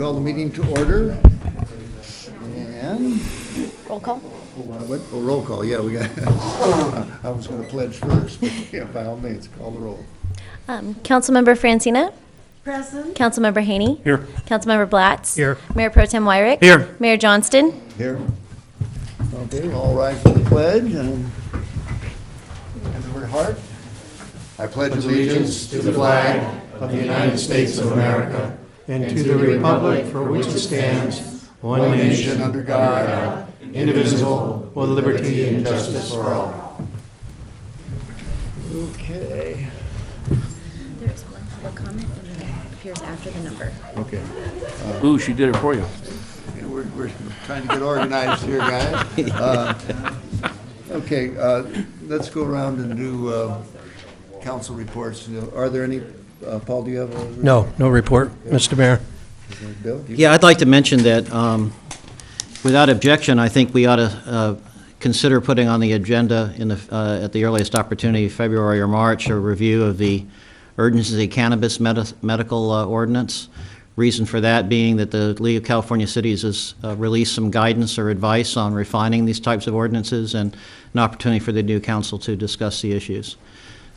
call the meeting to order. And Roll call. roll call. Yeah, we got. I was going to pledge first, but yeah, by all means, call the roll. Councilmember Francina. Present. Councilmember Haney. Here. Councilmember Blatz. Here. Mayor Pro Tem Wyrick. Here. Mayor Johnston. Here. Okay, all rise for the pledge and Edward Hart. I pledge Allegiance to the flag of the United States of America and to the republic for which it stands, one nation under God, indivisible, with liberty and justice for all. Okay. There's one public comment and then it appears after the number. Okay. Ooh, she did it for you. We're trying to get organized here, guys. Okay, let's go around and do council reports. Are there any, Paul, do you have a? No report, Mr. Mayor. Bill, do you? Yeah, I'd like to mention that, without objection, I think we ought to consider putting on the agenda at the earliest opportunity, February or March, a review of the urgency cannabis medical ordinance. Reason for that being that the League of California Cities has released some guidance or advice on refining these types of ordinances, and an opportunity for the new council to discuss the issues.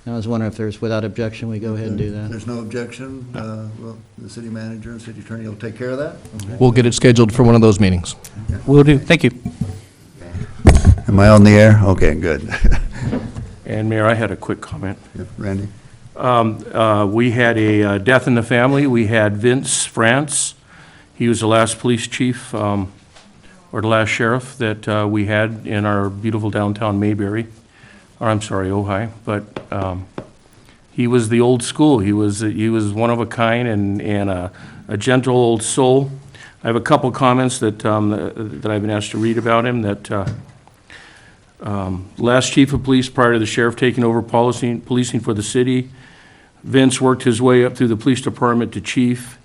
I was wondering if there's, without objection, we go ahead and do that. There's no objection. Well, the city manager and city attorney will take care of that. Okay. We'll get it scheduled for one of those meetings. Will do. Thank you. Am I on the air? Okay, good. And Mayor, I had a quick comment. Randy? We had a death in the family. We had Vince France. He was the last police chief, or the last sheriff that we had in our beautiful downtown Mayberry. Or I'm sorry, Ojai. But he was the old school. He was one of a kind and a gentle old soul. I have a couple comments that I've been asked to read about him. That last chief of police prior to the sheriff taking over policing for the city, Vince worked his way up through the police department to chief.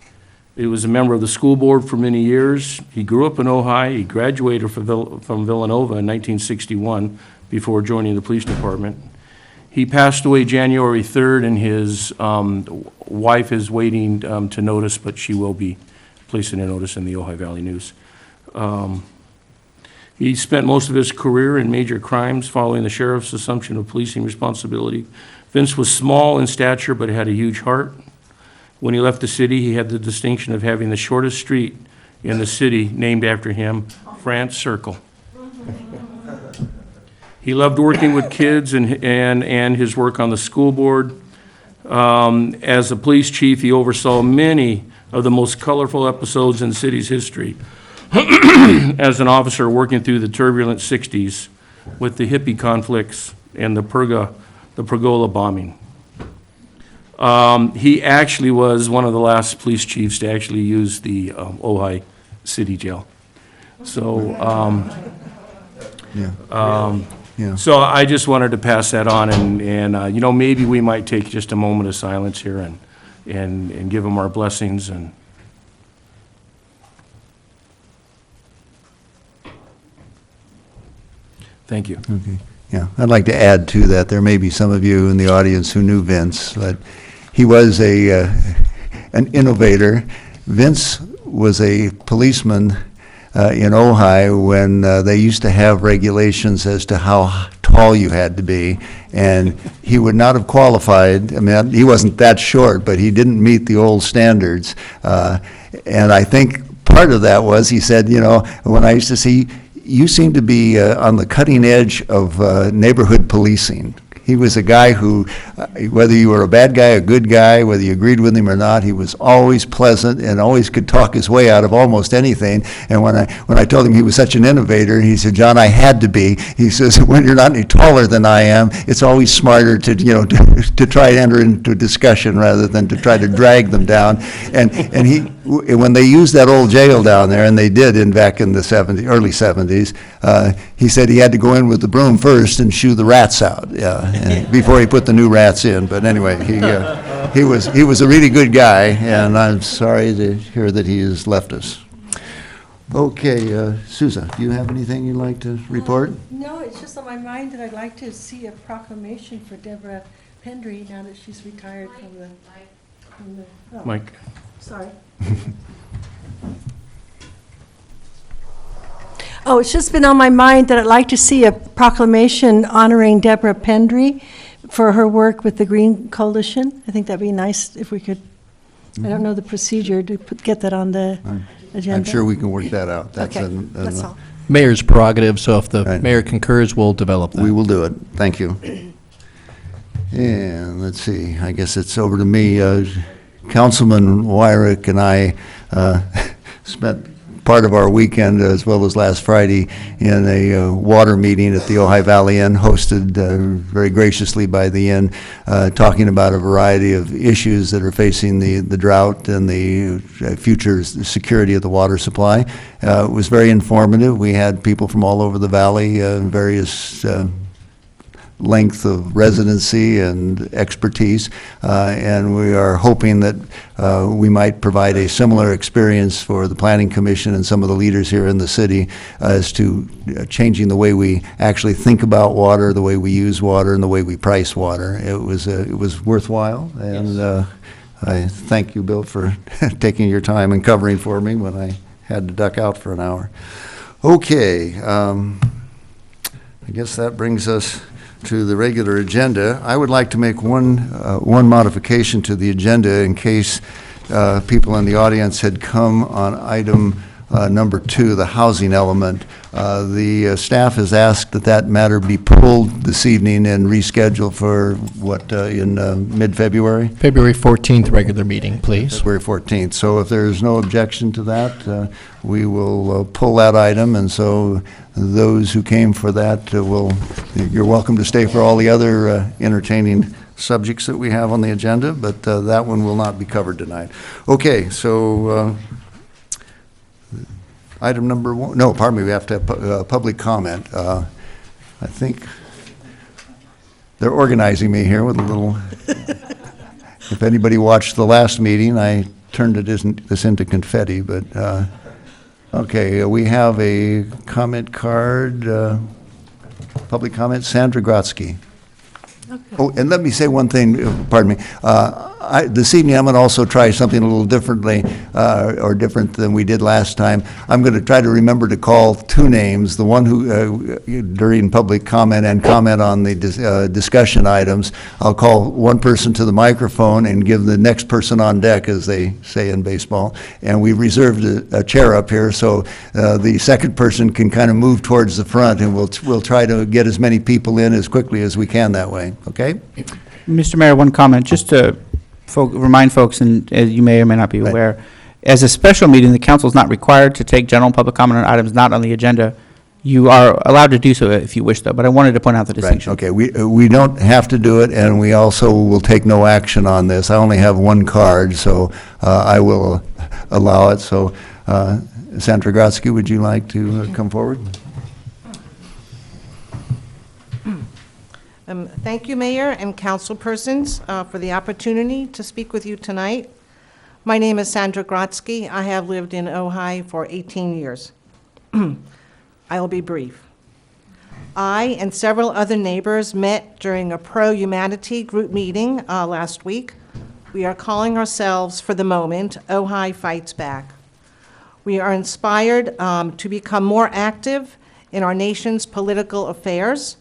He was a member of the school board for many years. He grew up in Ojai. He graduated from Villanova in 1961 before joining the police department. He passed away January 3rd, and his wife is waiting to notice, but she will be placing a notice in the Ojai Valley News. He spent most of his career in major crimes following the sheriff's assumption of policing responsibility. Vince was small in stature but had a huge heart. When he left the city, he had the distinction of having the shortest street in the city named after him, France Circle. He loved working with kids and his work on the school board. As a police chief, he oversaw many of the most colorful episodes in the city's history. As an officer working through the turbulent 60s with the hippie conflicts and the pergola bombing. He actually was one of the last police chiefs to actually use the Ojai City Jail. So, Yeah. so I just wanted to pass that on, and you know, maybe we might take just a moment of silence here and give him our blessings. And thank you. Okay. Yeah, I'd like to add to that. There may be some of you in the audience who knew Vince, but he was an innovator. Vince was a policeman in Ojai when they used to have regulations as to how tall you had to be, and he would not have qualified. I mean, he wasn't that short, but he didn't meet the old standards. And I think part of that was, he said, you know, when I used to see, you seem to be on the cutting edge of neighborhood policing. He was a guy who, whether you were a bad guy, a good guy, whether you agreed with him or not, he was always pleasant and always could talk his way out of almost anything. And when I told him he was such an innovator, he said, "John, I had to be." He says, "When you're not any taller than I am, it's always smarter to, you know, to try to enter into a discussion rather than to try to drag them down." And he, when they used that old jail down there, and they did back in the early 70s, he said he had to go in with the broom first and shoo the rats out. Before he put the new rats in. But anyway, he was a really good guy, and I'm sorry to hear that he has left us. Okay, Sousa, do you have anything you'd like to report? No, it's just on my mind that I'd like to see a proclamation for Deborah Pendry now that she's retired from the oh, Mike. sorry. Oh, it's just been on my mind that I'd like to see a proclamation honoring Deborah Pendry for her work with the Green Coalition. I think that'd be nice if we could, I don't know the procedure to get that on the agenda. I'm sure we can work that out. That's Okay, an- that's all. Mayor's prerogative, so if the Right. mayor concurs, we'll develop that. We will do it. Thank you. And let's see, I guess it's over to me. Councilman Wyrick and I spent part of our weekend, as well as last Friday, in a water meeting at the Ojai Valley Inn, hosted very graciously by the inn, talking about a variety of issues that are facing the drought and the future security of the water supply. It was very informative. We had people from all over the valley, various length of residency and expertise, and we are hoping that we might provide a similar experience for the Planning Commission and some of the leaders here in the city as to changing the way we actually think about water, the way we use water, and the way we price water. It was worthwhile, and I thank you, Bill, for taking your time and covering for me when I had to duck out for an hour. Okay, I guess that brings us to the regular agenda. I would like to make one modification to the agenda in case people in the audience had come on item number 2, the housing element. The staff has asked that matter be pulled this evening and rescheduled for in mid-February? February 14th, regular meeting, please. February 14th. So if there's no objection to that, we will pull that item, and so those who came for that you're welcome to stay for all the other entertaining subjects that we have on the agenda, but that one will not be covered tonight. Okay, so item number 1, no, pardon me, we have to have public comment. I think they're organizing me here with a little, if anybody watched the last meeting, I turned this into confetti, but okay, we have a comment card, public comment, Sandra Grotsky. Okay. Oh, and let me say one thing, pardon me. This evening, I'm going to also try something a little differently, or different than we did last time. I'm going to try to remember to call 2 names, the one who, during public comment and comment on the discussion items, I'll call one person to the microphone and give the next person on deck, as they say in baseball. And we reserved a chair up here, so the second person can kind of move towards the front, and we'll try to get as many people in as quickly as we can that way. Okay? Mr. Mayor, one comment, just to remind folks, and as you may or may not be Right. aware, as a special meeting, the council is not required to take general public comment on items not on the agenda. You are allowed to do so if you wish, though, but I wanted to point out the Right, distinction. okay. We don't have to do it, and we also will take no action on this. I only have one card, so I will allow it. So, Sandra Grotsky, would you like to come forward? Thank you, Mayor and councilpersons, for the opportunity to speak with you tonight. My name is Sandra Grotsky. I have lived in Ojai for 18 years. I will be brief. I and several other neighbors met during a pro-humanity group meeting last week. We are calling ourselves, for the moment, Ojai Fights Back. We are inspired to become more active in our nation's political affairs.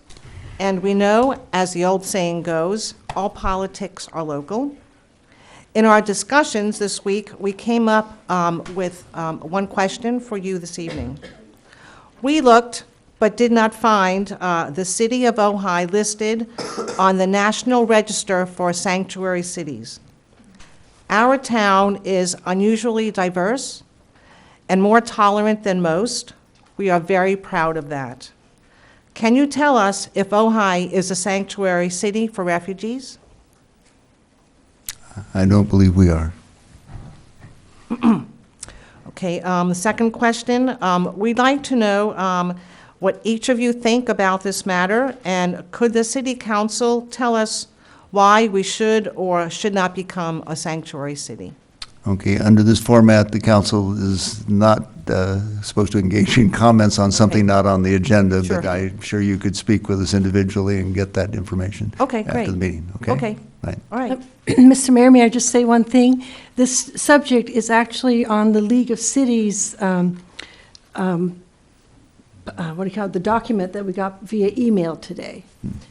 And we know, as the old saying goes, all politics are local. In our discussions this week, we came up with one question for you this evening. We looked, but did not find the city of Ojai listed on the National Register for Sanctuary Cities. Our town is unusually diverse and more tolerant than most. We are very proud of that. Can you tell us if Ojai is a sanctuary city for refugees? I don't believe we are. Okay, the second question, we'd like to know what each of you think about this matter, and could the city council tell us why we should or should not become a sanctuary city? Okay, under this format, the council is not supposed to engage in comments on something not on the agenda, Sure. but I'm sure you could speak with us individually and get that information Okay, great. after the meeting, okay? Okay. Right. All right. Mr. Mayor, may I just say one thing? This subject is actually on the League of Cities what do you call it, the document that we got via email today.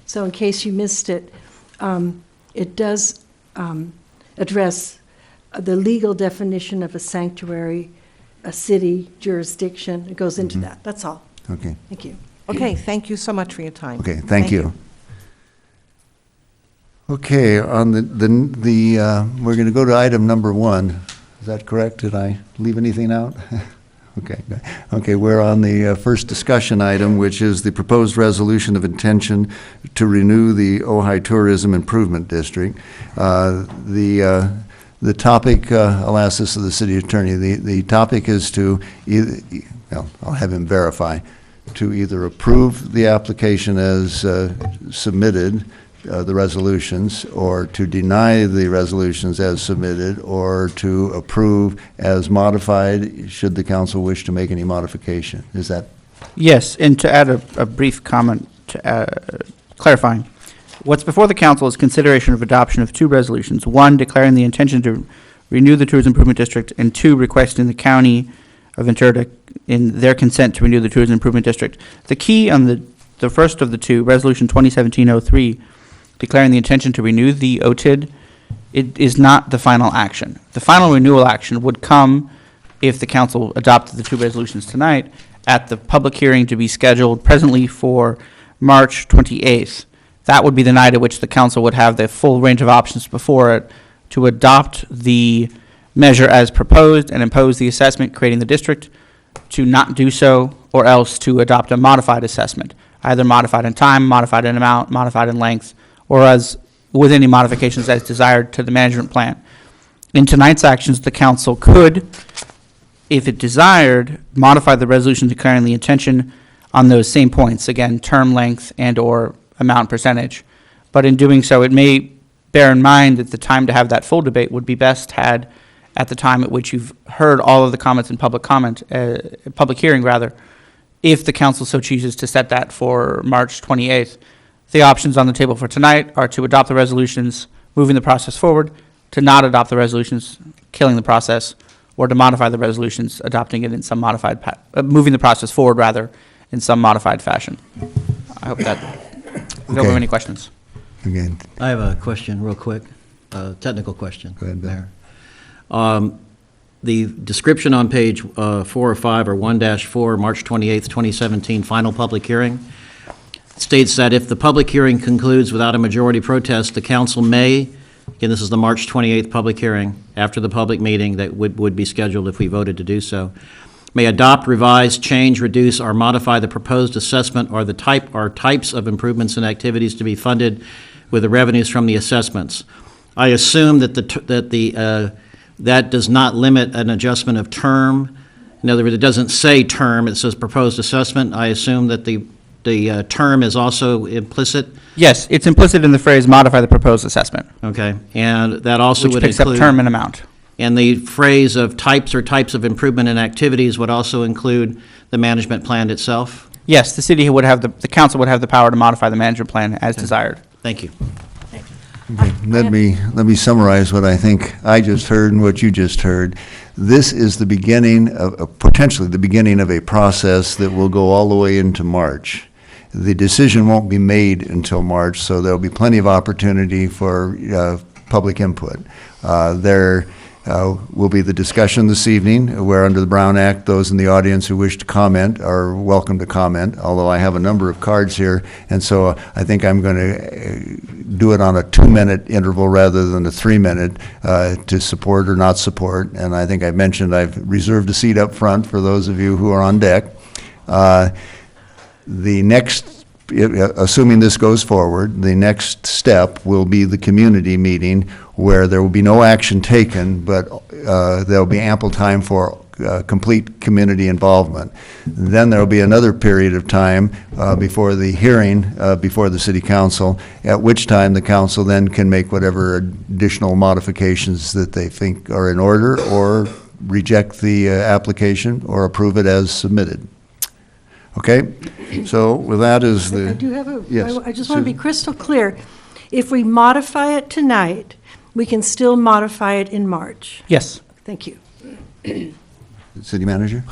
So in case you missed it, it does address the legal definition of a sanctuary, a city jurisdiction. It goes into that. That's all. Okay, Thank you. Okay, thank you so much for your time. okay, thank you. Okay, on we're going to go to item number 1. Is that correct? Did I leave anything out? Okay, good. Okay, we're on the first discussion item, which is the proposed resolution of intention to renew the Ojai Tourism Improvement District. The topic, I'll ask this of the city attorney, the topic is to either, well, I'll have him verify, to either approve the application as submitted, the resolutions, or to deny the resolutions as submitted, or to approve as modified, should the council wish to make any modification. Is that? Yes, and to add a brief comment to clarifying, what's before the council is consideration of adoption of 2 resolutions. 1, declaring the intention to renew the Tourism Improvement District, and 2, requesting the county of Ventura in their consent to renew the Tourism Improvement District. The key on the first of the 2, Resolution 2017-03, declaring the intention to renew the OTID, it is not the final action. The final renewal action would come if the council adopted the 2 resolutions tonight at the public hearing to be scheduled presently for March 28th. That would be the night at which the council would have the full range of options before it to adopt the measure as proposed and impose the assessment creating the district, to not do so, or else to adopt a modified assessment, either modified in time, modified in amount, modified in length, or as with any modifications as desired to the management plan. In tonight's actions, the council could, if it desired, modify the resolution declaring the intention on those same points, again, term length and or amount percentage. But in doing so, it may bear in mind that the time to have that full debate would be best had at the time at which you've heard all of the comments in public hearing rather, if the council so chooses to set that for March 28th. The options on the table for tonight are to adopt the resolutions, moving the process forward, to not adopt the resolutions, killing the process, or to modify the resolutions, adopting it in some modified, moving the process forward rather, in some modified fashion. I hope that, if you don't have any questions. Again, I have a question real quick, technical question. Go ahead, Bill. Mayor. The description on page 4 or 5, or 1-4, March 28th, 2017, final public hearing, states that if the public hearing concludes without a majority protest, the council may, again, this is the March 28th public hearing, after the public meeting that would be scheduled if we voted to do so, may adopt, revise, change, reduce, or modify the proposed assessment or the type or types of improvements and activities to be funded with the revenues from the assessments. I assume that that does not limit an adjustment of term. In other words, it doesn't say term, it says proposed assessment. I assume that the term is also implicit. Yes, it's implicit in the phrase modify the proposed assessment, Okay, and that also which would picks up include. term and amount. And the phrase of types or types of improvement and activities would also include the management plan itself? Yes, the city would have the council would have the power to modify the management plan as desired. Thank you. okay, let me summarize what I think I just heard and what you just heard. This is the beginning of, potentially the beginning of a process that will go all the way into March. The decision won't be made until March, so there'll be plenty of opportunity for public input. There will be the discussion this evening, where under the Brown Act, those in the audience who wish to comment are welcome to comment, although I have a number of cards here, and so I think I'm going to do it on a 2-minute interval rather than a 3-minute to support or not support, and I think I mentioned I've reserved a seat up front for those of you who are on deck. The next, assuming this goes forward, the next step will be the community meeting, where there will be no action taken, but there'll be ample time for complete community involvement. Then there'll be another period of time before the hearing before the city council, at which time the council then can make whatever additional modifications that they think are in order, or reject the application or approve it as submitted. Okay, so with that is I the, do have yes, I just want to be Susan. crystal clear. If we modify it tonight, we can still modify it in March. Yes. Thank you. City manager?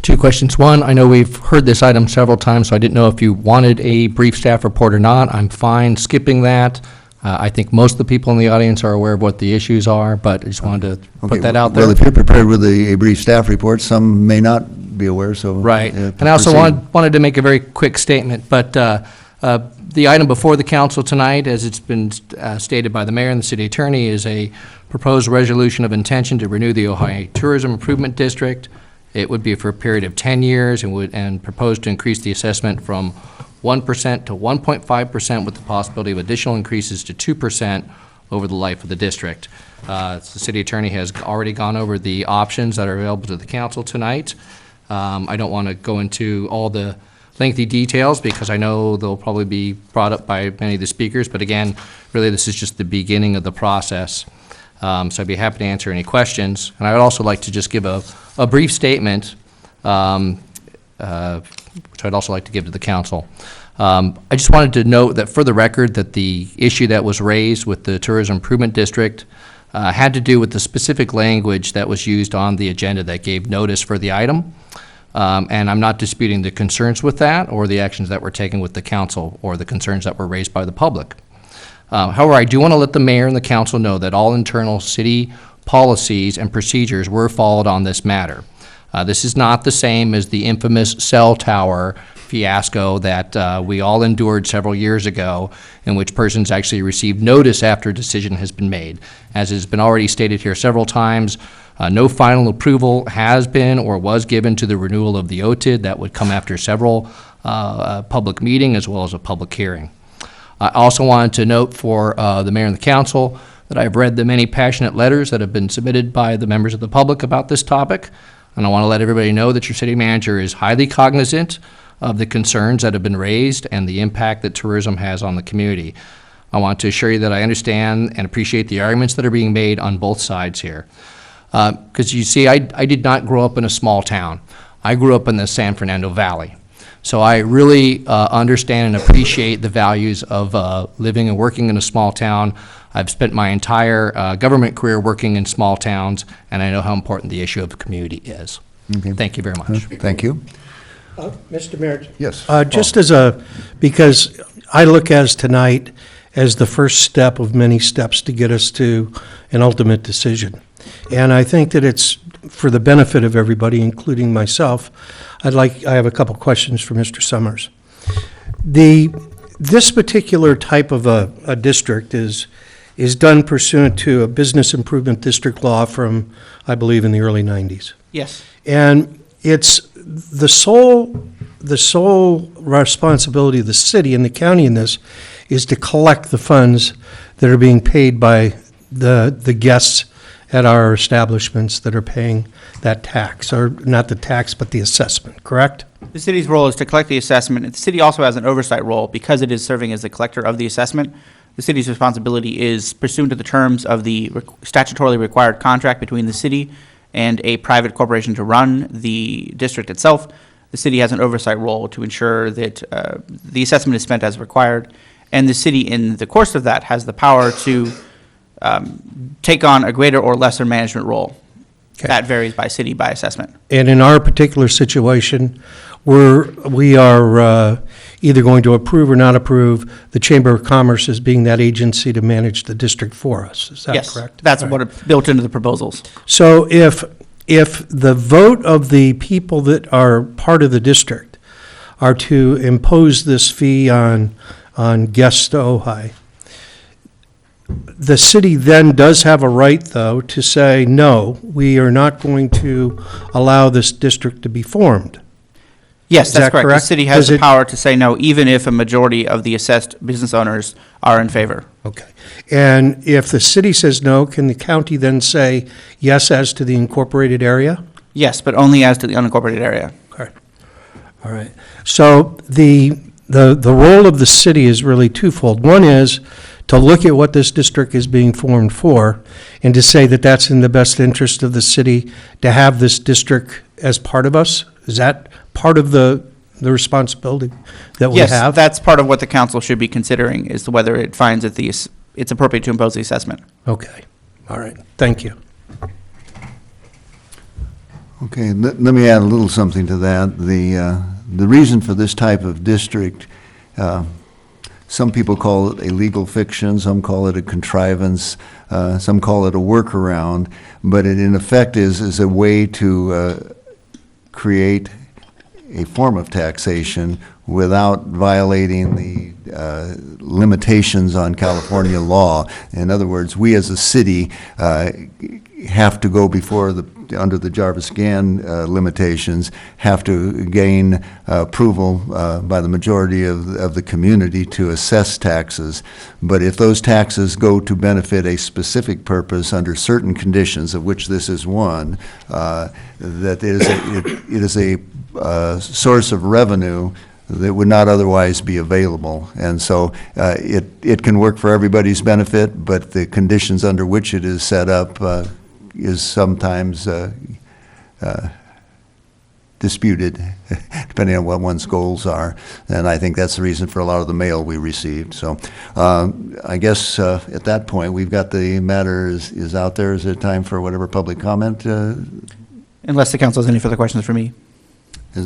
Two questions. One, I know we've heard this item several times, so I didn't know if you wanted a brief staff report or not. I'm fine skipping that. I think most of the people in the audience are aware of what the issues are, but I just wanted to Okay, put that out there. Well, if you're prepared with a brief staff report, some may not be aware, so. Right. And I also wanted to make a very quick statement, but the item before the council tonight, as it's been stated by the mayor and the city attorney, is a proposed resolution of intention to renew the Ojai Tourism Improvement District. It would be for a period of 10 years and propose to increase the assessment from 1% to 1.5% with the possibility of additional increases to 2% over the life of the district. The city attorney has already gone over the options that are available to the council tonight. I don't want to go into all the lengthy details because I know they'll probably be brought up by many of the speakers, but again, really this is just the beginning of the process. So I'd be happy to answer any questions. And I would also like to just give a brief statement, which I'd also like to give to the council. I just wanted to note that for the record that the issue that was raised with the Tourism Improvement District had to do with the specific language that was used on the agenda that gave notice for the item. And I'm not disputing the concerns with that or the actions that were taken with the council or the concerns that were raised by the public. However, I do want to let the mayor and the council know that all internal city policies and procedures were followed on this matter. This is not the same as the infamous cell tower fiasco that we all endured several years ago, in which persons actually received notice after a decision has been made. As has been already stated here several times, no final approval has been or was given to the renewal of the OTID. That would come after several public meeting as well as a public hearing. I also wanted to note for the mayor and the council that I've read the many passionate letters that have been submitted by the members of the public about this topic, and I want to let everybody know that your city manager is highly cognizant of the concerns that have been raised and the impact that tourism has on the community. I want to assure you that I understand and appreciate the arguments that are being made on both sides here. Because you see, I did not grow up in a small town. I grew up in the San Fernando Valley. So I really understand and appreciate the values of living and working in a small town. I've spent my entire government career working in small towns, and I know how important the issue of the community is. Okay. Thank you very much. Thank you. Mr. Mayor? Yes. Just because I look at tonight as the first step of many steps to get us to an ultimate decision. And I think that it's for the benefit of everybody, including myself. I have a couple questions for Mr. Summers. This particular type of a district is done pursuant to a business improvement district law from, I believe, in the early 90s. Yes. And it's the sole responsibility of the city and the county in this is to collect the funds that are being paid by the guests at our establishments that are paying that tax, or not the tax, but the assessment, correct? The city's role is to collect the assessment. The city also has an oversight role because it is serving as the collector of the assessment. The city's responsibility is pursuant to the terms of the statutorily required contract between the city and a private corporation to run the district itself. The city has an oversight role to ensure that the assessment is spent as required, and the city, in the course of that, has the power to take on a greater or lesser management role. Okay. That varies by city, by assessment. And in our particular situation, we are either going to approve or not approve the Chamber of Commerce as being that agency to manage the district for us. Is that correct? Yes, that's All what right. is built into the proposals. So if the vote of the people that are part of the district are to impose this fee on guests to Ojai, the city then does have a right, though, to say, no, we are not going to allow this district to be formed. Yes, Is that's that correct. The correct? city has Does the it- power to say no, even if a majority of the assessed business owners are in favor. Okay. And if the city says no, can the county then say yes as to the incorporated area? Yes, but only as to the unincorporated area. Okay. All right. So the role of the city is really twofold. One is to look at what this district is being formed for and to say that that's in the best interest of the city to have this district as part of us. Is that part of the responsibility that we have? Yes, that's part of what the council should be considering, is whether it finds that it's appropriate to impose the assessment. Okay. All right. Thank you. Okay, let me add a little something to that. The reason for this type of district, some people call it a legal fiction, some call it a contrivance, some call it a workaround, but it in effect is a way to create a form of taxation without violating the limitations on California law. In other words, we as a city have to go before under the Jarvis-Gann limitations, have to gain approval by the majority of the community to assess taxes. But if those taxes go to benefit a specific purpose under certain conditions, of which this is one, that it is a source of revenue that would not otherwise be available. And so it can work for everybody's benefit, but the conditions under which it is set up is sometimes disputed, depending on what one's goals are. And I think that's the reason for a lot of the mail we received. So I guess at that point, we've got the matter is out there. Is it time for whatever public comment? Unless the council has any further questions for me.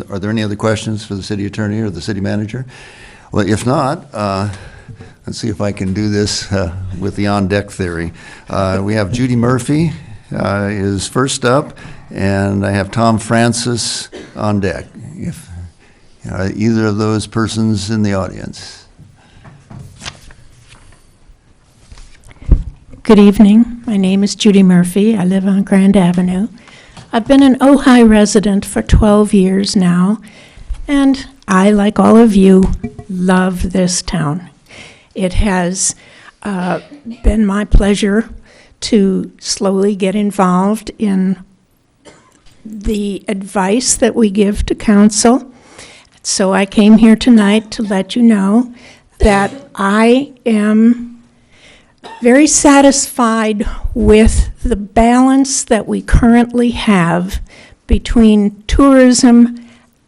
Are there any other questions for the city attorney or the city manager? Well, if not, let's see if I can do this with the on-deck theory. We have Judy Murphy is first up, and I have Tom Francis on deck. If either of those persons in the audience. Good evening. My name is Judy Murphy. I live on Grand Avenue. I've been an Ojai resident for 12 years now, and I, like all of you, love this town. It has been my pleasure to slowly get involved in the advice that we give to council. So I came here tonight to let you know that I am very satisfied with the balance that we currently have between tourism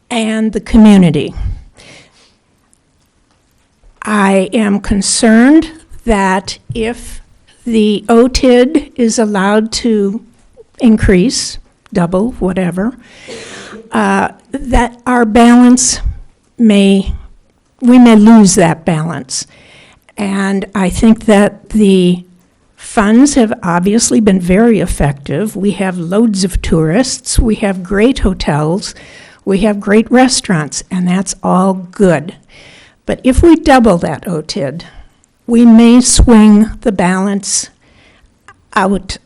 and the community. I am concerned that if the OTID is allowed to increase, double, whatever, that our balance we may lose that balance. And I think that the funds have obviously been very effective. We have loads of tourists, we have great hotels, we have great restaurants, and that's all good. But if we double that OTID, we may swing the balance out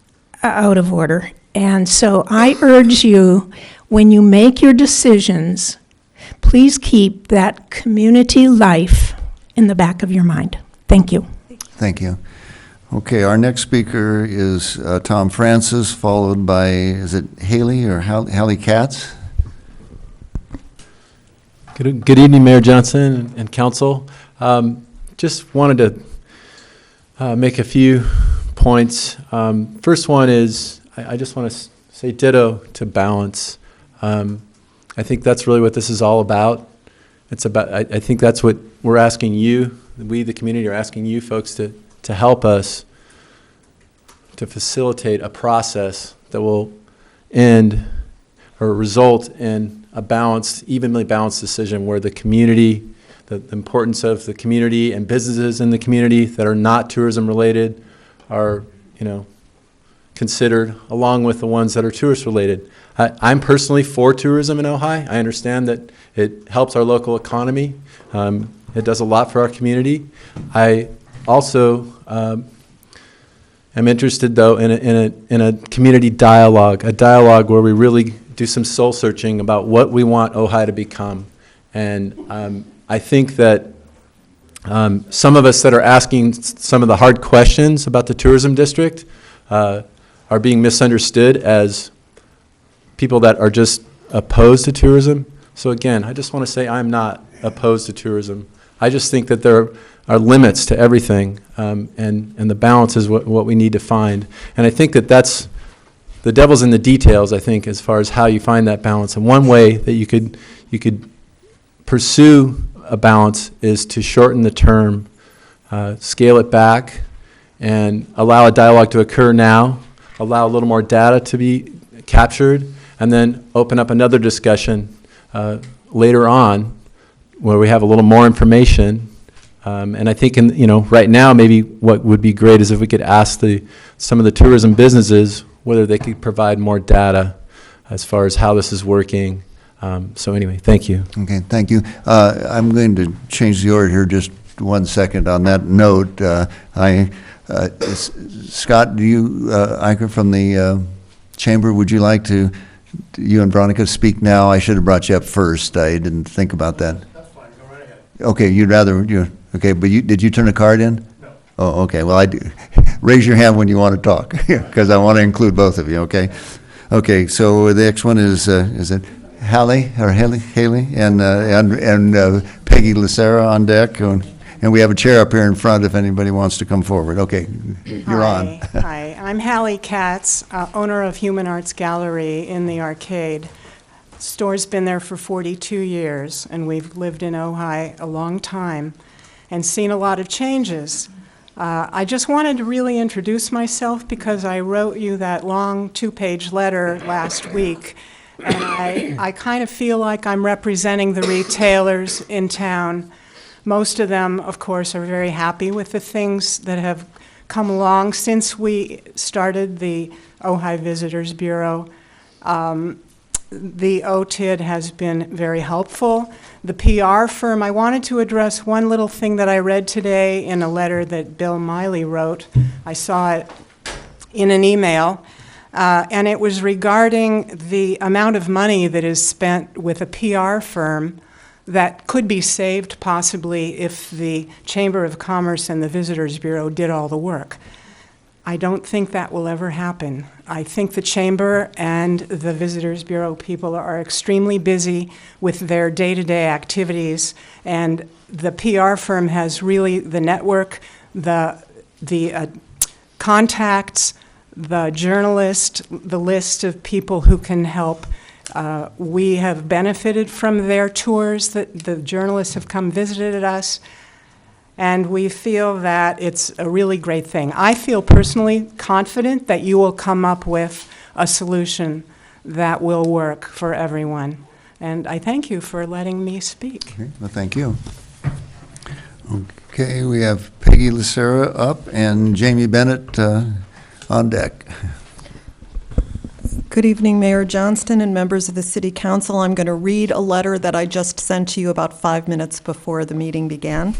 of order. And so I urge you, when you make your decisions, please keep that community life in the back of your mind. Thank you. Thank you. Okay, our next speaker is Tom Francis, followed by, is it Haley or Hallie Katz? Good evening, Mayor Johnson and council. Just wanted to make a few points. First one is, I just want to say ditto to balance. I think that's really what this is all about. It's about. I think that's what we're asking you. We, the community, are asking you folks to help us to facilitate a process that will end or result in a balanced, evenly balanced decision where the community, the importance of the community and businesses in the community that are not tourism related are, considered along with the ones that are tourist related. I'm personally for tourism in Ojai. I understand that it helps our local economy. It does a lot for our community. I also am interested, though, in a community dialogue, a dialogue where we really do some soul searching about what we want Ojai to become. And I think that some of us that are asking some of the hard questions about the tourism district are being misunderstood as people that are just opposed to tourism. So again, I just want to say I'm not opposed to tourism. I just think that there are limits to everything, and the balance is what we need to find. And I think that's the devil's in the details, I think, as far as how you find that balance. And one way that you could pursue a balance is to shorten the term, scale it back, and allow a dialogue to occur now, allow a little more data to be captured, and then open up another discussion later on where we have a little more information. And I think, right now, maybe what would be great is if we could ask some of the tourism businesses whether they could provide more data as far as how this is working. So anyway, thank you. Okay, thank you. I'm going to change the order here just 1 second on that note. Scott, do you, Iker from the Chamber, would you like to, you and Veronica, speak now? I should have brought you up first. I didn't think about that. That's fine, go right ahead. Okay, you'd rather, okay, but did you turn a card in? No. Oh, okay, well, I do. Raise your hand when you want to talk, because I want to include both of you, okay? Okay, so the next one is it Haley, and Peggy Lucera on deck, and we have a chair up here in front if anybody wants to come forward. Okay, you're on. Hi, I'm Hallie Katz, owner of Human Arts Gallery in the Arcade. The store's been there for 42 years, and we've lived in Ojai a long time and seen a lot of changes. I just wanted to really introduce myself because I wrote you that long 2-page letter last week, and I kind of feel like I'm representing the retailers in town. Most of them, of course, are very happy with the things that have come along since we started the Ojai Visitors Bureau. The OTID has been very helpful. The PR firm, I wanted to address one little thing that I read today in a letter that Bill Miley wrote. I saw it in an email, and it was regarding the amount of money that is spent with a PR firm that could be saved possibly if the Chamber of Commerce and the Visitors Bureau did all the work. I don't think that will ever happen. I think the Chamber and the Visitors Bureau people are extremely busy with their day-to-day activities, and the PR firm has really the network, the contacts, the journalist, the list of people who can help. We have benefited from their tours, that the journalists have come visited us, and we feel that it's a really great thing. I feel personally confident that you will come up with a solution that will work for everyone. And I thank you for letting me speak. Okay, well, thank you. Okay, we have Peggy Lucera up and Jamie Bennett on deck. Good evening, Mayor Johnston and members of the City Council. I'm going to read a letter that I just sent to you about 5 minutes before the meeting began.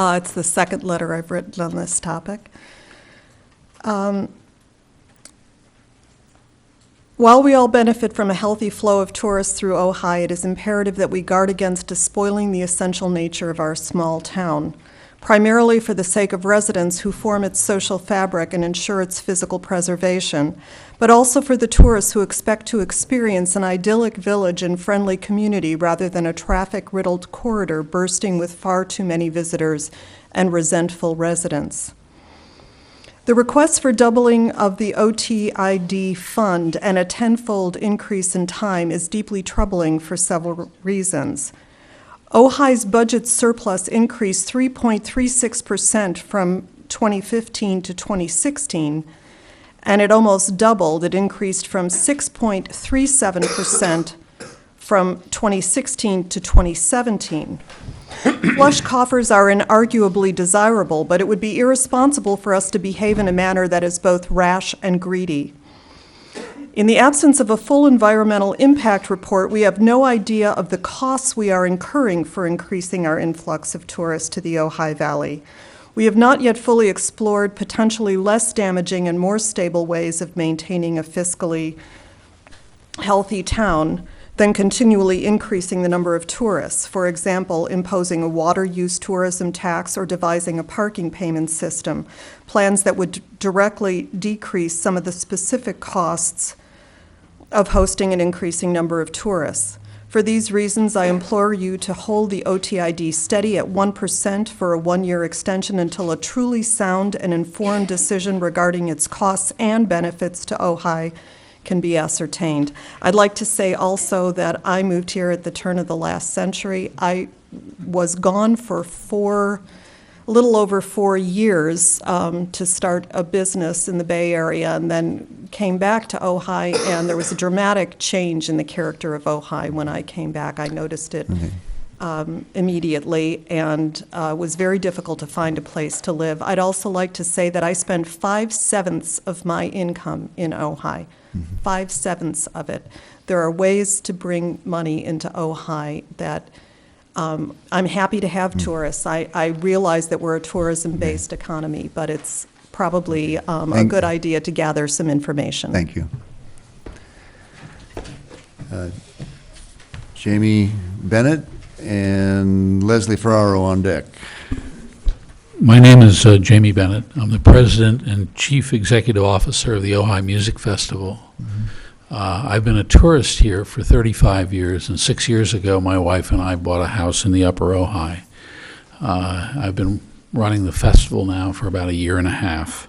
It's the second letter I've written on this topic. While we all benefit from a healthy flow of tourists through Ojai, it is imperative that we guard against despoiling the essential nature of our small town, primarily for the sake of residents who form its social fabric and ensure its physical preservation, but also for the tourists who expect to experience an idyllic village and friendly community rather than a traffic-riddled corridor bursting with far too many visitors and resentful residents. The request for doubling of the OTID fund and a tenfold increase in time is deeply troubling for several reasons. Ojai's budget surplus increased 3.36% from 2015 to 2016, and it almost doubled. It increased from 6.37% from 2016 to 2017. Flush coffers are inarguably desirable, but it would be irresponsible for us to behave in a manner that is both rash and greedy. In the absence of a full environmental impact report, we have no idea of the costs we are incurring for increasing our influx of tourists to the Ojai Valley. We have not yet fully explored potentially less damaging and more stable ways of maintaining a fiscally healthy town than continually increasing the number of tourists. For example, imposing a water use tourism tax or devising a parking payment system, plans that would directly decrease some of the specific costs of hosting an increasing number of tourists. For these reasons, I implore you to hold the OTID steady at 1% for a one-year extension until a truly sound and informed decision regarding its costs and benefits to Ojai can be ascertained. I'd like to say also that I moved here at the turn of the last century. I was gone for a little over 4 years to start a business in the Bay Area, and then came back to Ojai, and there was a dramatic change in the character of Ojai when I came back. I noticed it immediately, and was very difficult to find a place to live. I'd also like to say that I spend 5/7 of my income in Ojai, 5/7 of it. There are ways to bring money into Ojai that I'm happy to have tourists. I realize that we're a tourism-based economy, but it's probably a good idea to gather some information. Thank you. Jamie Bennett and Leslie Ferraro on deck. My name is Jamie Bennett. I'm the president and chief executive officer of the Ojai Music Festival. I've been a tourist here for 35 years, and 6 years ago, my wife and I bought a house in the Upper Ojai. I've been running the festival now for about a year and a half.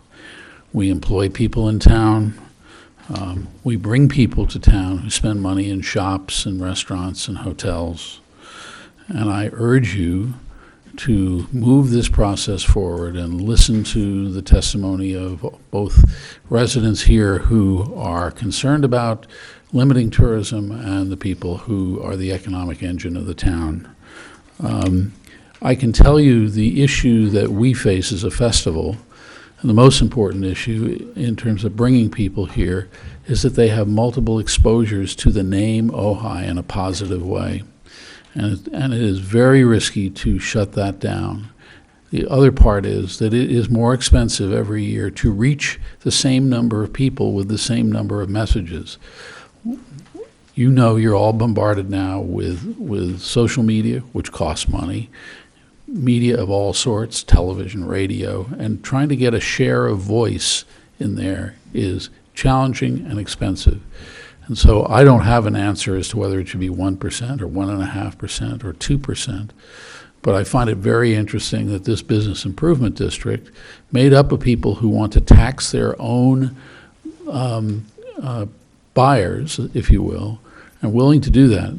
We employ people in town. We bring people to town who spend money in shops and restaurants and hotels. And I urge you to move this process forward and listen to the testimony of both residents here who are concerned about limiting tourism and the people who are the economic engine of the town. I can tell you the issue that we face as a festival, and the most important issue in terms of bringing people here, is that they have multiple exposures to the name Ojai in a positive way. And it is very risky to shut that down. The other part is that it is more expensive every year to reach the same number of people with the same number of messages. You know, you're all bombarded now with social media, which costs money, media of all sorts, television, radio, and trying to get a share of voice in there is challenging and expensive. And so I don't have an answer as to whether it should be 1% or 1.5% or 2%, but I find it very interesting that this business improvement district, made up of people who want to tax their own buyers, if you will, are willing to do that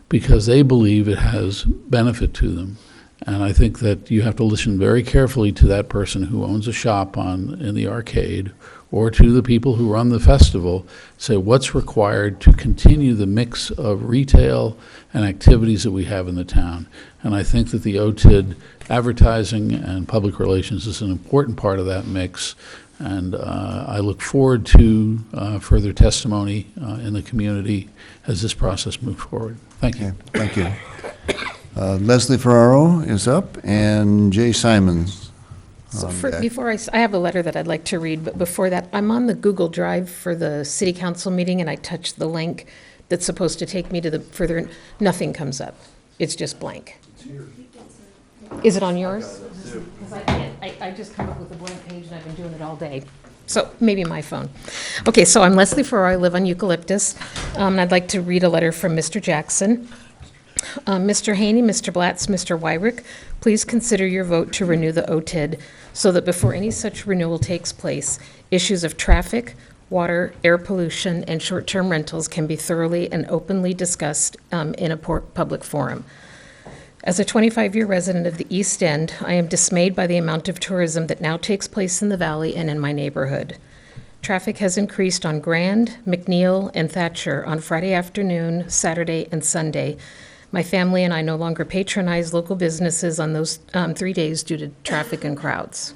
because they believe it has benefit to them. And I think that you have to listen very carefully to that person who owns a shop in the arcade, or to the people who run the festival, say what's required to continue the mix of retail and activities that we have in the town. And I think that the OTID advertising and public relations is an important part of that mix. And I look forward to further testimony in the community as this process moves forward. Thank you. Okay, thank you. Leslie Ferraro is up, and Jay Simons. So before I have a letter that I'd like to read, but before that, I'm on the Google Drive for the city council meeting, and I touched the link that's supposed to take me to the further, nothing comes up. It's just blank. Is it on yours? Because I can't, I just come up with a blank page, and I've been doing it all day. So maybe my phone. Okay, so I'm Leslie Ferraro, I live on Eucalyptus, and I'd like to read a letter from Mr. Jackson. Mr. Haney, Mr. Blatz, Mr. Wyrick, please consider your vote to renew the OTID so that before any such renewal takes place, issues of traffic, water, air pollution, and short-term rentals can be thoroughly and openly discussed in a public forum. As a 25-year resident of the East End, I am dismayed by the amount of tourism that now takes place in the valley and in my neighborhood. Traffic has increased on Grand, McNeil, and Thatcher on Friday afternoon, Saturday, and Sunday. My family and I no longer patronize local businesses on those 3 days due to traffic and crowds.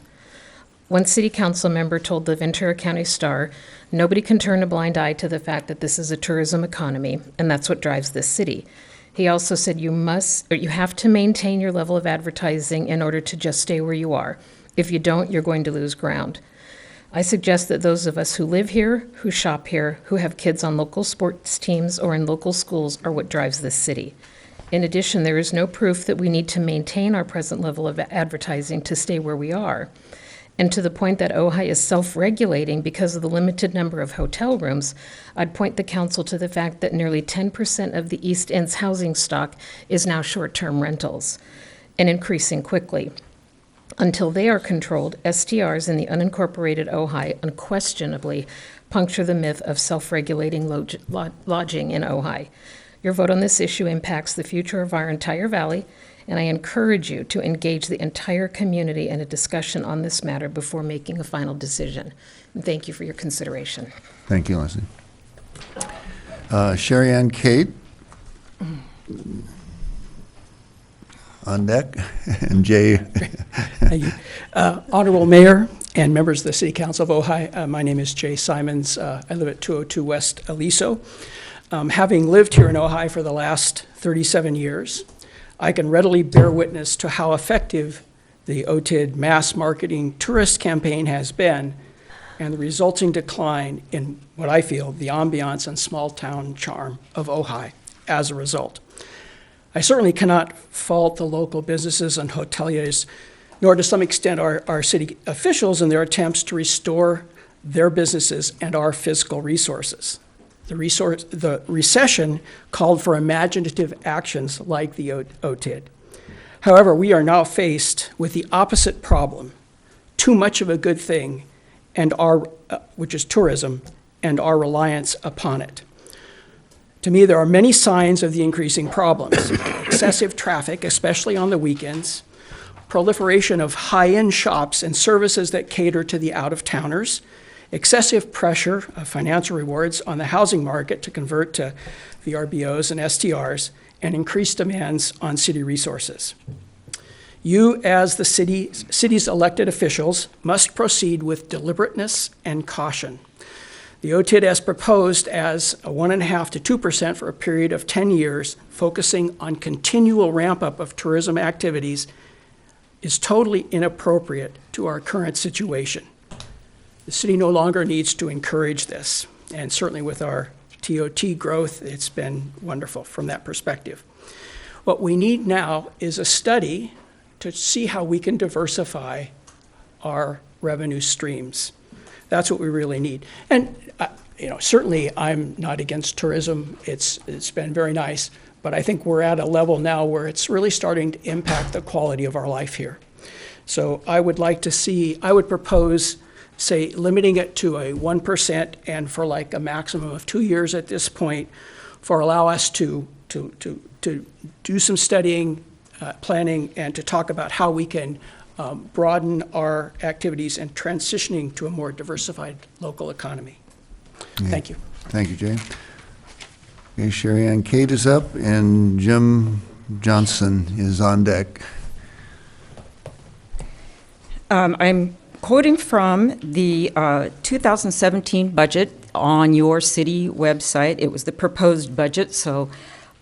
One city council member told the Ventura County Star, nobody can turn a blind eye to the fact that this is a tourism economy, and that's what drives this city. He also said you have to maintain your level of advertising in order to just stay where you are. If you don't, you're going to lose ground. I suggest that those of us who live here, who shop here, who have kids on local sports teams or in local schools are what drives this city. In addition, there is no proof that we need to maintain our present level of advertising to stay where we are. And to the point that Ojai is self-regulating because of the limited number of hotel rooms, I'd point the council to the fact that nearly 10% of the East End's housing stock is now short-term rentals, and increasing quickly. Until they are controlled, STRs in the unincorporated Ojai unquestionably puncture the myth of self-regulating lodging in Ojai. Your vote on this issue impacts the future of our entire valley and I encourage you to engage the entire community in a discussion on this matter before making a final decision. And thank you for your consideration. Thank you, Leslie. Sherry Ann Kate on deck, and Jay. Thank you. Honorable Mayor and members of the City Council of Ojai, my name is Jay Simons. I live at 202 West Aliso. Having lived here in Ojai for the last 37 years, I can readily bear witness to how effective the OTID mass marketing tourist campaign has been and the resulting decline in what I feel the ambiance and small town charm of Ojai as a result. I certainly cannot fault the local businesses and hoteliers, nor to some extent our city officials in their attempts to restore their businesses and our fiscal resources. The recession called for imaginative actions like the OTID. However, we are now faced with the opposite problem, too much of a good thing, and which is tourism, and our reliance upon it. To me, there are many signs of the increasing problems. Excessive traffic, especially on the weekends, proliferation of high-end shops and services that cater to the out-of-towners, excessive pressure of financial rewards on the housing market to convert to VRBOs and STRs, and increased demands on city resources. You, as the city's elected officials, must proceed with deliberateness and caution. The OTID as proposed as a 1.5% to 2% for a period of 10 years, focusing on continual ramp-up of tourism activities, is totally inappropriate to our current situation. The city no longer needs to encourage this, and certainly with our TOT growth, it's been wonderful from that perspective. What we need now is a study to see how we can diversify our revenue streams. That's what we really need. And certainly I'm not against tourism. It's been very nice, but I think we're at a level now where it's really starting to impact the quality of our life here. So I would propose, say, limiting it to a 1% and for like a maximum of 2 years at this point, for allow us to do some studying, planning, and to talk about how we can broaden our activities and transitioning to a more diversified local economy. Yeah. Thank you. Thank you, Jay. Okay, Sherry Ann Kate is up, and Jim Johnson is on deck. I'm quoting from the 2017 budget on your city website. It was the proposed budget, so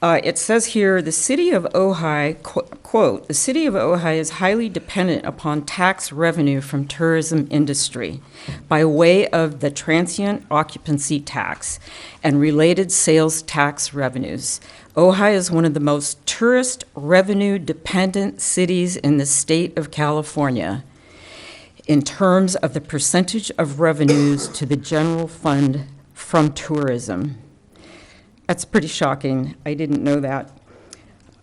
it says here, the city of Ojai, quote, the city of Ojai is highly dependent upon tax revenue from tourism industry by way of the transient occupancy tax and related sales tax revenues. Ojai is one of the most tourist revenue dependent cities in the state of California in terms of the percentage of revenues to the general fund from tourism. That's pretty shocking. I didn't know that.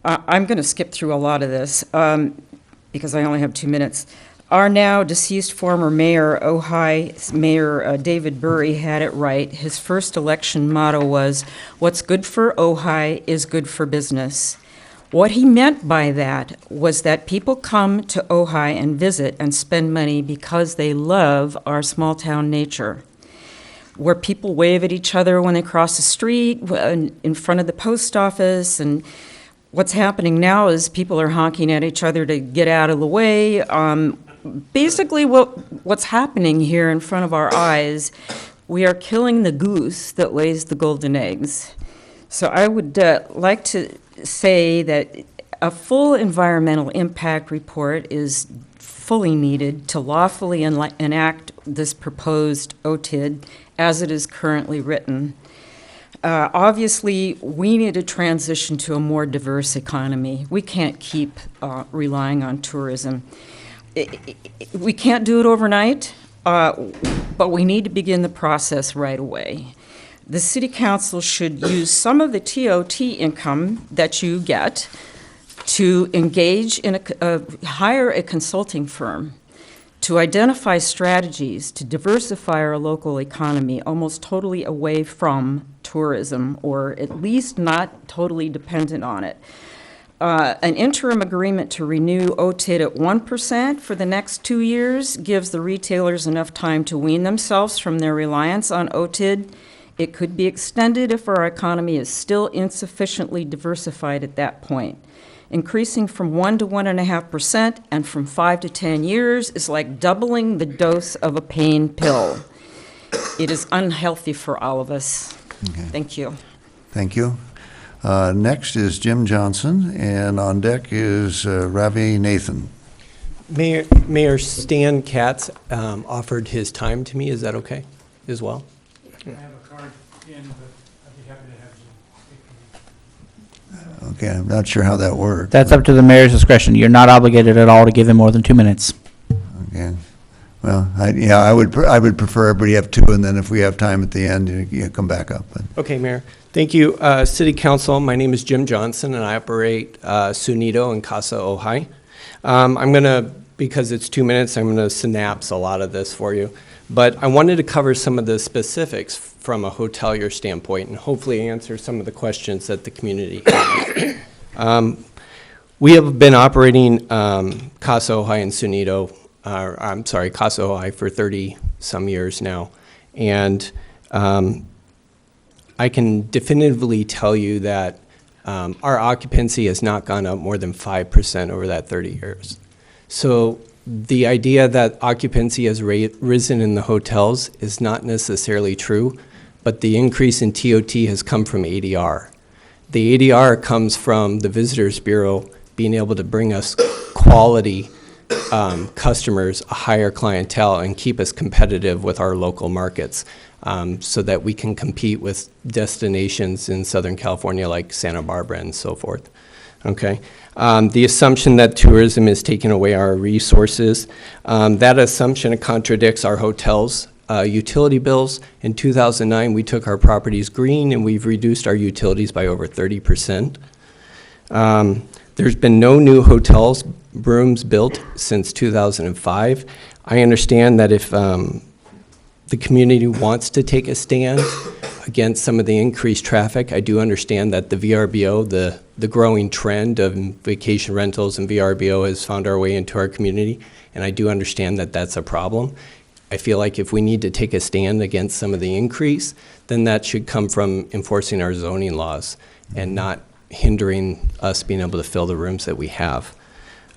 I'm going to skip through a lot of this because I only have 2 minutes. Our now deceased former mayor, Ojai Mayor David Burry, had it right. His first election motto was, "What's good for Ojai is good for business." What he meant by that was that people come to Ojai and visit and spend money because they love our small town nature, where people wave at each other when they cross the street, in front of the post office, and what's happening now is people are honking at each other to get out of the way. Basically, what's happening here in front of our eyes, we are killing the goose that lays the golden eggs. So I would like to say that a full environmental impact report is fully needed to lawfully enact this proposed OTID as it is currently written. Obviously, we need to transition to a more diverse economy. We can't keep relying on tourism. We can't do it overnight, but we need to begin the process right away. The City Council should use some of the TOT income that you get to engage in hire a consulting firm to identify strategies to diversify our local economy almost totally away from tourism, or at least not totally dependent on it. An interim agreement to renew OTID at 1% for the next 2 years gives the retailers enough time to wean themselves from their reliance on OTID. It could be extended if our economy is still insufficiently diversified at that point. Increasing from 1 to 1.5% and from 5 to 10 years is like doubling the dose of a pain pill. It is unhealthy for all of us. Okay. Thank you. Thank you. Next is Jim Johnson, and on deck is Ravi Nathan. Mayor Stan Katz offered his time to me. Is that okay as well? I have a card in, but I'd be happy to have you. Okay, I'm not sure how that works. That's up to the mayor's discretion. You're not obligated at all to give him more than 2 minutes. Okay. Well, I would prefer everybody have 2, and then if we have time at the end, you come back up. But. Okay, Mayor. Thank you. City Council, my name is Jim Johnson, and I operate Sunito and Casa Ojai. I'm going to, because it's 2 minutes, I'm going to synapse a lot of this for you. But I wanted to cover some of the specifics from a hotelier standpoint and hopefully answer some of the questions that the community has. We have been operating Casa Ojai and Sunito, Casa Ojai for 30-some years now. And I can definitively tell you that our occupancy has not gone up more than 5% over that 30 years. So the idea that occupancy has risen in the hotels is not necessarily true, but the increase in TOT has come from ADR. The ADR comes from the Visitors Bureau being able to bring us quality customers, a higher clientele, and keep us competitive with our local markets so that we can compete with destinations in Southern California like Santa Barbara and so forth. Okay. The assumption that tourism is taking away our resources, that assumption contradicts our hotels' utility bills. In 2009, we took our properties green and we've reduced our utilities by over 30%. There's been no new hotels rooms built since 2005. I understand that if the community wants to take a stand against some of the increased traffic, I do understand that the VRBO, the growing trend of vacation rentals and VRBO has found our way into our community, and I do understand that that's a problem. I feel like if we need to take a stand against some of the increase, then that should come from enforcing our zoning laws and not hindering us being able to fill the rooms that we have.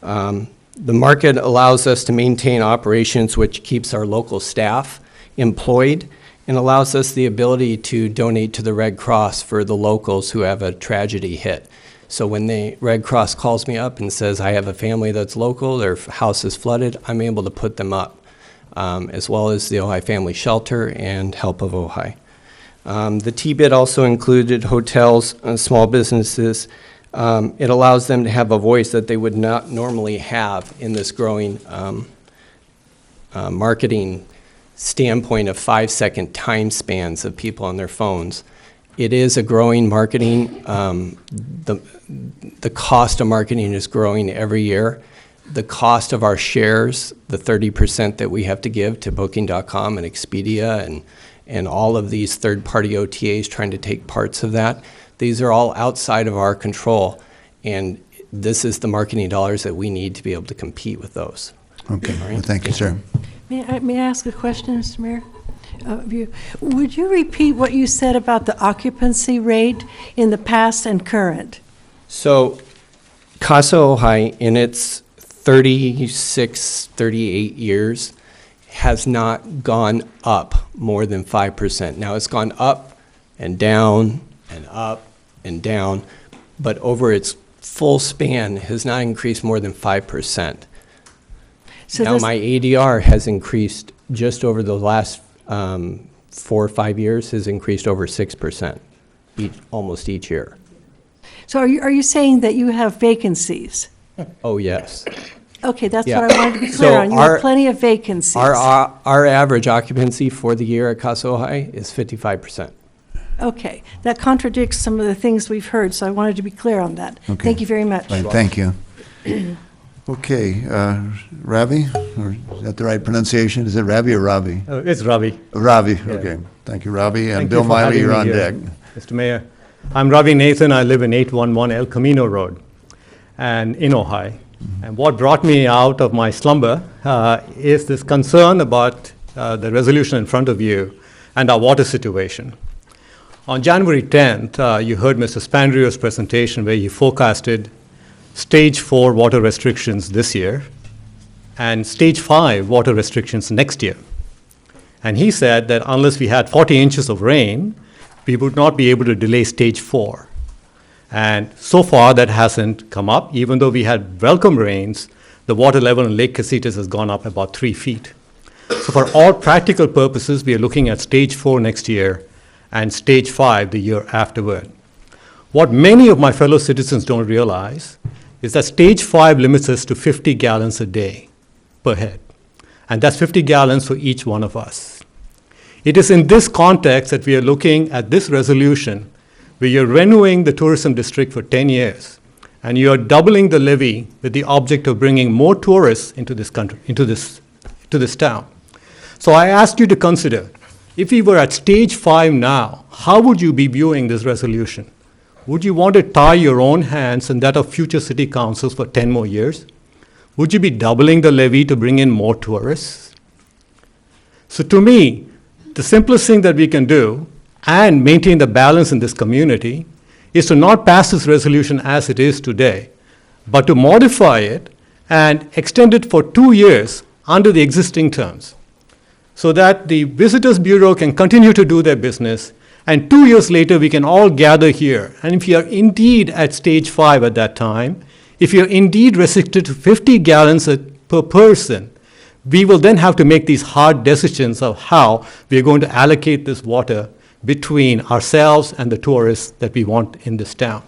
The market allows us to maintain operations which keeps our local staff employed and allows us the ability to donate to the Red Cross for the locals who have a tragedy hit. So when the Red Cross calls me up and says, I have a family that's local, their house is flooded, I'm able to put them up, as well as the Ojai Family Shelter and Help of Ojai. The T-bid also included hotels and small businesses. It allows them to have a voice that they would not normally have in this growing marketing standpoint of 5-second time spans of people on their phones. It is a growing marketing. The cost of marketing is growing every year. The cost of our shares, the 30% that we have to give to Booking.com and Expedia and all of these third-party OTAs trying to take parts of that, these are all outside of our control. And this is the marketing dollars that we need to be able to compete with those. Okay, well, thank you, sir. May I ask a question, Mr. Mayor? Would you repeat what you said about the occupancy rate in the past and current? So Casa Ojai, in its 36, 38 years, has not gone up more than 5%. Now, it's gone up and down and up and down, but over its full span has not increased more than 5%. So now my ADR has increased just over the last 4 or 5 years, has increased over 6% almost each year. So are you saying that you have vacancies? Oh, yes. Okay, that's what I wanted to be clear on. You have plenty of vacancies. Our average occupancy for the year at Casa Ojai is 55%. Okay, that contradicts some of the things we've heard, so I wanted to be clear on that. Okay. Thank you very much. Right, thank you. Okay, Ravi, or is that the right pronunciation? Is it Ravi or Ravi? It's Ravi. Ravi, Yeah. okay. Thank you, Ravi. And Thank Bill you for Miley, having you're me on here, deck. Mr. Mayor. I'm Ravi Nathan. I live in 811 El Camino Road. and in Ojai. And what brought me out of my slumber is this concern about the resolution in front of you and our water situation. On January 10th, you heard Mr. Spandrio's presentation where he forecasted stage 4 water restrictions this year and stage 5 water restrictions next year. And he said that unless we had 40 inches of rain, we would not be able to delay stage 4. And so far, that hasn't come up. Even though we had welcome rains, the water level in Lake Casitas has gone up about 3 feet. So for all practical purposes, we are looking at stage 4 next year and stage 5 the year afterward. What many of my fellow citizens don't realize is that stage 5 limits us to 50 gallons a day per head. And that's 50 gallons for each one of us. It is in this context that we are looking at this resolution where you're renewing the tourism district for 10 years, and you're doubling the levy with the object of bringing more tourists into this country, into this town. So I ask you to consider, if we were at stage 5 now, how would you be viewing this resolution? Would you want to tie your own hands and that of future city councils for 10 more years? Would you be doubling the levy to bring in more tourists? So to me, the simplest thing that we can do and maintain the balance in this community is to not pass this resolution as it is today, but to modify it and extend it for 2 years under the existing terms, so that the Visitors Bureau can continue to do their business, and 2 years later we can all gather here. And if you are indeed at stage 5 at that time, if you're indeed restricted to 50 gallons per person, we will then have to make these hard decisions of how we are going to allocate this water between ourselves and the tourists that we want in this town.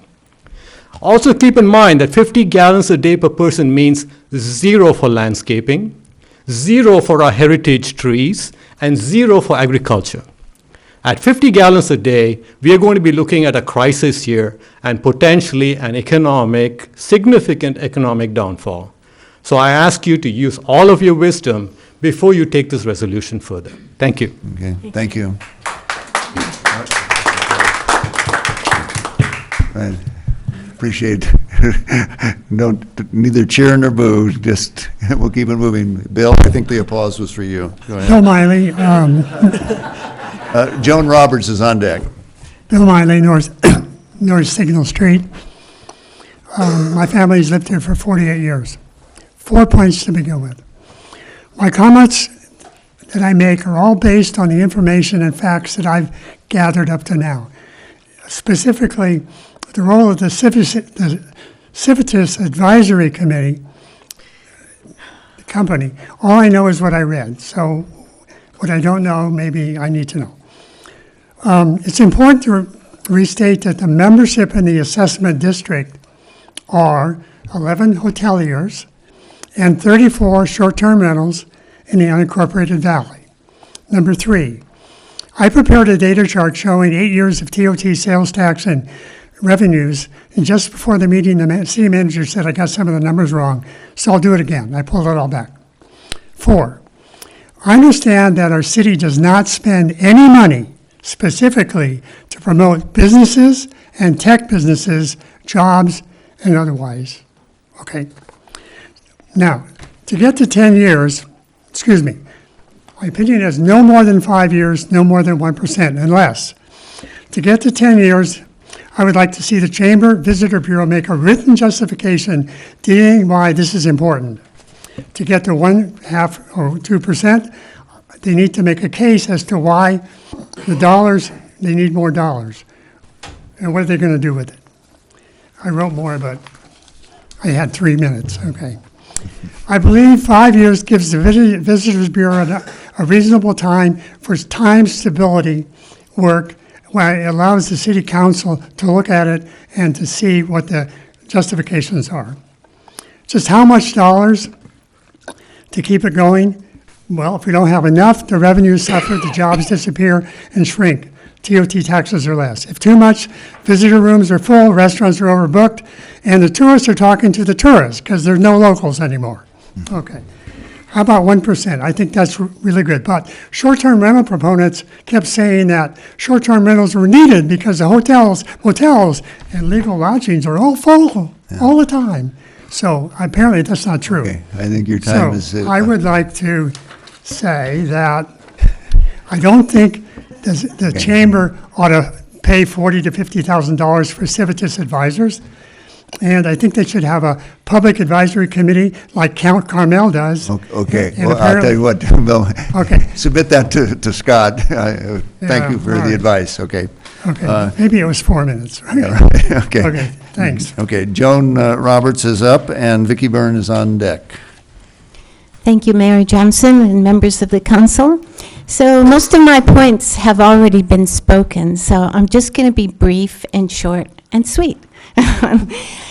Also keep in mind that 50 gallons a day per person means 0 for landscaping, 0 for our heritage trees, and 0 for agriculture. At 50 gallons a day, we are going to be looking at a crisis here and potentially an significant economic downfall. So I ask you to use all of your wisdom before you take this resolution further. Thank you. Okay, thank you. I appreciate neither cheer nor boo, just we'll keep it moving. Bill, I think the applause was for you. Go ahead. Bill Miley, Joan Roberts is on deck. Bill Miley, North Signal Street. My family's lived here for 48 years. 4 points to begin with. My comments that I make are all based on the information and facts that I've gathered up to now. Specifically, the role of the Civitas Advisory Committee, the company. All I know is what I read. So what I don't know, maybe I need to know. It's important to restate that the membership in the assessment district are 11 hoteliers and 34 short-term rentals in the unincorporated valley. Number 3, I prepared a data chart showing 8 years of TOT sales tax and revenues, and just before the meeting, the city manager said I got some of the numbers wrong, so I'll do it again. I pulled it all back. 4, I understand that our city does not spend any money specifically to promote businesses and tech businesses, jobs, and otherwise. Okay. Now, to get to 10 years, my opinion is no more than 5 years, no more than 1%, unless. To get to 10 years, I would like to see the Chamber Visitor Bureau make a written justification dealing why this is important. To get to 1/2 or 2%, they need to make a case as to why the dollars, they need more dollars. And what are they going to do with it? I wrote more, but I had 3 minutes, okay. I believe 5 years gives the Visitors Bureau a reasonable time for time stability work, where it allows the city council to look at it and to see what the justifications are. Just how much dollars to keep it going? Well, if we don't have enough, the revenues suffer, the jobs disappear and shrink. TOT taxes are less. If too much, visitor rooms are full, restaurants are overbooked, and the tourists are talking to the tourists because there's no locals anymore. Okay. How about 1%? I think that's really good. But short-term rental proponents kept saying that short-term rentals were needed because the hotels, motels, and legal lodgings are all full. all the time. So apparently that's not true. Okay, I think your time is... So I would like to say that I don't think the chamber ought to pay $40,000 to $50,000 for Civitas advisors. And I think they should have a public advisory committee like Count Carmel does. Okay, And well, I'll tell you what, Bill. Okay. Submit that to Scott. Thank you for all the right. advice, okay. Okay, maybe it was 4 minutes. Right? Yeah, right, okay. Okay, thanks. Okay, Joan Roberts is up, and Vicki Byrne is on deck. Thank you, Mayor Johnson and members of the council. So most of my points have already been spoken, so I'm just going to be brief and short and sweet.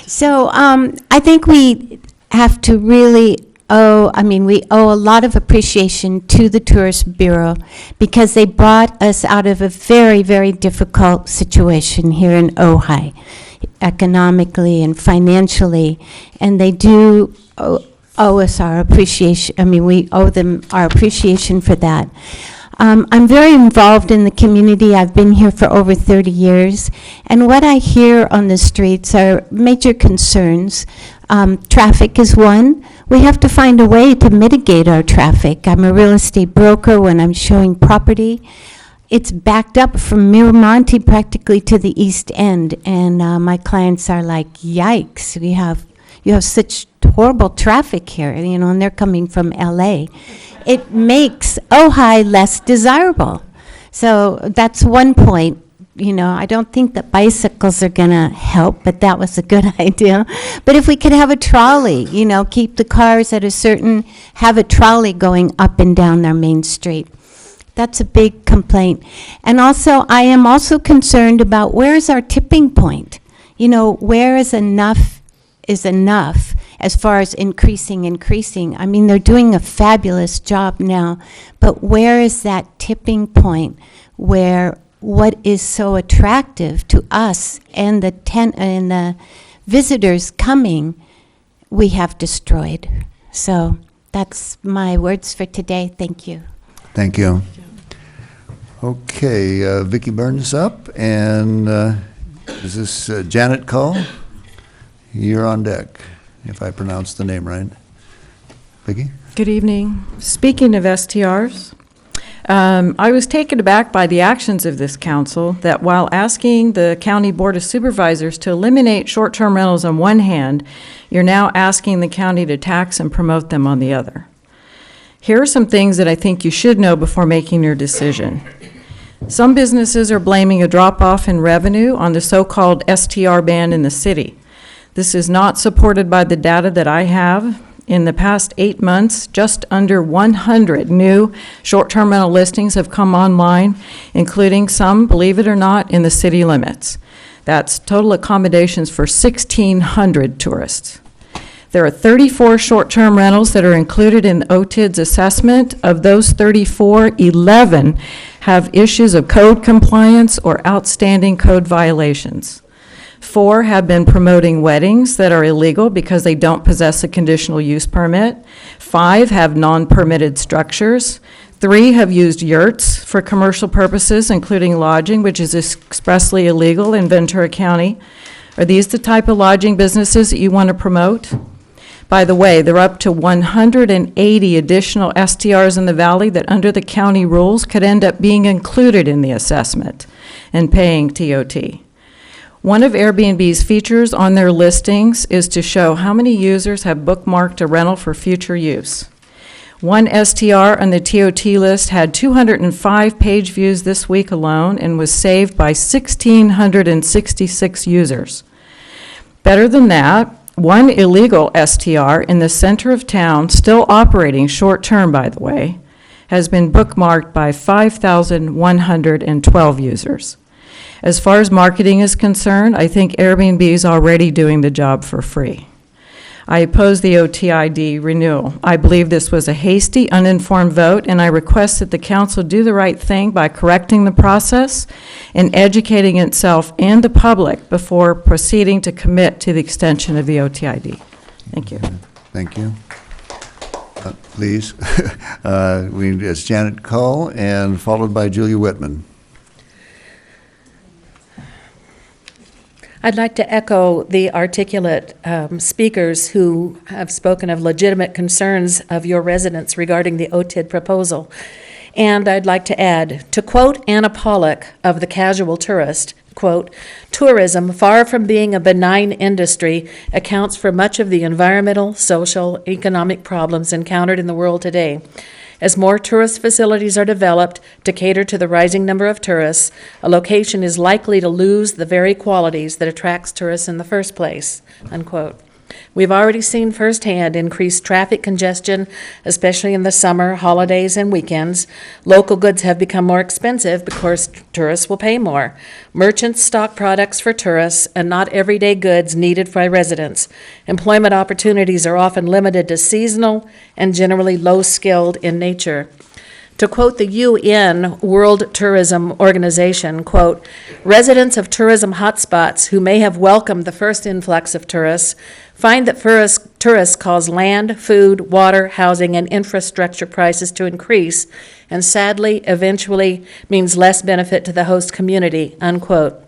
So I think we have to really we owe a lot of appreciation to the Tourist Bureau because they brought us out of a very, very difficult situation here in Ojai, economically and financially, and they do owe us our appreciation. We owe them our appreciation for that. I'm very involved in the community. I've been here for over 30 years, and what I hear on the streets are major concerns. Traffic is one. We have to find a way to mitigate our traffic. I'm a real estate broker. When I'm showing property, it's backed up from Miramonte practically to the East End, and my clients are like, yikes, you have such horrible traffic here, and they're coming from LA. It makes Ojai less desirable. So that's one point. I don't think that bicycles are going to help, but that was a good idea. But if we could have a trolley, keep the cars at have a trolley going up and down their main street. That's a big complaint. And also, I am also concerned about where is our tipping point? Where is enough as far as increasing. They're doing a fabulous job now, but where is that tipping point where what is so attractive to us and the visitors coming, we have destroyed. So that's my words for today. Thank you. Thank you. Okay, Vicki Byrne is up, and is this Janet Cull? You're on deck, if I pronounced the name right. Vicki? Good evening. Speaking of STRs, I was taken aback by the actions of this council that while asking the County Board of Supervisors to eliminate short-term rentals on one hand, you're now asking the county to tax and promote them on the other. Here are some things that I think you should know before making your decision. Some businesses are blaming a drop-off in revenue on the so-called STR ban in the city. This is not supported by the data that I have. In the past 8 months, just under 100 new short-term rental listings have come online, including some, believe it or not, in the city limits. That's total accommodations for 1,600 tourists. There are 34 short-term rentals that are included in OTID's assessment. Of those 34, 11 have issues of code compliance or outstanding code violations. 4 have been promoting weddings that are illegal because they don't possess a conditional use permit. 5 have non-permitted structures. 3 have used yurts for commercial purposes, including lodging, which is expressly illegal in Ventura County. Are these the type of lodging businesses that you want to promote? By the way, there are up to 180 additional STRs in the valley that under the county rules could end up being included in the assessment and paying TOT. One of Airbnb's features on their listings is to show how many users have bookmarked a rental for future use. One STR on the TOT list had 205 page views this week alone and was saved by 1,666 users. Better than that, one illegal STR in the center of town, still operating short-term by the way, has been bookmarked by 5,112 users. As far as marketing is concerned, I think Airbnb is already doing the job for free. I oppose the OTID renewal. I believe this was a hasty, uninformed vote, and I request that the council do the right thing by correcting the process and educating itself and the public before proceeding to commit to the extension of the OTID. Thank you. Thank you. Please. It's Janet Cull, and followed by Julia Whitman. I'd like to echo the articulate speakers who have spoken of legitimate concerns of your residents regarding the OTID proposal. And I'd like to add, to quote Anna Pollock of The Casual Tourist, quote, tourism, far from being a benign industry, accounts for much of the environmental, social, economic problems encountered in the world today. As more tourist facilities are developed to cater to the rising number of tourists, a location is likely to lose the very qualities that attracts tourists in the first place, unquote. We've already seen firsthand increased traffic congestion, especially in the summer, holidays, and weekends. Local goods have become more expensive because tourists will pay more. Merchants stock products for tourists and not everyday goods needed by residents. Employment opportunities are often limited to seasonal and generally low-skilled in nature. To quote the UN World Tourism Organization, quote, residents of tourism hotspots who may have welcomed the first influx of tourists find that tourists cause land, food, water, housing, and infrastructure prices to increase, and sadly, eventually means less benefit to the host community, unquote.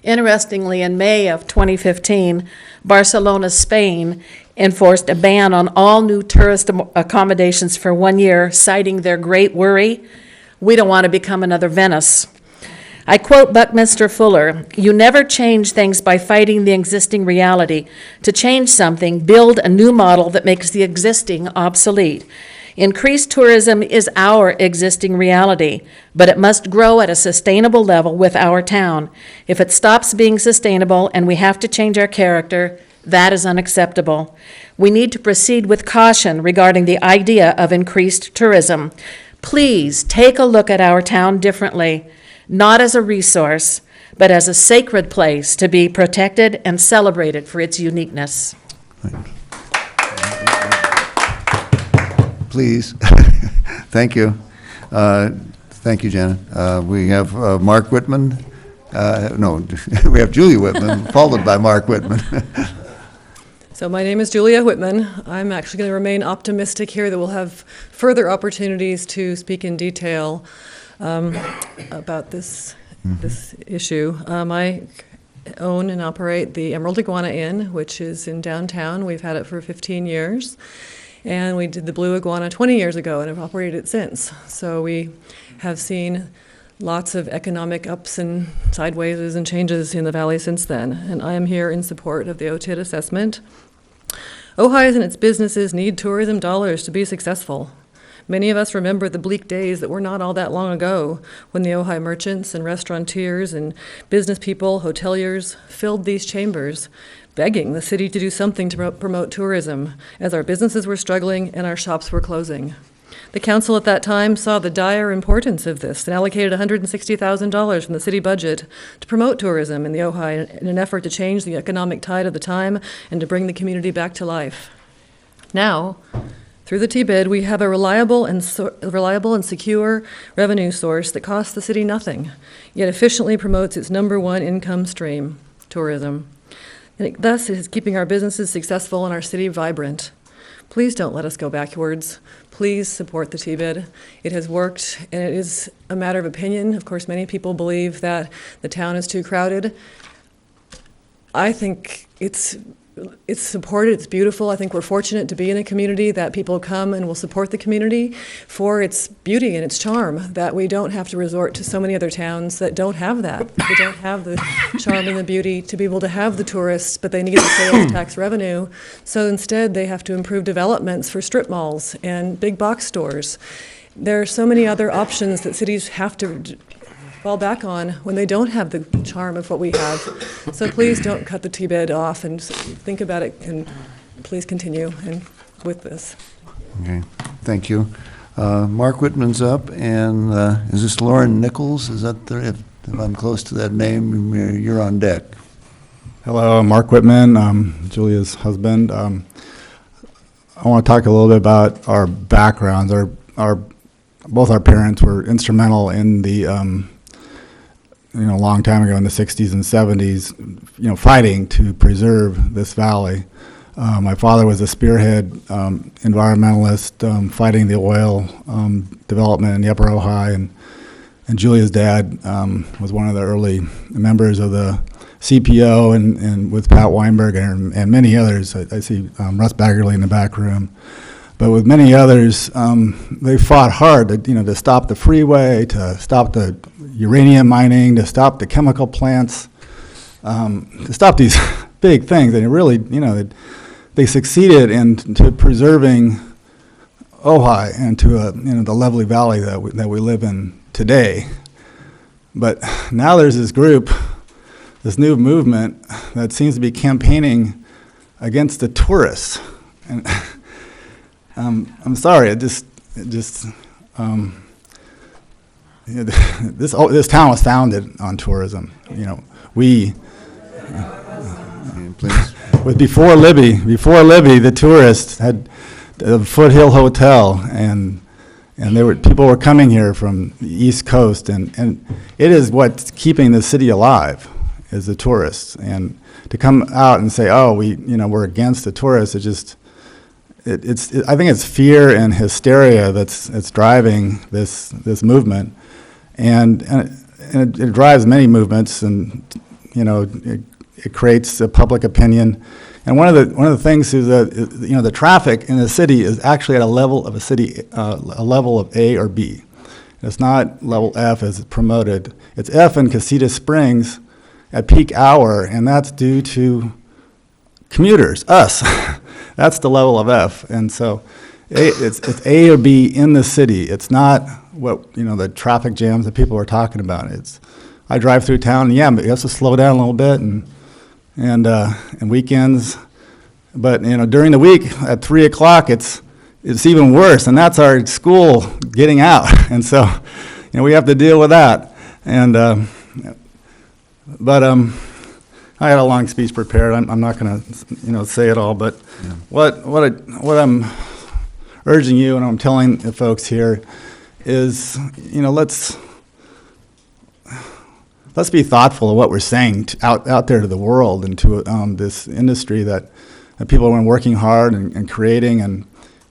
Interestingly, in May of 2015, Barcelona, Spain, enforced a ban on all new tourist accommodations for 1 year, citing their great worry, we don't want to become another Venice. I quote Buckminster Fuller, you never change things by fighting the existing reality. To change something, build a new model that makes the existing obsolete. Increased tourism is our existing reality, but it must grow at a sustainable level with our town. If it stops being sustainable and we have to change our character, that is unacceptable. We need to proceed with caution regarding the idea of increased tourism. Please take a look at our town differently, not as a resource, but as a sacred place to be protected and celebrated for its uniqueness. Please. Thank you. Thank you, Janet. We have Mark Whitman. No, we have Julia Whitman, followed by Mark Whitman. So my name is Julia Whitman. I'm actually going to remain optimistic here that we'll have further opportunities to speak in detail about this issue. I own and operate the Emerald Iguana Inn, which is in downtown. We've had it for 15 years. And we did the Blue Iguana 20 years ago and have operated it since. So we have seen lots of economic ups and sideways and changes in the valley since then. And I am here in support of the OTID assessment. Ojai and its businesses need tourism dollars to be successful. Many of us remember the bleak days that were not all that long ago when the Ojai merchants and restaurateurs and business people, hoteliers, filled these chambers, begging the city to do something to promote tourism as our businesses were struggling and our shops were closing. The council at that time saw the dire importance of this and allocated $160,000 from the city budget to promote tourism in the Ojai in an effort to change the economic tide of the time and to bring the community back to life. Now, through the T-bid, we have a reliable and secure revenue source that costs the city nothing, yet efficiently promotes its #1 income stream, tourism. And it thus is keeping our businesses successful and our city vibrant. Please don't let us go backwards. Please support the T-bid. It has worked, and it is a matter of opinion. Of course, many people believe that the town is too crowded. I think it's supported, it's beautiful. I think we're fortunate to be in a community that people come and will support the community for its beauty and its charm, that we don't have to resort to so many other towns that don't have that. They don't have the charm and the beauty to be able to have the tourists, but they need the sales tax revenue. So instead, they have to improve developments for strip malls and big box stores. There are so many other options that cities have to fall back on when they don't have the charm of what we have. So please don't cut the T-bid off and think about it, and please continue with this. Okay, thank you. Mark Whitman's up, and is this Lauren Nichols? Is that if I'm close to that name, you're on deck. Hello, I'm Mark Whitman, Julia's husband. I want to talk a little bit about our backgrounds. Both our parents were instrumental in the a long time ago in the 60s and 70s, fighting to preserve this valley. My father was a spearhead environmentalist fighting the oil development in the Upper Ojai, and Julia's dad was one of the early members of the CPO and with Pat Weinberg and many others. I see Russ Baggerly in the back room. But with many others, they fought hard to stop the freeway, to stop the uranium mining, to stop the chemical plants, to stop these big things. And it really, they succeeded in to preserving Ojai and to the lovely valley that we live in today. But now there's this group, this new movement that seems to be campaigning against the tourists. And I'm sorry, this town was founded on tourism. We before Libby, the tourists had the Foothill Hotel, and people were coming here from the East Coast, and it is what's keeping the city alive, is the tourists. And to come out and say, oh, we're against the tourists, I think it's fear and hysteria that's driving this movement, and it drives many movements, and it creates a public opinion. And one of the things is that the traffic in the city is actually at a level of a level of A or B. It's not level F as it's promoted. It's F in Casita Springs at peak hour, and that's due to commuters, us. That's the level of F. And so it's A or B in the city. It's not what the traffic jams that people are talking about. I drive through town, and but you have to slow down a little bit, and weekends, but during the week at 3 o'clock it's even worse, and that's our school getting out, and so we have to deal with that. And but I had a long speech prepared. I'm not going to say it all, but what I'm urging you and I'm telling the folks here is let's be thoughtful of what we're saying out there to the world and to this industry that people have been working hard and creating,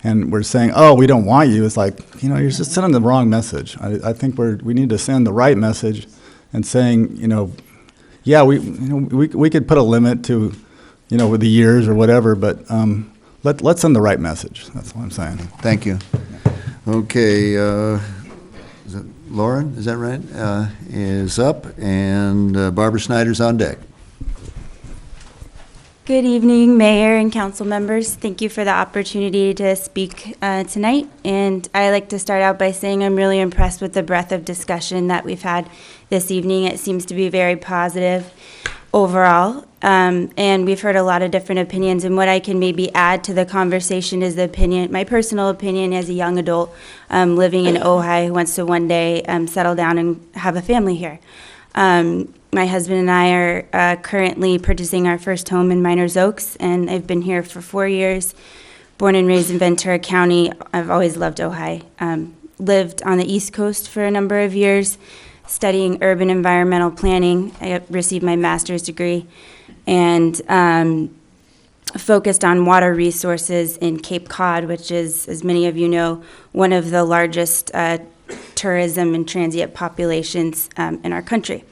and we're saying, oh, we don't want you. It's like, you're just sending the wrong message. I think we need to send the right message and saying, we could put a limit to, with the years or whatever, but let's send the right message. That's what I'm saying. Thank you. Okay, is it Lauren, is that right? Is up, and Barbara Snyder's on deck. Good evening, Mayor and council members. Thank you for the opportunity to speak tonight. And I'd like to start out by saying I'm really impressed with the breadth of discussion that we've had this evening. It seems to be very positive overall. And we've heard a lot of different opinions. And what I can maybe add to the conversation is my personal opinion as a young adult living in Ojai who wants to one day settle down and have a family here. My husband and I are currently purchasing our first home in Miners Oaks, and I've been here for 4 years. Born and raised in Ventura County, I've always loved Ojai. Lived on the East Coast for a number of years, studying urban environmental planning. I received my master's degree, and focused on water resources in Cape Cod, which is, as many of you know, one of the largest tourism and transient populations in our country.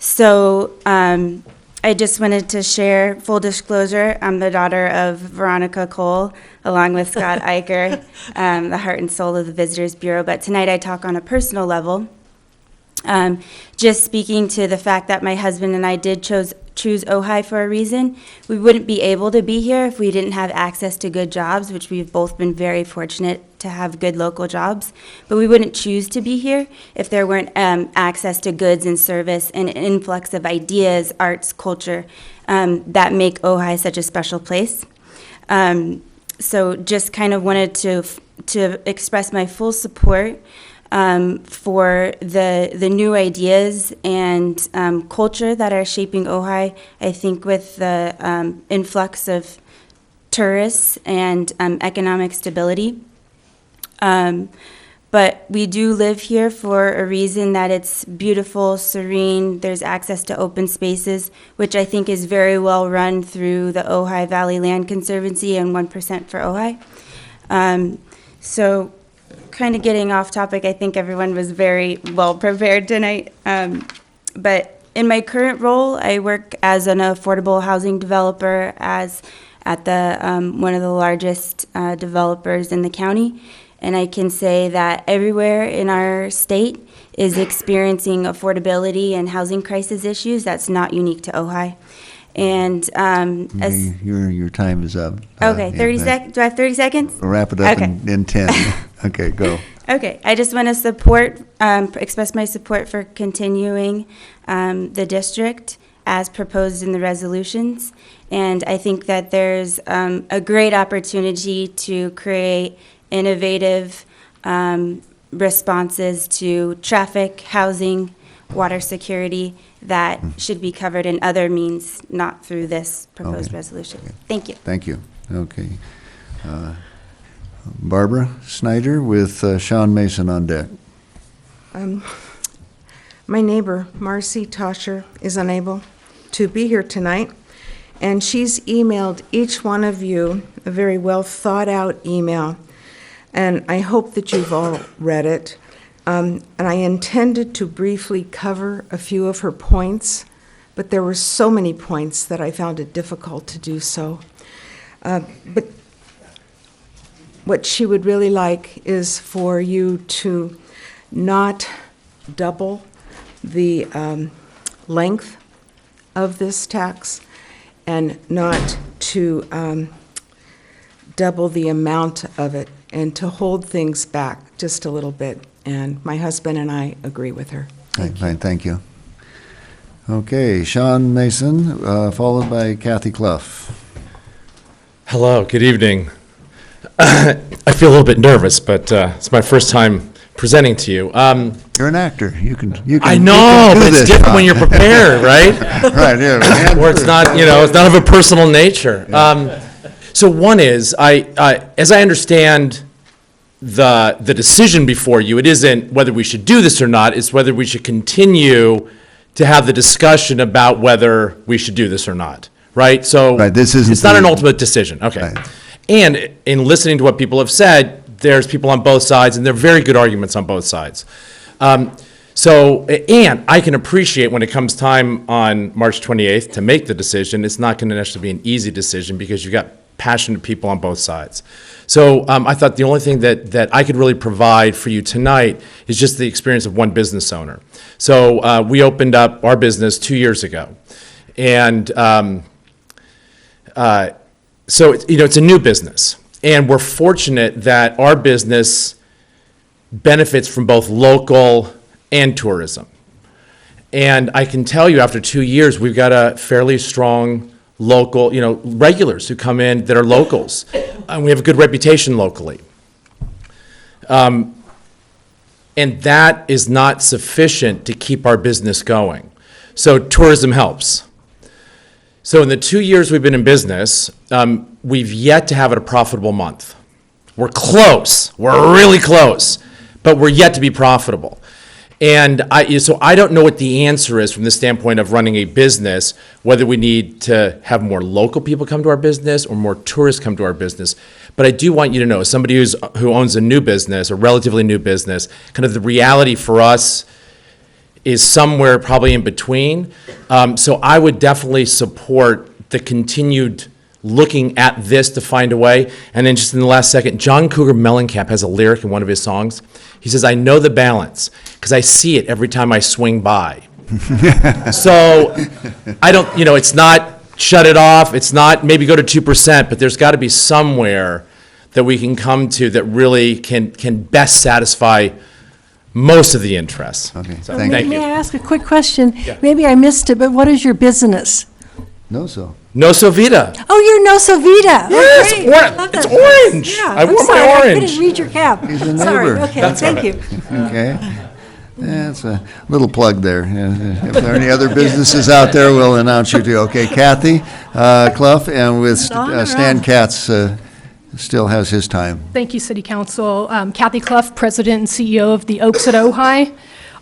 So I just wanted to share, full disclosure, I'm the daughter of Veronica Cole, along with Scott Eicher, the heart and soul of the Visitors Bureau. But tonight I talk on a personal level, just speaking to the fact that my husband and I did choose Ojai for a reason. We wouldn't be able to be here if we didn't have access to good jobs, which we've both been very fortunate to have good local jobs. But we wouldn't choose to be here if there weren't access to goods and service and an influx of ideas, arts, culture that make Ojai such a special place. So just kind of wanted to express my full support for the new ideas and culture that are shaping Ojai. I think with the influx of tourists and economic stability. But we do live here for a reason, that it's beautiful, serene, there's access to open spaces, which I think is very well run through the Ojai Valley Land Conservancy and 1% for Ojai. So kind of getting off topic, I think everyone was very well prepared tonight. But In my current role, I work as an affordable housing developer at the one of the largest developers in the county. And I can say that everywhere in our state is experiencing affordability and housing crisis issues. That's not unique to Ojai. And as Your time is up. okay, 30 seconds. Do I have 30 seconds? We'll wrap it up Okay. in 10. Okay, go. Okay, I just want to express my support for continuing the district as proposed in the resolutions. And I think that there's a great opportunity to create innovative responses to traffic, housing, water security that should be covered in other means, not through this proposed resolution. Thank you. Thank you. Okay. Barbara Snyder with Sean Mason on deck. My neighbor, Marcy Toscher, is unable to be here tonight, and she's emailed each one of you a very well thought out email, and I hope that you've all read it. And I intended to briefly cover a few of her points, but there were so many points that I found it difficult to do so. But what she would really like is for you to not double the length of this tax and not to double the amount of it, and to hold things back just a little bit. And my husband and I agree with her. Thank you. Okay, Sean Mason, followed by Kathy Clough. Hello, good evening. I feel a little bit nervous, but it's my first time presenting to you. You're an actor. You can. I know, but it's different Sean. when you're prepared, right? Right, yeah. Where it's not, it's not of a personal nature. So one is, as I understand the decision before you, it isn't whether we should do this or not, it's whether we should continue to have the discussion about whether we should do this or not, right? So this isn't it's not an ultimate decision, okay. Right. And in listening to what people have said, there's people on both sides, and there are very good arguments on both sides. And I can appreciate when it comes time on March 28th to make the decision, it's not going to necessarily be an easy decision because you've got passionate people on both sides. So I thought the only thing that I could really provide for you tonight is just the experience of one business owner. So we opened up our business 2 years ago. And so it's a new business. And we're fortunate that our business benefits from both local and tourism. And I can tell you after 2 years, we've got a fairly strong local, regulars who come in that are locals. And we have a good reputation locally. And that is not sufficient to keep our business going. So tourism helps. So in the 2 years we've been in business, we've yet to have a profitable month. We're close. We're really close. But we're yet to be profitable. And so I don't know what the answer is from the standpoint of running a business, whether we need to have more local people come to our business or more tourists come to our business. But I do want you to know, as somebody who owns a new business, a relatively new business, kind of the reality for us is somewhere probably in between. So I would definitely support the continued looking at this to find a way. And then just in the last second, John Cougar Mellencamp has a lyric in one of his songs. He says, I know the balance because I see it every time I swing by. So I don't, it's not shut it off. It's not maybe go to 2%, but there's got to be somewhere that we can come to that really can best satisfy most of the interests. Okay, so, thank thank May you. I ask a quick question? Yeah. Maybe I missed it, but what is your business? No, so. No Sovita. Oh, you're No Sovita. Yes, Great. or- I love it's that. orange. Yeah, I I'm wore my sorry, I orange. couldn't read your cap. He's a Sorry, neighbor. okay, That's thank all you. Okay. That's a little plug there. If there are any other businesses out there, we'll announce you to. Okay, Kathy Clough, and with Stan Katz still has his time. Thank you, City Council. Kathy Clough, President and CEO of the Oaks at Ojai.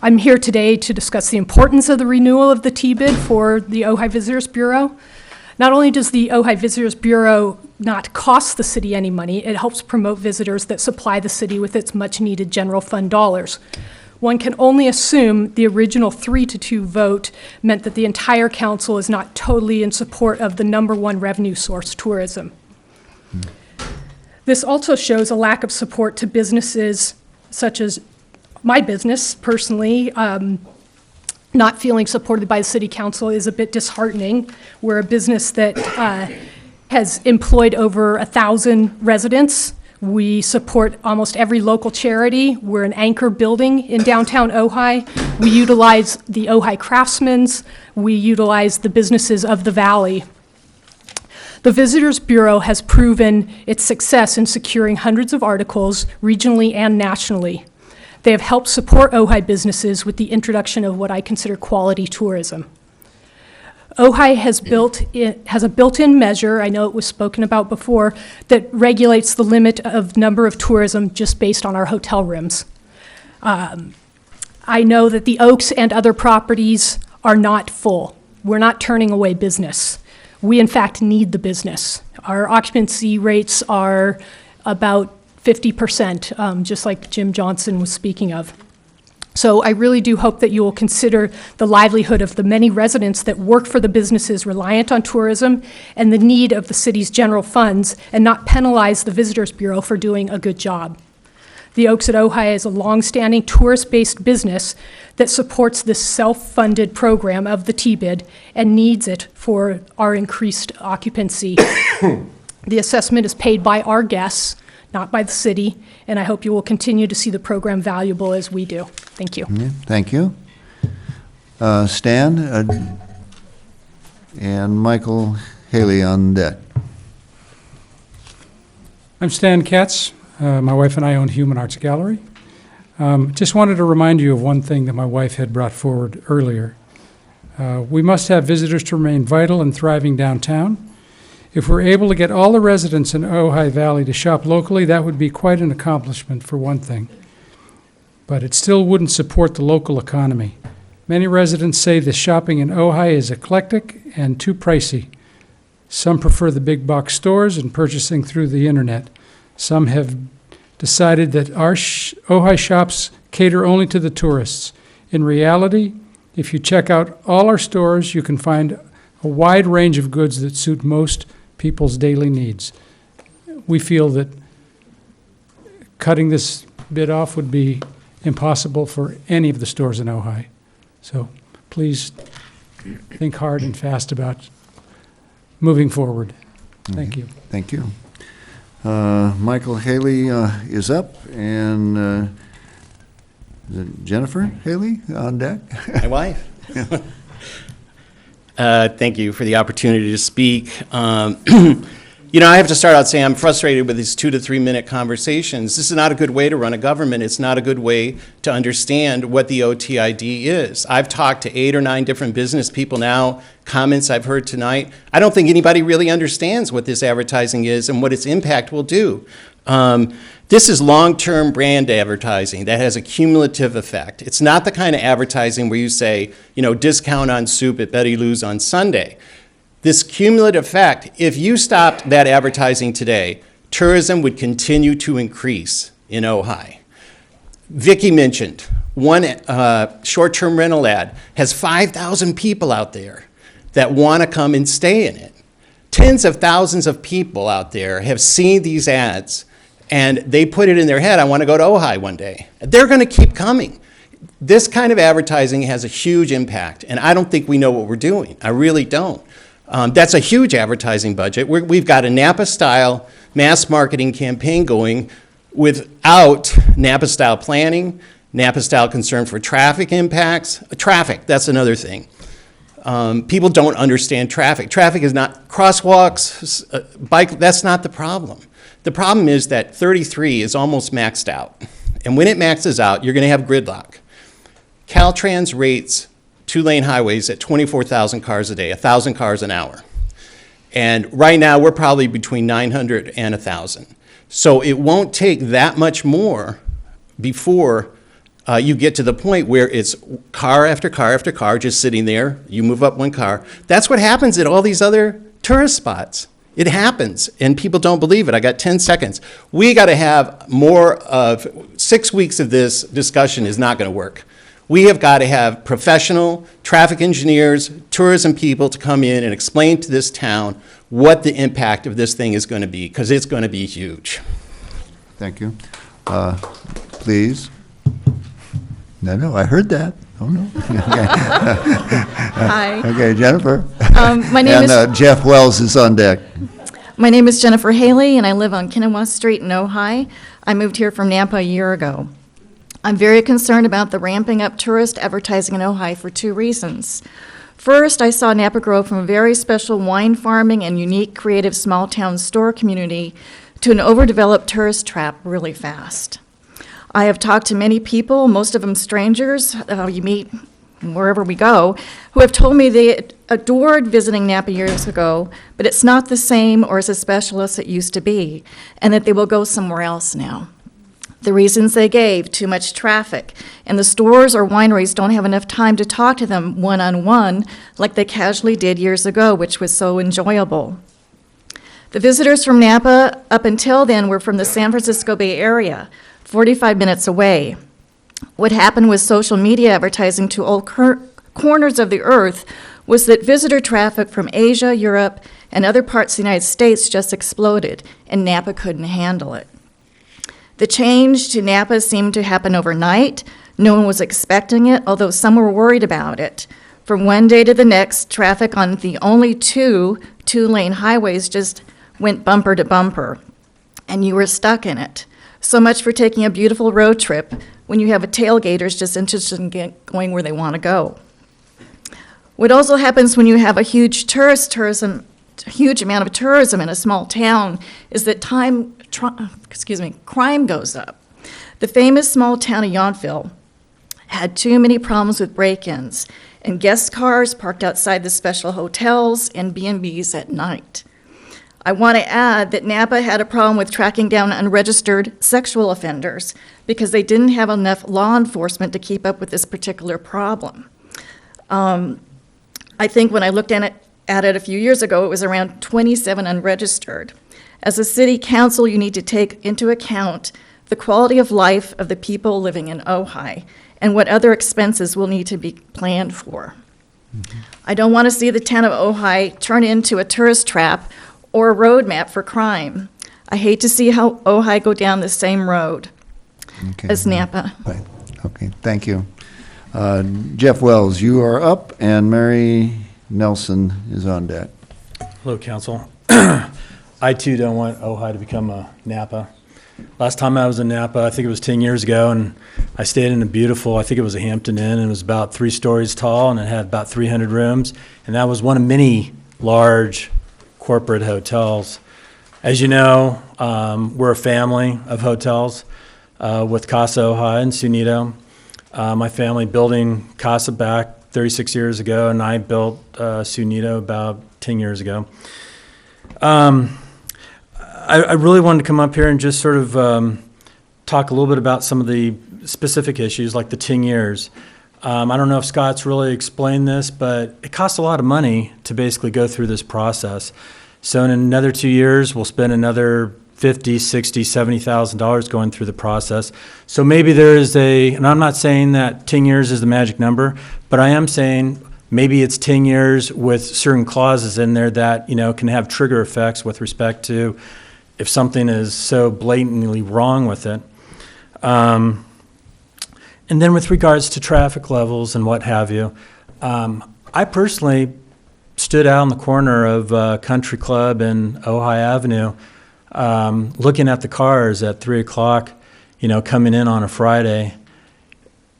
I'm here today to discuss the importance of the renewal of the T-bid for the Ojai Visitors Bureau. Not only does the Ojai Visitors Bureau not cost the city any money, it helps promote visitors that supply the city with its much-needed general fund dollars. one can only assume the original 3-2 vote meant that the entire council is not totally in support of the number one revenue source, tourism. This also shows a lack of support to businesses such as my business, personally. Not feeling supported by the city council is a bit disheartening. We're a business that has employed over 1,000 residents. We support almost every local charity. We're an anchor building in downtown Ojai. We utilize the Ojai craftsmen. We utilize the businesses of the valley. The Visitors Bureau has proven its success in securing hundreds of articles regionally and nationally. They have helped support Ojai businesses with the introduction of what I consider quality tourism. Ojai has a built-in measure, I know it was spoken about before, that regulates the limit of number of tourism just based on our hotel rooms. I know that the Oaks and other properties are not full. We're not turning away business. We, in fact, need the business. Our occupancy rates are about 50%, just like Jim Johnson was speaking of. So I really do hope that you will consider the livelihood of the many residents that work for the businesses reliant on tourism and the need of the city's general funds, and not penalize the Visitors Bureau for doing a good job. The Oaks at Ojai is a long-standing tourist-based business that supports this self-funded program of the T-bid and needs it for our increased occupancy. The assessment is paid by our guests, not by the city, and I hope you will continue to see the program valuable as we do. Thank you. Thank you. Stan and Michael Haley on deck. I'm Stan Katz. My wife and I own Human Arts Gallery. Just wanted to remind you of one thing that my wife had brought forward earlier. We must have visitors to remain vital and thriving downtown. If we're able to get all the residents in Ojai Valley to shop locally, that would be quite an accomplishment for one thing. But it still wouldn't support the local economy. Many residents say the shopping in Ojai is eclectic and too pricey. Some prefer the big box stores and purchasing through the internet. Some have decided that our Ojai shops cater only to the tourists. In reality, if you check out all our stores, you can find a wide range of goods that suit most people's daily needs. We feel that cutting this bid off would be impossible for any of the stores in Ojai. So please think hard and fast about moving forward. Thank you. Thank you. Michael Haley is up, and is it Jennifer Haley on deck? My wife. Thank you for the opportunity to speak. You know, I have to start out saying I'm frustrated with these 2 to 3 minute conversations. This is not a good way to run a government. It's not a good way to understand what the OTID is. I've talked to 8 or 9 different business people now, comments I've heard tonight. I don't think anybody really understands what this advertising is and what its impact will do. This is long-term brand advertising that has a cumulative effect. It's not the kind of advertising where you say, you know, discount on soup at Betty Lou's on Sunday. This cumulative effect, if you stopped that advertising today, tourism would continue to increase in Ojai. Vicki mentioned one short-term rental ad has 5,000 people out there that want to come and stay in it. Tens of thousands of people out there have seen these ads, and they put it in their head, I want to go to Ojai one day. They're going to keep coming. This kind of advertising has a huge impact, and I don't think we know what we're doing. I really don't. That's a huge advertising budget. We've got a Napa-style mass marketing campaign going without Napa-style planning, Napa-style concern for traffic impacts. Traffic, that's another thing. People don't understand traffic. Traffic is not crosswalks, bike, that's not the problem. The problem is that 33 is almost maxed out. And when it maxes out, you're going to have gridlock. Caltrans rates 2-lane highways at 24,000 cars a day, 1,000 cars an hour. And right now, we're probably between 900 and 1,000. So it won't take that much more before you get to the point where it's car after car after car just sitting there. You move up one car. That's what happens at all these other tourist spots. It happens, and people don't believe it. I got 10 seconds. We got to have more of 6 weeks of this discussion is not going to work. We have got to have professional traffic engineers, tourism people to come in and explain to this town what the impact of this thing is going to be, because it's going to be huge. Thank you. Please. No, I heard that. Oh, no. Hi. Okay, Jennifer. My name and Jeff Wells is on deck. My name is Jennifer Haley, and I live on Kinnawa Street in Ojai. I moved here from Nampa a year ago. I'm very concerned about the ramping up tourist advertising in Ojai for 2 reasons. First, I saw Napa grow from a very special wine farming and unique creative small town store community to an overdeveloped tourist trap really fast. I have talked to many people, most of them strangers you meet wherever we go, who have told me they adored visiting Napa years ago, but it's not the same or as special as it used to be, and that they will go somewhere else now. The reasons they gave: too much traffic, and the stores or wineries don't have enough time to talk to them one-on-one like they casually did years ago, which was so enjoyable. The visitors from Napa up until then were from the San Francisco Bay Area, 45 minutes away. What happened with social media advertising to all corners of the earth was that visitor traffic from Asia, Europe, and other parts of the United States just exploded, and Napa couldn't handle it. The change to Napa seemed to happen overnight. No one was expecting it, although some were worried about it. From one day to the next, traffic on the only two-lane highways just went bumper to bumper, and you were stuck in it. So much for taking a beautiful road trip when you have a tailgaters just interested in going where they want to go. What also happens when you have a huge huge amount of tourism in a small town is that crime goes up. The famous small town of Yountville had too many problems with break-ins and guest cars parked outside the special hotels and B&Bs at night. I want to add that Napa had a problem with tracking down unregistered sexual offenders because they didn't have enough law enforcement to keep up with this particular problem. I think when I looked at it a few years ago, it was around 27 unregistered. As a city council, you need to take into account the quality of life of the people living in Ojai and what other expenses will need to be planned for. I don't want to see the town of Ojai turn into a tourist trap or a roadmap for crime. I hate to see how Ojai go down the same road as Napa. Right. Okay, thank you. Jeff Wells, you are up, and Mary Nelson is on deck. Hello, Council. I too don't want Ojai to become a Napa. Last time I was in Napa, I think it was 10 years ago, and I stayed in a beautiful, I think it was a Hampton Inn, and it was about 3 stories tall, and it had about 300 rooms, and that was one of many large corporate hotels. As you know, we're a family of hotels with Casa Ojai and Sunito. My family building Casa back 36 years ago, and I built Sunito about 10 years ago. I really wanted to come up here and just sort of talk a little bit about some of the specific issues, like the 10 years. I don't know if Scott's really explained this, but it costs a lot of money to basically go through this process. So in another 2 years, we'll spend another $50,000, $60,000, $70,000 going through the process. So maybe there is and I'm not saying that 10 years is the magic number, but I am saying maybe it's 10 years with certain clauses in there that, can have trigger effects with respect to if something is so blatantly wrong with it. And then with regards to traffic levels and what have you, I personally stood out on the corner of Country Club and Ojai Avenue looking at the cars at 3 o'clock, coming in on a Friday.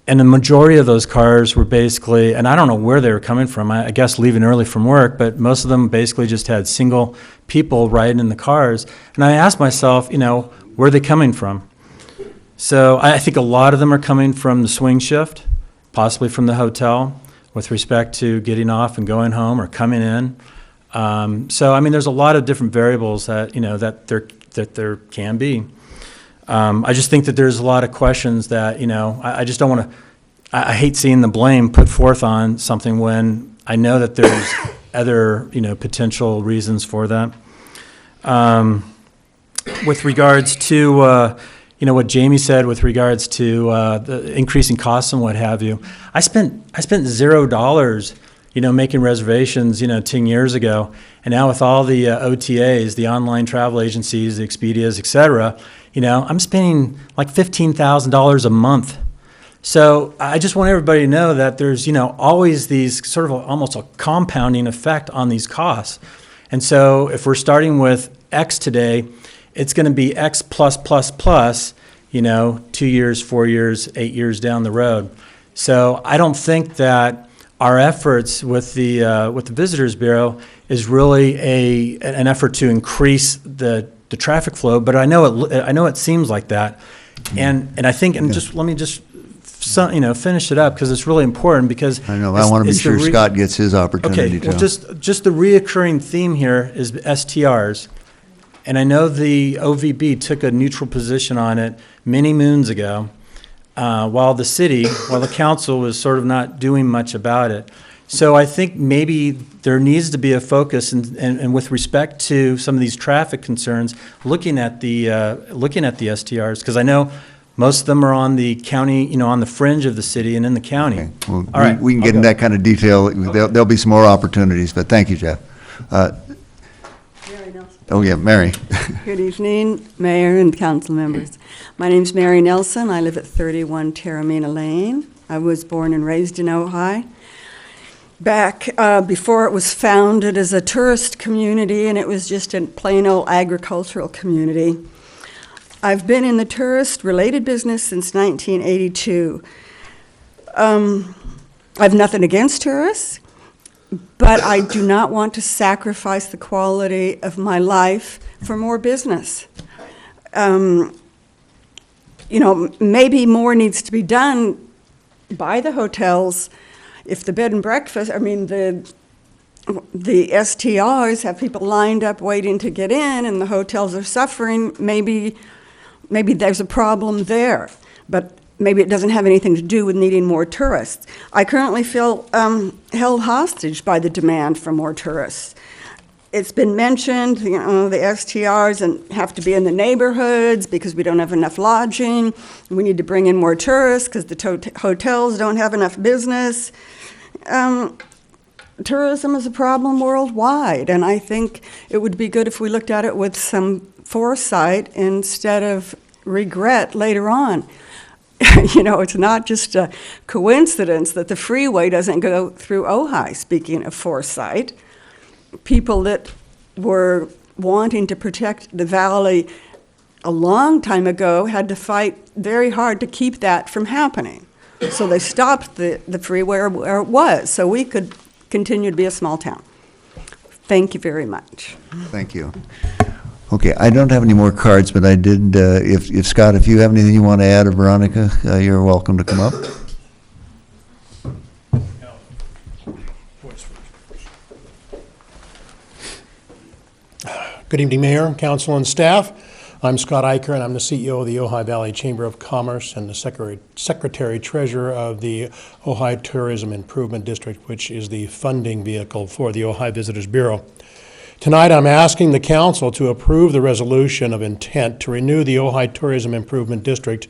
And the majority of those cars were basically, and I don't know where they were coming from, I guess leaving early from work, but most of them basically just had single people riding in the cars. And I asked myself, where are they coming from? So I think a lot of them are coming from the swing shift, possibly from the hotel, with respect to getting off and going home or coming in. So, there's a lot of different variables that, that there can be. I just think that there's a lot of questions that, I just don't want to, I hate seeing the blame put forth on something when I know that there's other, potential reasons for that. With regards to, what Jamie said with regards to the increasing costs and what have you. I spent $0, making reservations, 10 years ago. And now with all the OTAs, the online travel agencies, the Expedias, et cetera, I'm spending like $15,000 a month. So I just want everybody to know that there's, always these sort of almost a compounding effect on these costs. And so if we're starting with X today, it's going to be X plus, 2 years, 4 years, 8 years down the road. So I don't think that our efforts with the Visitors Bureau is really an effort to increase the traffic flow, but I know it seems like that. And I think, and just let me just finish it up because it's really important because I know, I want to be sure Scott gets his opportunity okay, well, to. just the reoccurring theme here is STRs. And I know the OVB took a neutral position on it many moons ago, while the council was sort of not doing much about it. So I think maybe there needs to be a focus and with respect to some of these traffic concerns, looking at the STRs, because I know most of them are on the county, on the fringe of the city and in the county. Okay. Well, All right, we can get in that kind of detail. There'll be some more opportunities, but thank you, Jeff. Mary Nelson. Oh, yeah, Mary. Good evening, Mayor and council members. My name's Mary Nelson. I live at 31 Terramina Lane. I was born and raised in Ojai. Back before it was founded as a tourist community, and it was just a plain old agricultural community. I've been in the tourist-related business since 1982. I've nothing against tourists, but I do not want to sacrifice the quality of my life for more business. Maybe more needs to be done by the hotels. If the bed and breakfast, the STRs have people lined up waiting to get in and the hotels are suffering, maybe there's a problem there. But maybe it doesn't have anything to do with needing more tourists. I currently feel held hostage by the demand for more tourists. It's been mentioned, the STRs have to be in the neighborhoods because we don't have enough lodging. We need to bring in more tourists because the hotels don't have enough business. Tourism is a problem worldwide, and I think it would be good if we looked at it with some foresight instead of regret later on. It's not just a coincidence that the freeway doesn't go through Ojai, speaking of foresight. People that were wanting to protect the valley a long time ago had to fight very hard to keep that from happening. So they stopped the freeway where it was, so we could continue to be a small town. Thank you very much. Thank you. Okay, I don't have any more cards, but I did, if Scott, if you have anything you want to add, or Veronica, you're welcome to come up. Good evening, Mayor, Council, and staff. I'm Scott Eicher, and I'm the CEO of the Ojai Valley Chamber of Commerce and the Secretary-Treasurer of the Ojai Tourism Improvement District, which is the funding vehicle for the Ojai Visitors Bureau. Tonight, I'm asking the Council to approve the resolution of intent to renew the Ojai Tourism Improvement District,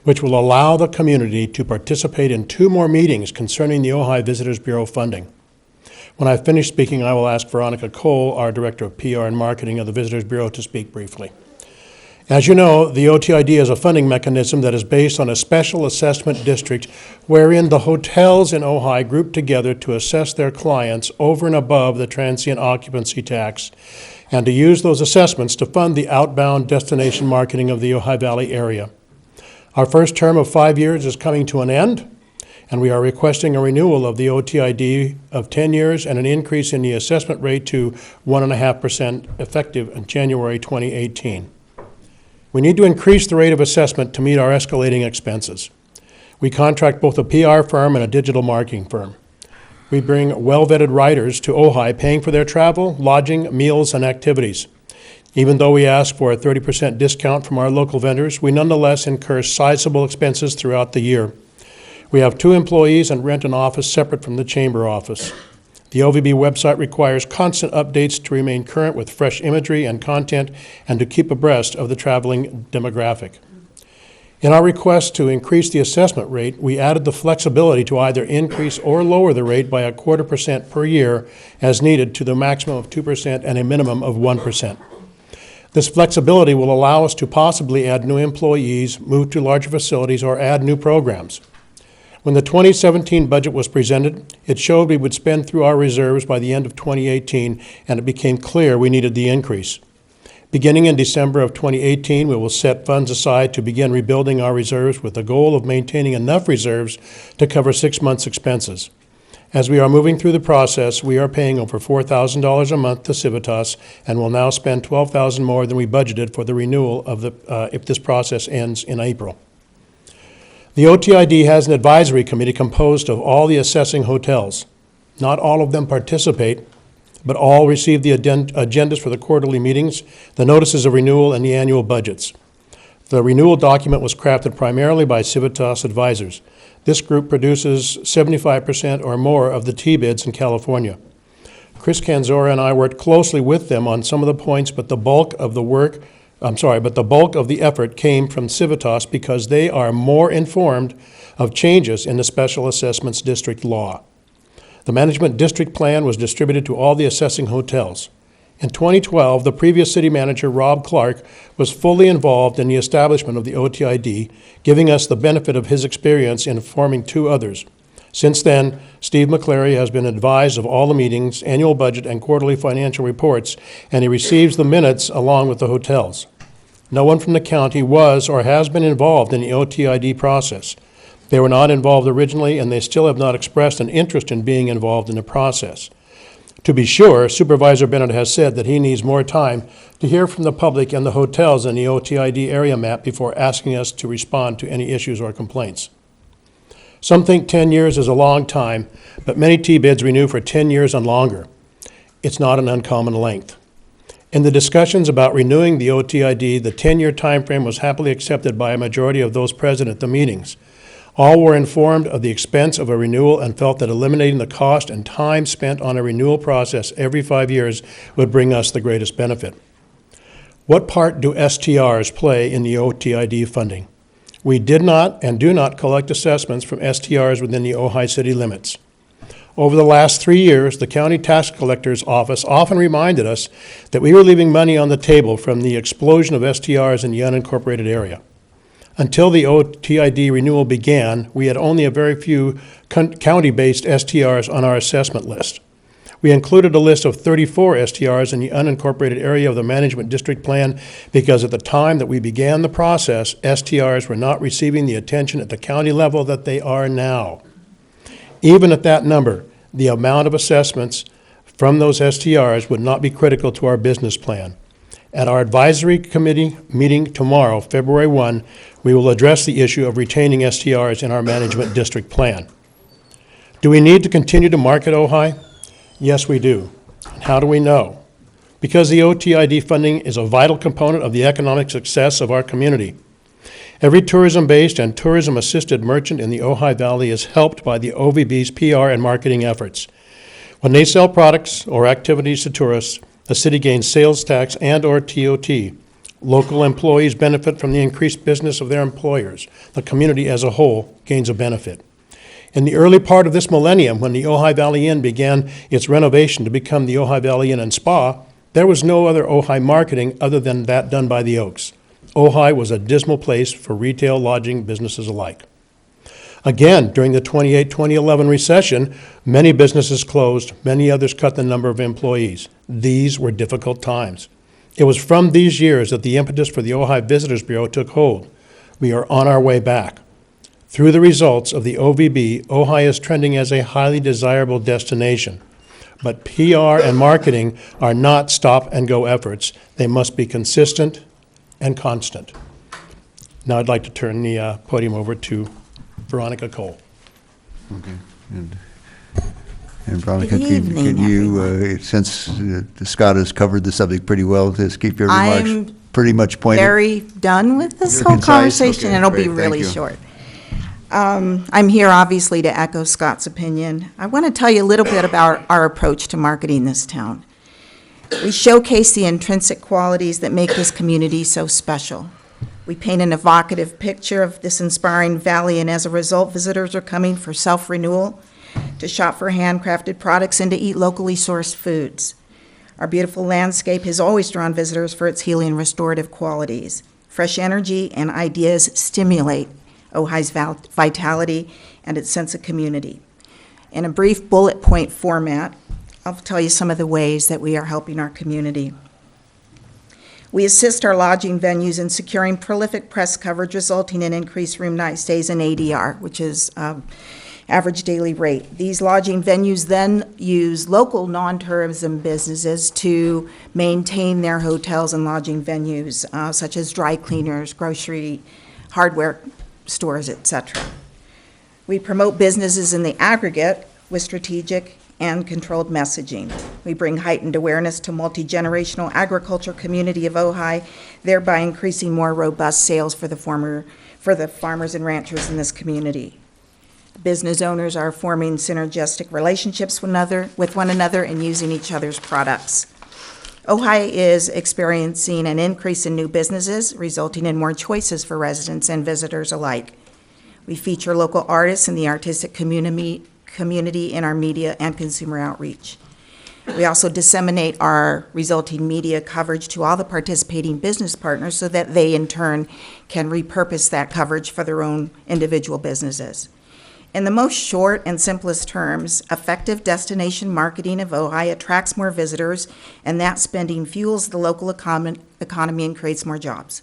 which will allow the community to participate in 2 more meetings concerning the Ojai Visitors Bureau funding. When I finish speaking, I will ask Veronica Cole, our Director of PR and Marketing of the Visitors Bureau, to speak briefly. As you know, the OTID is a funding mechanism that is based on a special assessment district wherein the hotels in Ojai group together to assess their clients over and above the transient occupancy tax and to use those assessments to fund the outbound destination marketing of the Ojai Valley area. Our first term of 5 years is coming to an end, and we are requesting a renewal of the OTID of 10 years and an increase in the assessment rate to 1.5% effective in January 2018. We need to increase the rate of assessment to meet our escalating expenses. We contract both a PR firm and a digital marketing firm. We bring well-vetted writers to Ojai, paying for their travel, lodging, meals, and activities. Even though we ask for a 30% discount from our local vendors, we nonetheless incur sizable expenses throughout the year. We have 2 employees and rent an office separate from the chamber office. The OVB website requires constant updates to remain current with fresh imagery and content and to keep abreast of the traveling demographic. In our request to increase the assessment rate, we added the flexibility to either increase or lower the rate by 0.25% per year as needed to the maximum of 2% and a minimum of 1%. This flexibility will allow us to possibly add new employees, move to larger facilities, or add new programs. When the 2017 budget was presented, it showed we would spend through our reserves by the end of 2018, and it became clear we needed the increase. Beginning in December of 2018, we will set funds aside to begin rebuilding our reserves with the goal of maintaining enough reserves to cover 6 months' expenses. As we are moving through the process, we are paying over $4,000 a month to Civitas and will now spend $12,000 more than we budgeted for the renewal of if this process ends in April. The OTID has an advisory committee composed of all the assessing hotels. Not all of them participate, but all receive the agendas for the quarterly meetings, the notices of renewal, and the annual budgets. The renewal document was crafted primarily by Civitas advisors. This group produces 75% or more of the T-bids in California. Chris Canzora and I worked closely with them on some of the points, but the bulk of the effort came from Civitas because they are more informed of changes in the Special Assessments District law. The management district plan was distributed to all the assessing hotels. In 2012, the previous city manager, Rob Clark, was fully involved in the establishment of the OTID, giving us the benefit of his experience in forming 2 others. Since then, Steve McClary has been advised of all the meetings, annual budget, and quarterly financial reports, and he receives the minutes along with the hotels. No one from the county was or has been involved in the OTID process. They were not involved originally, and they still have not expressed an interest in being involved in the process. To be sure, Supervisor Bennett has said that he needs more time to hear from the public and the hotels in the OTID area map before asking us to respond to any issues or complaints. Some think 10 years is a long time, but many T-bids renew for 10 years and longer. It's not an uncommon length. In the discussions about renewing the OTID, the 10-year time frame was happily accepted by a majority of those present at the meetings. All were informed of the expense of a renewal and felt that eliminating the cost and time spent on a renewal process every 5 years would bring us the greatest benefit. What part do STRs play in the OTID funding? We did not and do not collect assessments from STRs within the Ojai city limits. Over the last 3 years, the county tax collector's office often reminded us that we were leaving money on the table from the explosion of STRs in the unincorporated area. Until the OTID renewal began, we had only a very few county-based STRs on our assessment list. We included a list of 34 STRs in the unincorporated area of the management district plan because at the time that we began the process, STRs were not receiving the attention at the county level that they are now. Even at that number, the amount of assessments from those STRs would not be critical to our business plan. At our advisory committee meeting tomorrow, February 1, we will address the issue of retaining STRs in our management district plan. Do we need to continue to market Ojai? Yes, we do. And how do we know? Because the OTID funding is a vital component of the economic success of our community. Every tourism-based and tourism-assisted merchant in the Ojai Valley is helped by the OVB's PR and marketing efforts. When they sell products or activities to tourists, the city gains sales tax and or TOT. Local employees benefit from the increased business of their employers. The community as a whole gains a benefit. In the early part of this millennium, when the Ojai Valley Inn began its renovation to become the Ojai Valley Inn and Spa, there was no other Ojai marketing other than that done by the Oaks. Ojai was a dismal place for retail, lodging businesses alike. Again, during the 2008-2011 recession, many businesses closed, many others cut the number of employees. These were difficult times. It was from these years that the impetus for the Ojai Visitors Bureau took hold. We are on our way back. Through the results of the OVB, Ojai is trending as a highly desirable destination. But PR and marketing are not stop-and-go efforts. They must be consistent and constant. Now I'd like to turn the podium over to Veronica Cole. Okay. And Veronica, Good evening, can you, since Scott has covered the subject pretty well, just keep your remarks pretty much pointed? Very done with this You're whole concise? conversation, Okay, and it'll great, be thank really you. short. I'm here obviously to echo Scott's opinion. I want to tell you a little bit about our approach to marketing this town. We showcase the intrinsic qualities that make this community so special. We paint an evocative picture of this inspiring valley, and as a result, visitors are coming for self-renewal, to shop for handcrafted products, and to eat locally sourced foods. Our beautiful landscape has always drawn visitors for its healing and restorative qualities. Fresh energy and ideas stimulate Ojai's vitality and its sense of community. In a brief bullet point format, I'll tell you some of the ways that we are helping our community. We assist our lodging venues in securing prolific press coverage, resulting in increased room night stays and ADR, which is average daily rate. These lodging venues then use local non-tourism businesses to maintain their hotels and lodging venues, such as dry cleaners, grocery, hardware stores, etc. We promote businesses in the aggregate with strategic and controlled messaging. We bring heightened awareness to multi-generational agriculture community of Ojai, thereby increasing more robust sales for the farmers and ranchers in this community. Business owners are forming synergistic relationships with one another and using each other's products. Ojai is experiencing an increase in new businesses, resulting in more choices for residents and visitors alike. We feature local artists in the artistic community in our media and consumer outreach. We also disseminate our resulting media coverage to all the participating business partners so that they in turn can repurpose that coverage for their own individual businesses. In the most short and simplest terms, effective destination marketing of Ojai attracts more visitors, and that spending fuels the local economy and creates more jobs.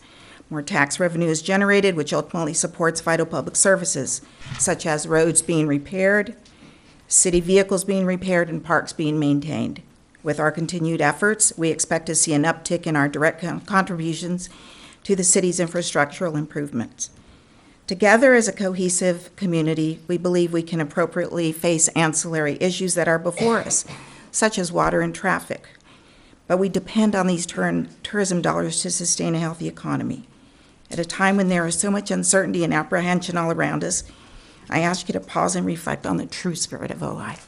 More tax revenue is generated, which ultimately supports vital public services, such as roads being repaired, city vehicles being repaired, and parks being maintained. With our continued efforts, we expect to see an uptick in our direct contributions to the city's infrastructural improvements. Together as a cohesive community, we believe we can appropriately face ancillary issues that are before us, such as water and traffic. But we depend on these tourism dollars to sustain a healthy economy. At a time when there is so much uncertainty and apprehension all around us, I ask you to pause and reflect on the true spirit of Ojai.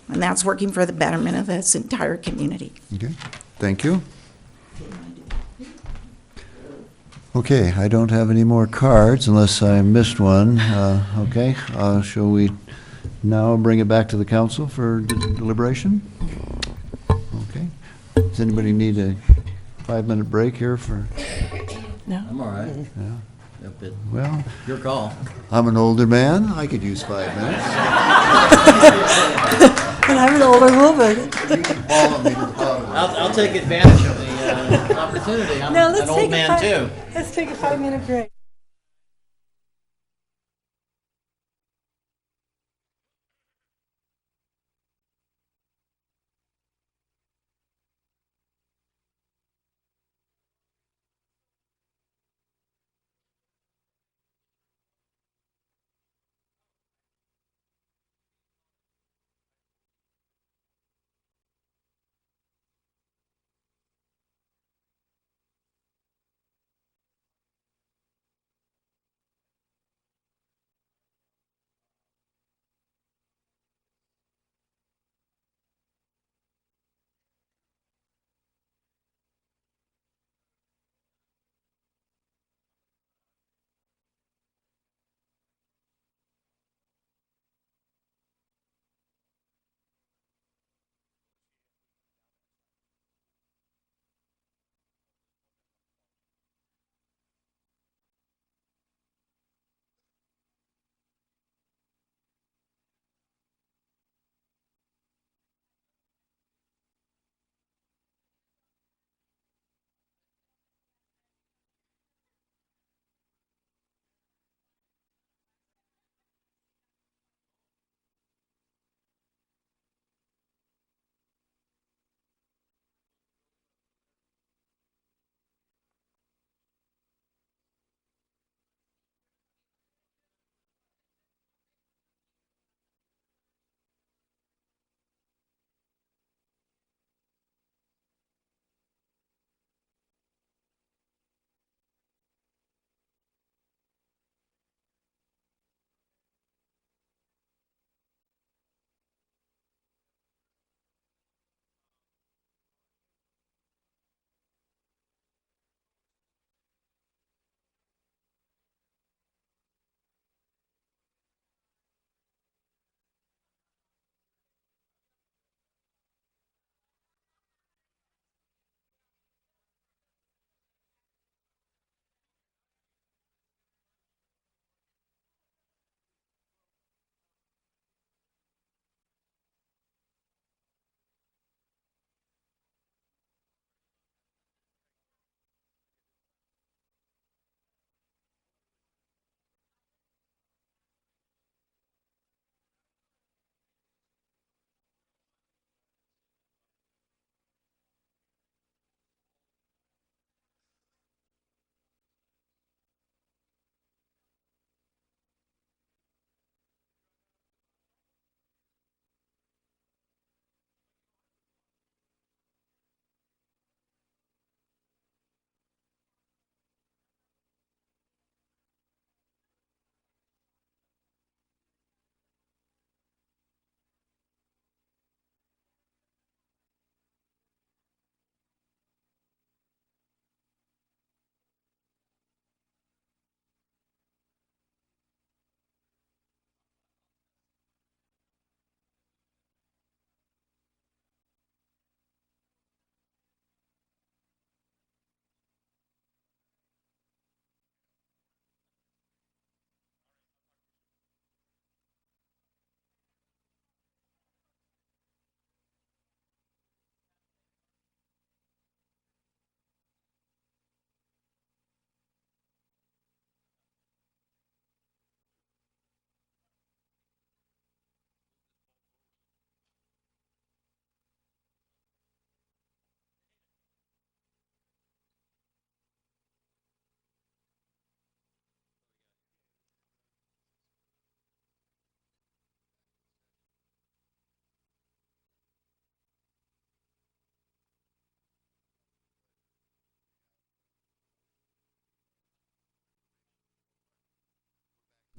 And that's working for the betterment of this entire community. Okay, thank you. Okay, I don't have any more cards unless I missed one. Okay, shall we now bring it back to the council for deliberation? Okay. Does anybody need a 5-minute break here for? No. I'm all right. Yeah. Well, your call. I'm an older man. I could use 5 minutes. And I'm an older woman. You can follow me. I'll take advantage of the opportunity. I'm an old man too. Let's take a 5-minute break.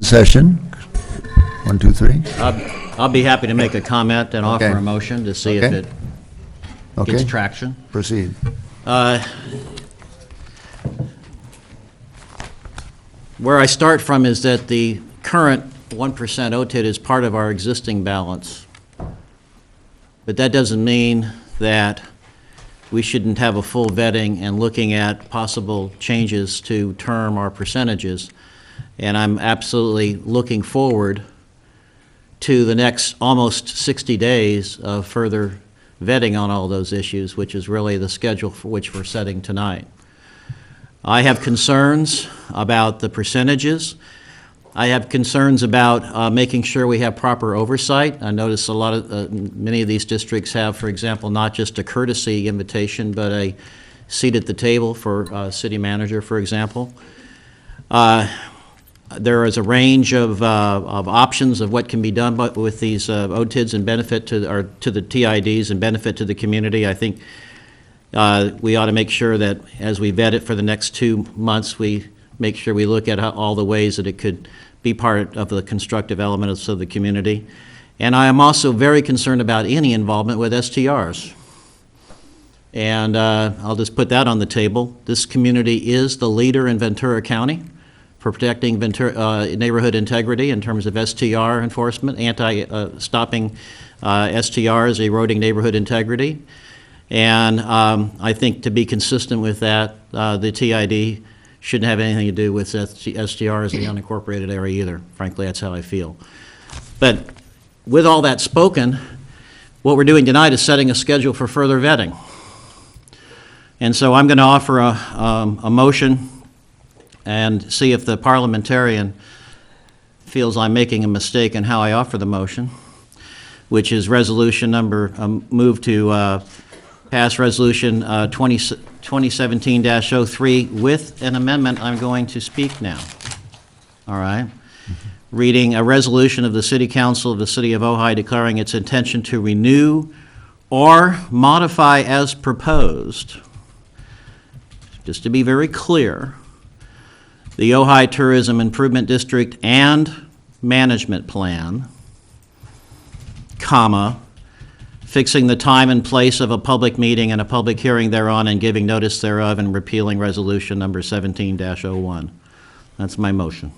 session. 1, 2, 3. I'll be happy to make a comment and offer Okay. a motion to see if Okay. it gets Okay. traction. Proceed. Where I start from is that the current 1% OTID is part of our existing balance. But that doesn't mean that we shouldn't have a full vetting and looking at possible changes to term our percentages. And I'm absolutely looking forward to the next almost 60 days of further vetting on all those issues, which is really the schedule for which we're setting tonight. I have concerns about the percentages. I have concerns about making sure we have proper oversight. I notice many of these districts have, for example, not just a courtesy invitation, but a seat at the table for city manager, for example. There is a range of options of what can be done with these OTIDs and benefit to the TIDs and benefit to the community. I think we ought to make sure that as we vet it for the next 2 months, we make sure we look at all the ways that it could be part of the constructive elements of the community. And I am also very concerned about any involvement with STRs. And I'll just put that on the table. This community is the leader in Ventura County for protecting neighborhood integrity in terms of STR enforcement, stopping STRs eroding neighborhood integrity. And I think to be consistent with that, the TID shouldn't have anything to do with STRs in the unincorporated area either. Frankly, that's how I feel. But with all that spoken, what we're doing tonight is setting a schedule for further vetting. And so I'm going to offer a motion and see if the parliamentarian feels I'm making a mistake in how I offer the motion, which is resolution number, move to pass resolution 2017-03 with an amendment. I'm going to speak now. All right. Reading a resolution of the City Council of the City of Ojai declaring its intention to renew or modify as proposed, just to be very clear, the Ojai Tourism Improvement District and Management Plan, comma, fixing the time and place of a public meeting and a public hearing thereon and giving notice thereof and repealing resolution number 17-01. That's my motion.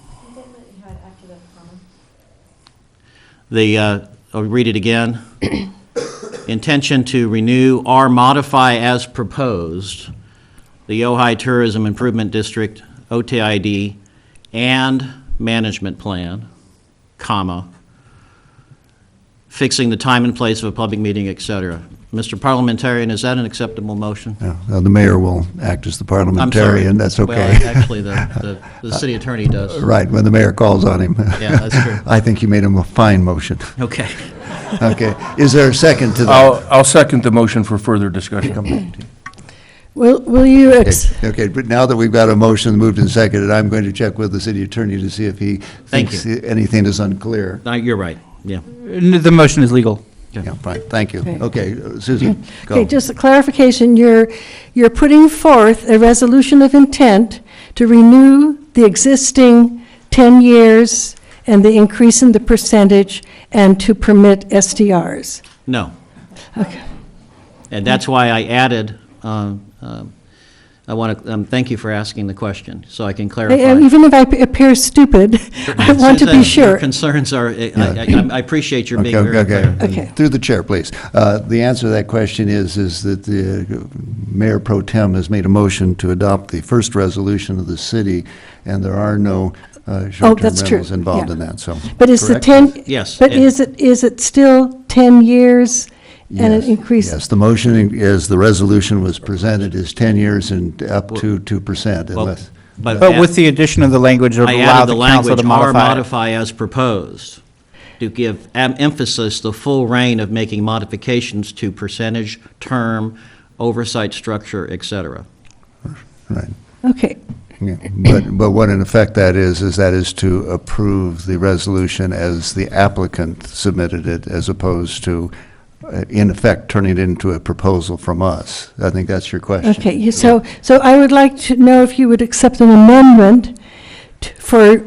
I'll read it again. Intention to renew or modify as proposed the Ojai Tourism Improvement District, OTID, and Management Plan, comma, fixing the time and place of a public meeting, et cetera. Mr. Parliamentarian, is that an acceptable motion? Yeah, the mayor will act as the I'm sorry. parliamentarian. That's okay. Well, actually, the city attorney does. Right, when the mayor calls on him. Yeah, that's true. I think you made him a fine motion. Okay. Okay. Is there a second to that? I'll second the motion for further discussion. Will you, Okay, but now that we've got a motion moved and seconded, I'm going to check with the city attorney to see if he thinks anything is unclear. You're right, yeah. The motion is legal. Yeah, fine, thank you. Okay. Okay, Susan, go. Okay, just a clarification, you're putting forth a resolution of intent to renew the existing 10 years and the increase in the percentage and to permit STRs? No. Okay. And that's why I added, I want to thank you for asking the question, so I can clarify. Even if I appear stupid, I want to be sure. Your concerns are, I appreciate your being very clear. Okay. Through the chair, please. The answer to that question is that the Mayor Pro Tem has made a motion to adopt the first resolution of the city, and there are no short-term that's true. rentals involved Yeah. in that, so. But is the correct? 10? Yes. But is it still 10 years and an Yes, increase? Yes, the motion as the resolution was presented is 10 years and up to 2% unless. But with the addition of the language that would I allow added the the council language, to or modify. modify as proposed, to give emphasis, the full reign of making modifications to percentage, term, oversight structure, et cetera. Right. Okay. Yeah, but what in effect that is to approve the resolution as the applicant submitted it, as opposed to, in effect, turning it into a proposal from us. I think that's your question. Okay, so I would like to know if you would accept an amendment for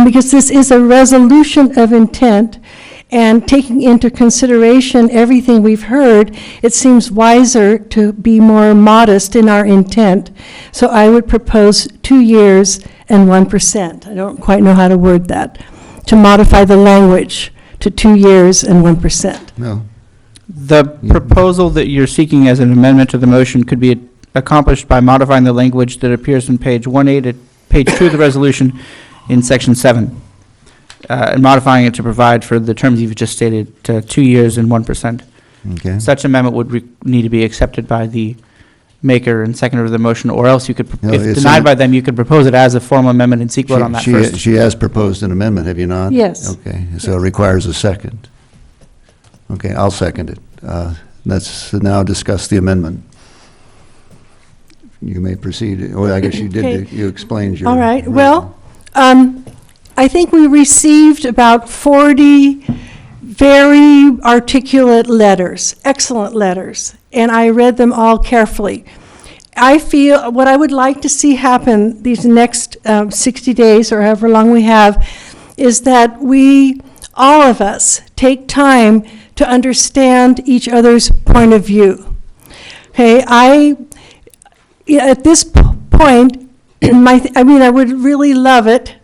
because this is a resolution of intent, and taking into consideration everything we've heard, it seems wiser to be more modest in our intent. So I would propose 2 years and 1%. I don't quite know how to word that, to modify the language to 2 years and 1%. No. The proposal that you're seeking as an amendment to the motion could be accomplished by modifying the language that appears on page 1A to page 2 of the resolution in section 7, and modifying it to provide for the terms you've just stated, to 2 years and 1%. Okay. Such amendment would need to be accepted by the maker and seconder of the motion, or else you could, No, if it's denied by them, you could propose it as a formal amendment and seek vote on that first. She has proposed an amendment, have you not? Yes. Okay, so it requires a second. Okay, I'll second it. Let's now discuss the amendment. You may proceed. Well, I guess you did, Okay. you explained your... All right, well, I think we received about 40 very articulate letters, excellent letters, and I read them all carefully. I feel what I would like to see happen these next 60 days or however long we have is that we, all of us, take time to understand each other's point of view. Okay, at this point, I would really love it.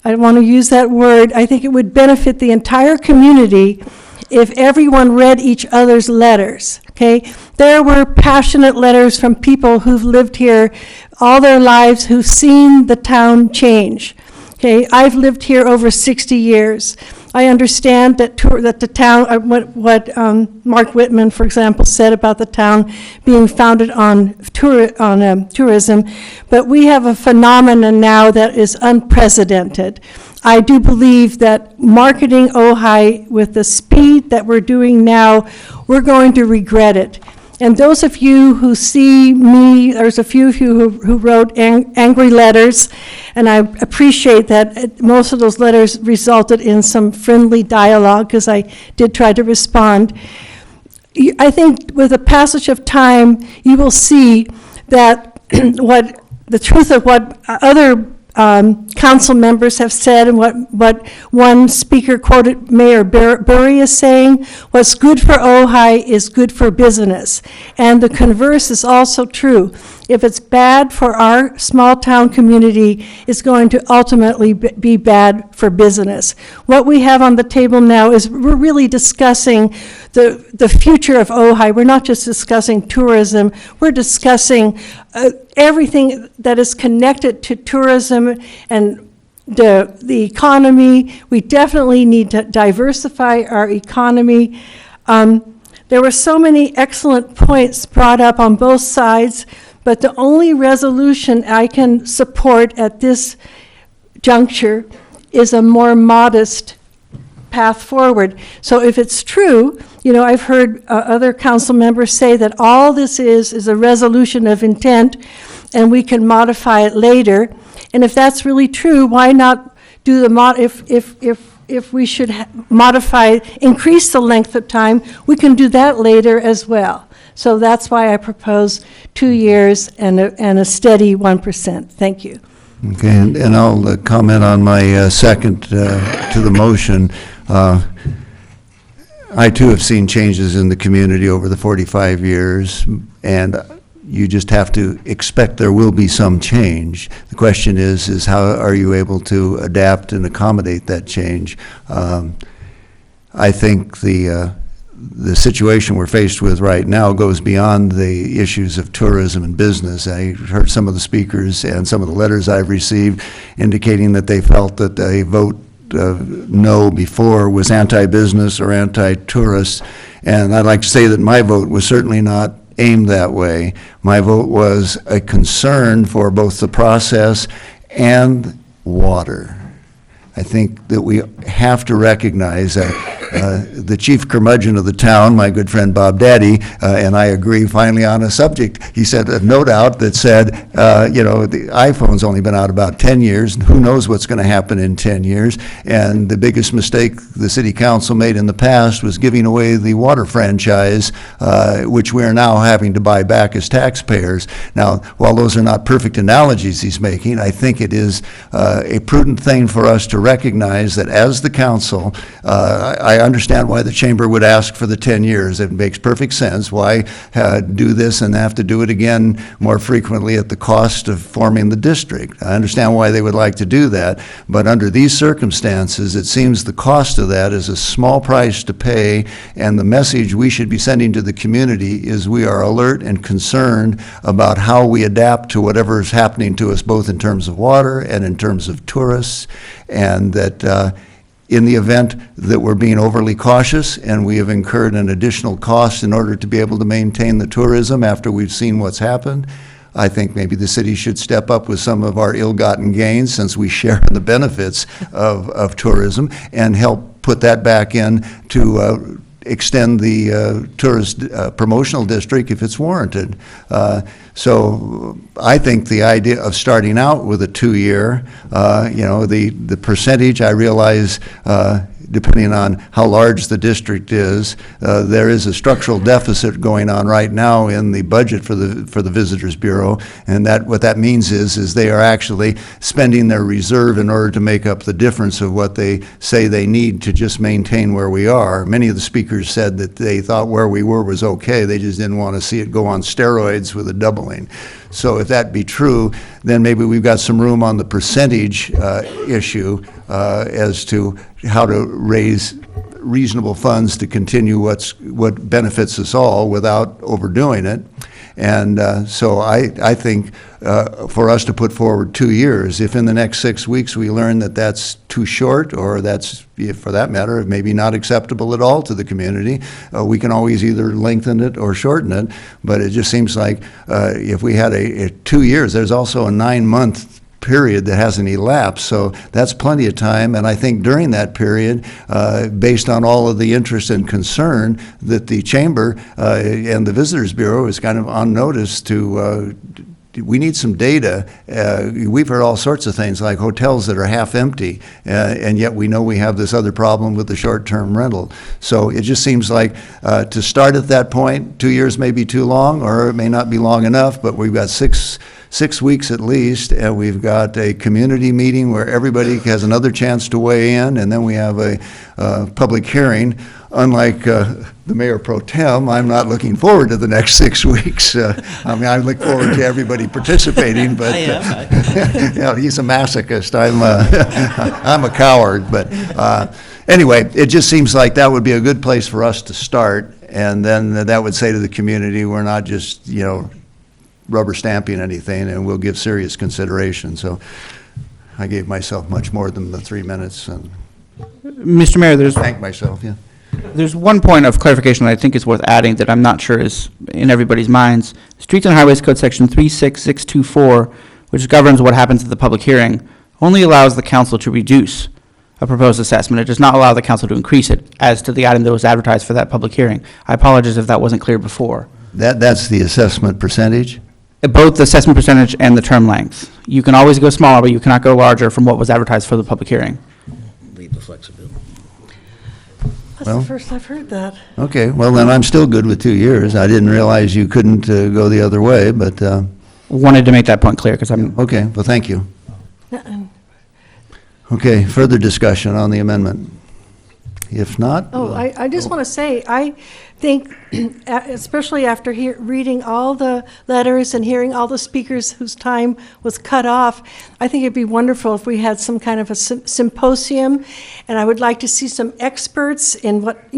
I don't want to use that word. I think it would benefit the entire community if everyone read each other's letters, okay? There were passionate letters from people who've lived here all their lives, who've seen the town change, okay? I've lived here over 60 years. I understand that the town, what Mark Whitman, for example, said about the town being founded on tourism, but we have a phenomenon now that is unprecedented. I do believe that marketing Ojai with the speed that we're doing now, we're going to regret it. And those of you who see me, there's a few of you who wrote angry letters, and I appreciate that most of those letters resulted in some friendly dialogue, because I did try to respond. I think with the passage of time, you will see that what the truth of what other council members have said, and what one speaker quoted Mayor Burry as saying, what's good for Ojai is good for business. And the converse is also true. If it's bad for our small town community, it's going to ultimately be bad for business. What we have on the table now is we're really discussing the future of Ojai. We're not just discussing tourism, we're discussing everything that is connected to tourism and the economy. We definitely need to diversify our economy. There were so many excellent points brought up on both sides, but the only resolution I can support at this juncture is a more modest path forward. So if it's true, I've heard other council members say that all this is a resolution of intent, and we can modify it later. And if that's really true, why not do if we should modify, increase the length of time, we can do that later as well. So that's why I propose 2 years and a steady 1%. Thank you. Okay, and I'll comment on my second to the motion. I too have seen changes in the community over the 45 years, and you just have to expect there will be some change. The question is how are you able to adapt and accommodate that change? I think the situation we're faced with right now goes beyond the issues of tourism and business. I heard some of the speakers and some of the letters I've received indicating that they felt that a vote no before was anti-business or anti-tourist, and I'd like to say that my vote was certainly not aimed that way. My vote was a concern for both the process and water. I think that we have to recognize that the chief curmudgeon of the town, my good friend Bob Daddy, and I agree finally on a subject. He sent a note out that said, the iPhone's only been out about 10 years, and who knows what's going to happen in 10 years. And the biggest mistake the city council made in the past was giving away the water franchise, which we are now having to buy back as taxpayers. Now, while those are not perfect analogies he's making, I think it is a prudent thing for us to recognize that as the council, I understand why the chamber would ask for the 10 years. It makes perfect sense. Why do this and have to do it again more frequently at the cost of forming the district? I understand why they would like to do that, but under these circumstances, it seems the cost of that is a small price to pay, and the message we should be sending to the community is we are alert and concerned about how we adapt to whatever is happening to us, both in terms of water and in terms of tourists, and that in the event that we're being overly cautious and we have incurred an additional cost in order to be able to maintain the tourism after we've seen what's happened, I think maybe the city should step up with some of our ill-gotten gains, since we share in the benefits of tourism, and help put that back in to extend the tourist promotional district if it's warranted. So I think the idea of starting out with a 2-year, the percentage, I realize, depending on how large the district is, there is a structural deficit going on right now in the budget for the Visitors Bureau, and what that means is they are actually spending their reserve in order to make up the difference of what they say they need to just maintain where we are. Many of the speakers said that they thought where we were was okay, they just didn't want to see it go on steroids with a doubling. So if that be true, then maybe we've got some room on the percentage issue as to how to raise reasonable funds to continue what benefits us all without overdoing it. And so I think for us to put forward 2 years, if in the next 6 weeks we learn that that's too short, or that's, for that matter, maybe not acceptable at all to the community, we can always either lengthen it or shorten it. But it just seems like if we had a 2 years, there's also a 9-month period that hasn't elapsed, so that's plenty of time. And I think during that period, based on all of the interest and concern, that the chamber and the Visitors Bureau is kind of on notice to we need some data. We've heard all sorts of things like hotels that are half empty, and yet we know we have this other problem with the short-term rental. So it just seems like to start at that point, 2 years may be too long, or it may not be long enough, but we've got six weeks at least, and we've got a community meeting where everybody has another chance to weigh in, and then we have a public hearing. Unlike the mayor pro tem, I'm not looking forward to the next 6 weeks. I look forward to everybody participating, but he's a masochist. I'm a coward. But anyway, it just seems like that would be a good place for us to start, and then that would say to the community, we're not just rubber stamping anything, and we'll give serious consideration. So I gave myself much more than the 3 minutes, and Mr. Mayor, thank myself. Yeah. There's one point of clarification that I think is worth adding that I'm not sure is in everybody's minds. Streets and Highways Code Section 36624, which governs what happens at the public hearing, only allows the council to reduce a proposed assessment. It does not allow the council to increase it as to the item that was advertised for that public hearing. I apologize if that wasn't clear before. That's the assessment percentage? Both the assessment percentage and the term length. You can always go smaller, but you cannot go larger from what was advertised for the public hearing. Leave the flexibility. That's the first I've heard that. Okay, well, then I'm still good with 2 years. I didn't realize you couldn't go the other way, but... Wanted to make that point clear, because I'm... Okay, well, thank you. Okay, further discussion on the amendment? If not... I just want to say, I think, especially after reading all the letters and hearing all the speakers whose time was cut off, I think it'd be wonderful if we had some kind of a symposium, and I would like to see some experts in what,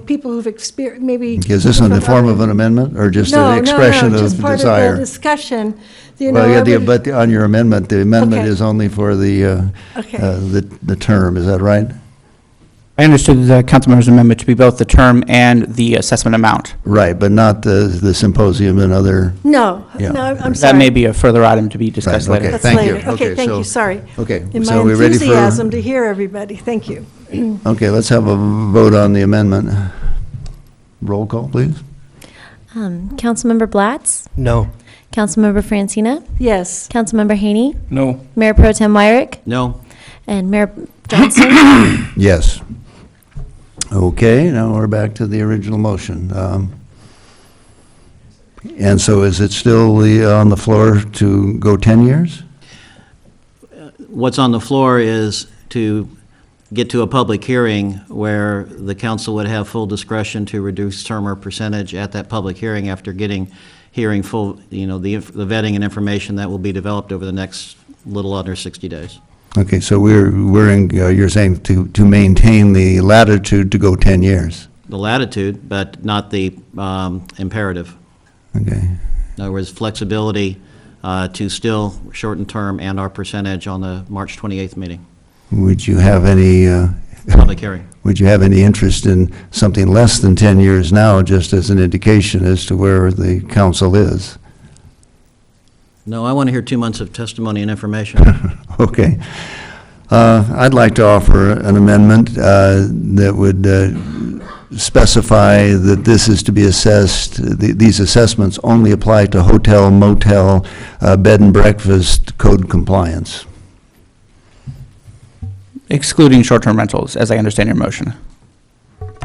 people who've experienced, maybe... Is this in the form of an amendment, or just an expression of just part desire? of the discussion. But on your amendment, the amendment Okay. is only for the term, is that right? I understood the councilmember's amendment to be both the term and the assessment amount. Right, but not the symposium and other. No, Yeah. no, I'm That sorry. may be a further item to be discussed Right, okay. later. That's Thank you. later. Okay, Okay, thank so- you, sorry. Okay, In so my are we ready for? enthusiasm to hear everybody, thank you. Okay, let's have a vote on the amendment. Roll call, please. Councilmember Blatz? No. Councilmember Francina? Yes. Councilmember Haney? No. Mayor Pro Tem Wyrick? No? And Mayor Johnston? Yes. Okay, now we're back to the original motion. And so is it still on the floor to go 10 years? What's on the floor is to get to a public hearing where the council would have full discretion to reduce term or percentage at that public hearing after hearing full, the vetting and information that will be developed over the next little under 60 days. Okay, so we're in, you're saying to maintain the latitude to go 10 years? The latitude, but not the imperative. Okay. In other words, flexibility to still shorten term and our percentage on the March 28th meeting, Would you have any, public hearing. would you have any interest in something less than 10 years now, just as an indication as to where the council is? No, I want to hear 2 months of testimony and information. Okay. I'd like to offer an amendment that would specify that this is to be assessed, these assessments only apply to hotel, motel, bed and breakfast code compliance. Excluding short-term rentals, as I understand your motion.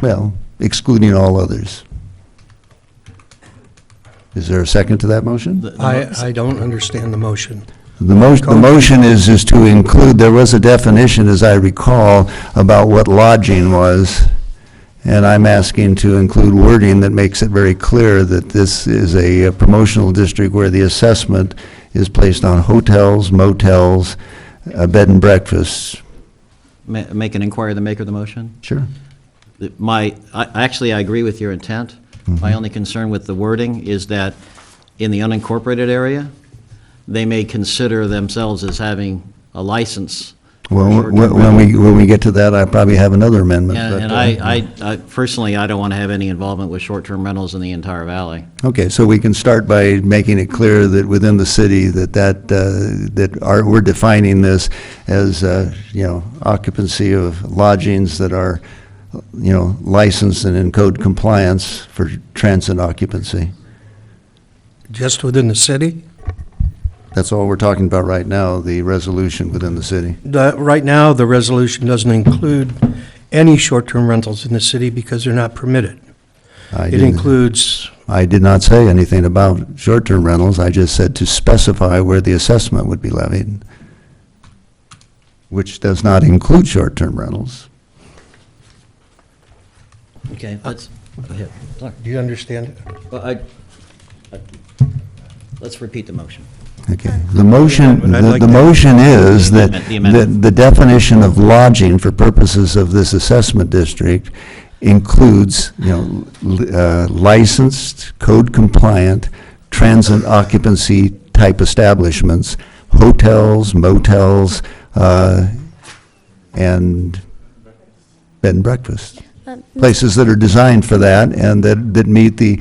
Well, excluding all others. Is there a second to that motion? I don't understand the motion. The motion is to include, there was a definition, as I recall, about what lodging was, and I'm asking to include wording that makes it very clear that this is a promotional district where the assessment is placed on hotels, motels, bed and breakfasts. Make an inquiry of the maker of the motion? Sure. Actually, I agree with your intent. Mm-hmm. My only concern with the wording is that in the unincorporated area, they may consider themselves as having a license. Well, when we get to that, I probably have another amendment. And but, I personally, I don't want to have any involvement with short-term rentals in the entire valley. Okay, so we can start by making it clear that within the city we're defining this as, occupancy of lodgings that are, licensed and in code compliance for transit occupancy. Just within the city? That's all we're talking about right now, the resolution within the city. Right now, the resolution doesn't include any short-term rentals in the city because they're not permitted. It includes... I did not say anything about short-term rentals. I just said to specify where the assessment would be levied, which does not include short-term rentals. Okay, go ahead. Sorry. Do you understand it? Well, let's repeat the motion. Okay. The motion, I'd like the to- motion is that The amendment. the definition of lodging for purposes of this assessment district includes, licensed, code compliant, transit occupancy type establishments, hotels, motels, and bed and breakfast. Places that are designed for that and that meet the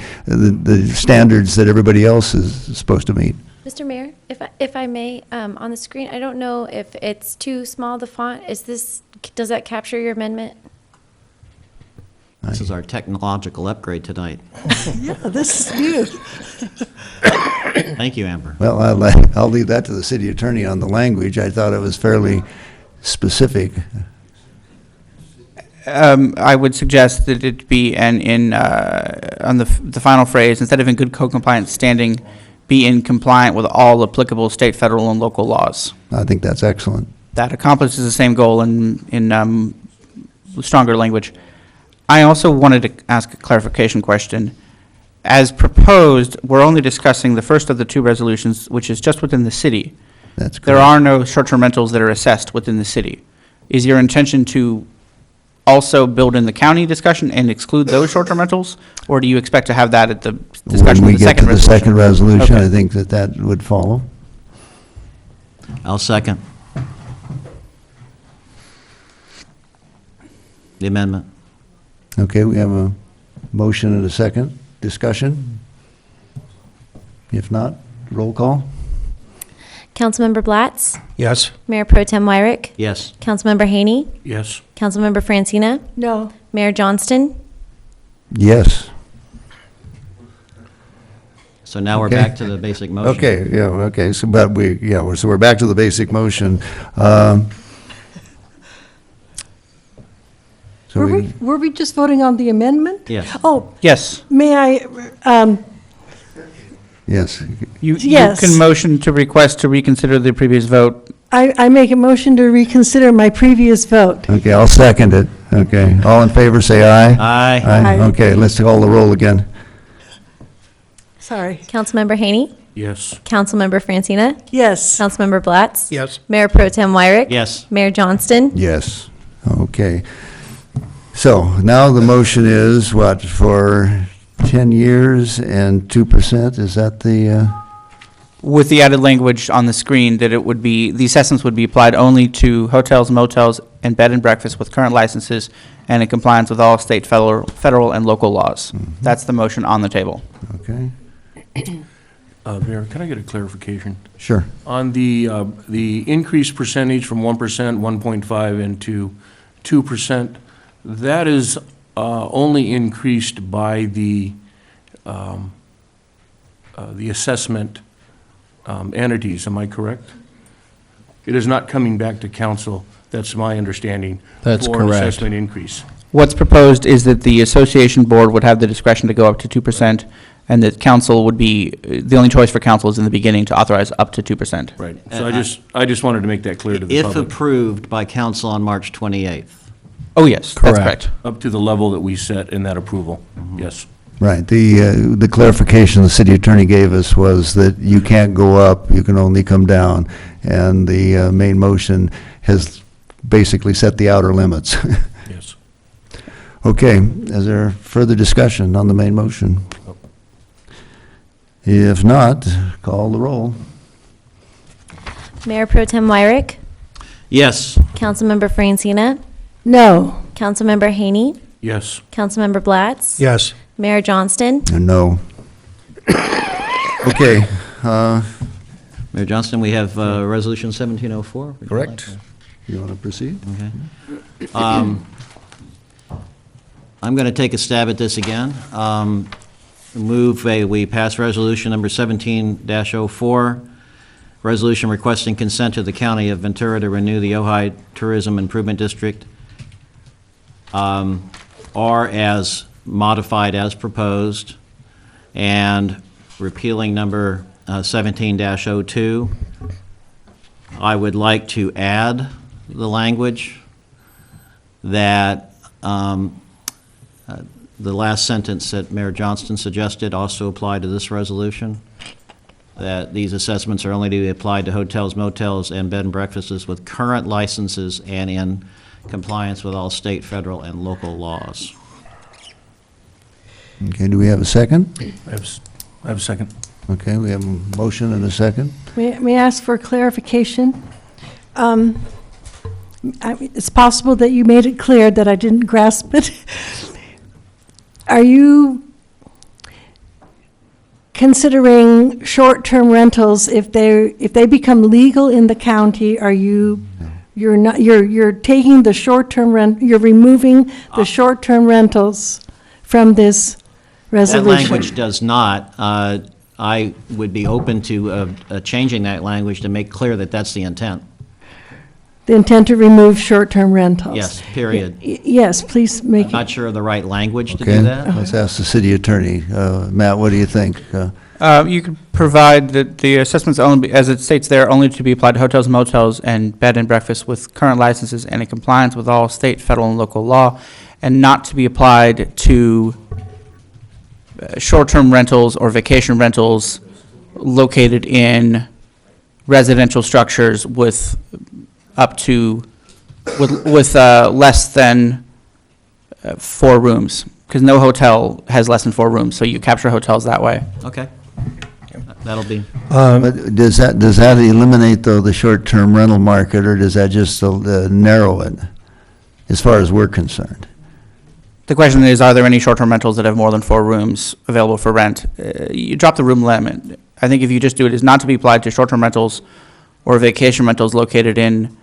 standards that everybody else is supposed to meet. Mr. Mayor, if I may, on the screen, I don't know if it's too small, the font. Does that capture your amendment? This is our technological upgrade tonight. Yeah, this is new. Thank you, Amber. Well, I'll leave that to the city attorney on the language. I thought it was fairly specific. I would suggest that it be on the final phrase, instead of in good code compliance standing, be in compliant with all applicable state, federal, and local laws. I think that's excellent. That accomplishes the same goal in stronger language. I also wanted to ask a clarification question. As proposed, we're only discussing the first of the two resolutions, which is just within the city. That's correct. There are no short-term rentals that are assessed within the city. Is your intention to also build in the county discussion and exclude those short-term rentals? Or do you expect to have that at the discussion When of we the get to second the resolution? second resolution, Okay. I think that would follow. I'll second. The amendment. Okay, we have a motion and a second. Discussion? If not, roll call? Councilmember Blatz? Yes. Mayor Pro Tem Wyrick? Yes. Councilmember Haney? Yes. Councilmember Francina? No. Mayor Johnston? Yes. So now we're Okay. back to the basic motion. Okay, yeah, okay, so, but so we're back to the basic motion. So Were we just voting on the amendment? Yes. Oh, Yes. may I, yes, You Yes. can motion to request to reconsider the previous vote. I make a motion to reconsider my previous vote. okay, I'll second it. Okay, all in favor, say aye. Aye. Aye. Okay, let's call the roll again. Sorry. Councilmember Haney? Yes. Councilmember Francina? Yes. Councilmember Blatz? Yes. Mayor Pro Tem Wyrick? Yes. Mayor Johnston? Yes, okay. So now the motion is what, for 10 years and 2%? Is that the, With the added language on the screen that it would be, the assessments would be applied only to hotels, motels, and bed and breakfast with current licenses and in compliance with all state, federal, and local laws. That's the motion on the table. okay, Mayor, can I get a clarification? sure. On the increased percentage from 1%, 1.5, and to 2%, that is only increased by the assessment entities, am I correct? It is not coming back to council, that's my understanding. That's For an correct. assessment increase. What's proposed is that the association board would have the discretion to go up to 2%, and that council would be, the only choice for council is in the beginning to authorize up to 2%. Right, so I just wanted to make that clear to the If public. approved by council on March 28th. Oh, yes, that's correct. Up to the level that we set in that approval, yes. Right, the clarification the city attorney gave us was that you can't go up, you can only come down, and the main motion has basically set the outer limits. Yes. Okay, is there further discussion on the main motion? If not, call the roll. Mayor Pro Tem Wyrick? Yes. Councilmember Francina? No. Councilmember Haney? Yes. Councilmember Blatz? Yes. Mayor Johnston? No. Okay, Mayor Johnston, we have Resolution 1704. Would you correct. like to- You want to proceed? Okay. I'm going to take a stab at this again. We pass resolution number 17-04, resolution requesting consent to the County of Ventura to renew the Ojai Tourism Improvement District, or as modified as proposed, and repealing number 17-02. I would like to add the language that the last sentence that Mayor Johnston suggested also apply to this resolution, that these assessments are only to be applied to hotels, motels, and bed and breakfasts with current licenses and in compliance with all state, federal, and local laws. Okay, do we have a second? I have a second. Okay, we have a motion and a second. May I ask for clarification? It's possible that you made it clear that I didn't grasp it. Are you considering short-term rentals, if they become legal in the county, you're taking the short-term rent, you're removing the short-term rentals from this resolution? That language does not. I would be open to changing that language to make clear that that's the intent. The intent to remove short-term rentals? Yes, period. Yes, please make I'm it. not sure of the right language to Okay, do that. let's ask the city attorney. Matt, what do you think? You can provide that the assessments only, as it states there, only to be applied to hotels, motels, and bed and breakfast with current licenses and in compliance with all state, federal, and local law, and not to be applied to short-term rentals or vacation rentals located in residential structures with up to, with less than 4 rooms, because no hotel has less than 4 rooms, so you capture hotels that way. Okay. That'll be, But does that eliminate, though, the short-term rental market, or does that just narrow it? as far as we're concerned. The question is, are there any short-term rentals that have more than 4 rooms available for rent? You drop the room limit. I think if you just do it, is not to be applied to short-term rentals or vacation rentals located in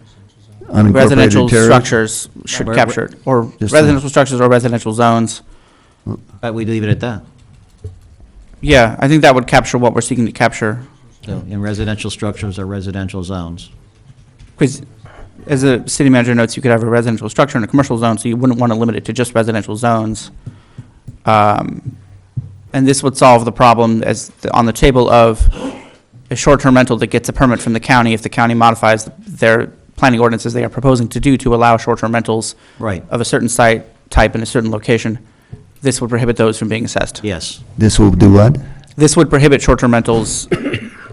Unincorporated residential territory? structures should Where- capture it, or Just residential structures or residential zones. But we leave it at that. Yeah, I think that would capture what we're seeking to capture. So in residential structures or residential zones. Because as a city manager notes, you could have a residential structure in a commercial zone, so you wouldn't want to limit it to just residential zones. And this would solve the problem on the table of a short-term rental that gets a permit from the county. If the county modifies their planning ordinances they are proposing to do to allow short-term rentals Right. of a certain site type in a certain location, this would prohibit those from being assessed. Yes. This will do what? This would prohibit short-term rentals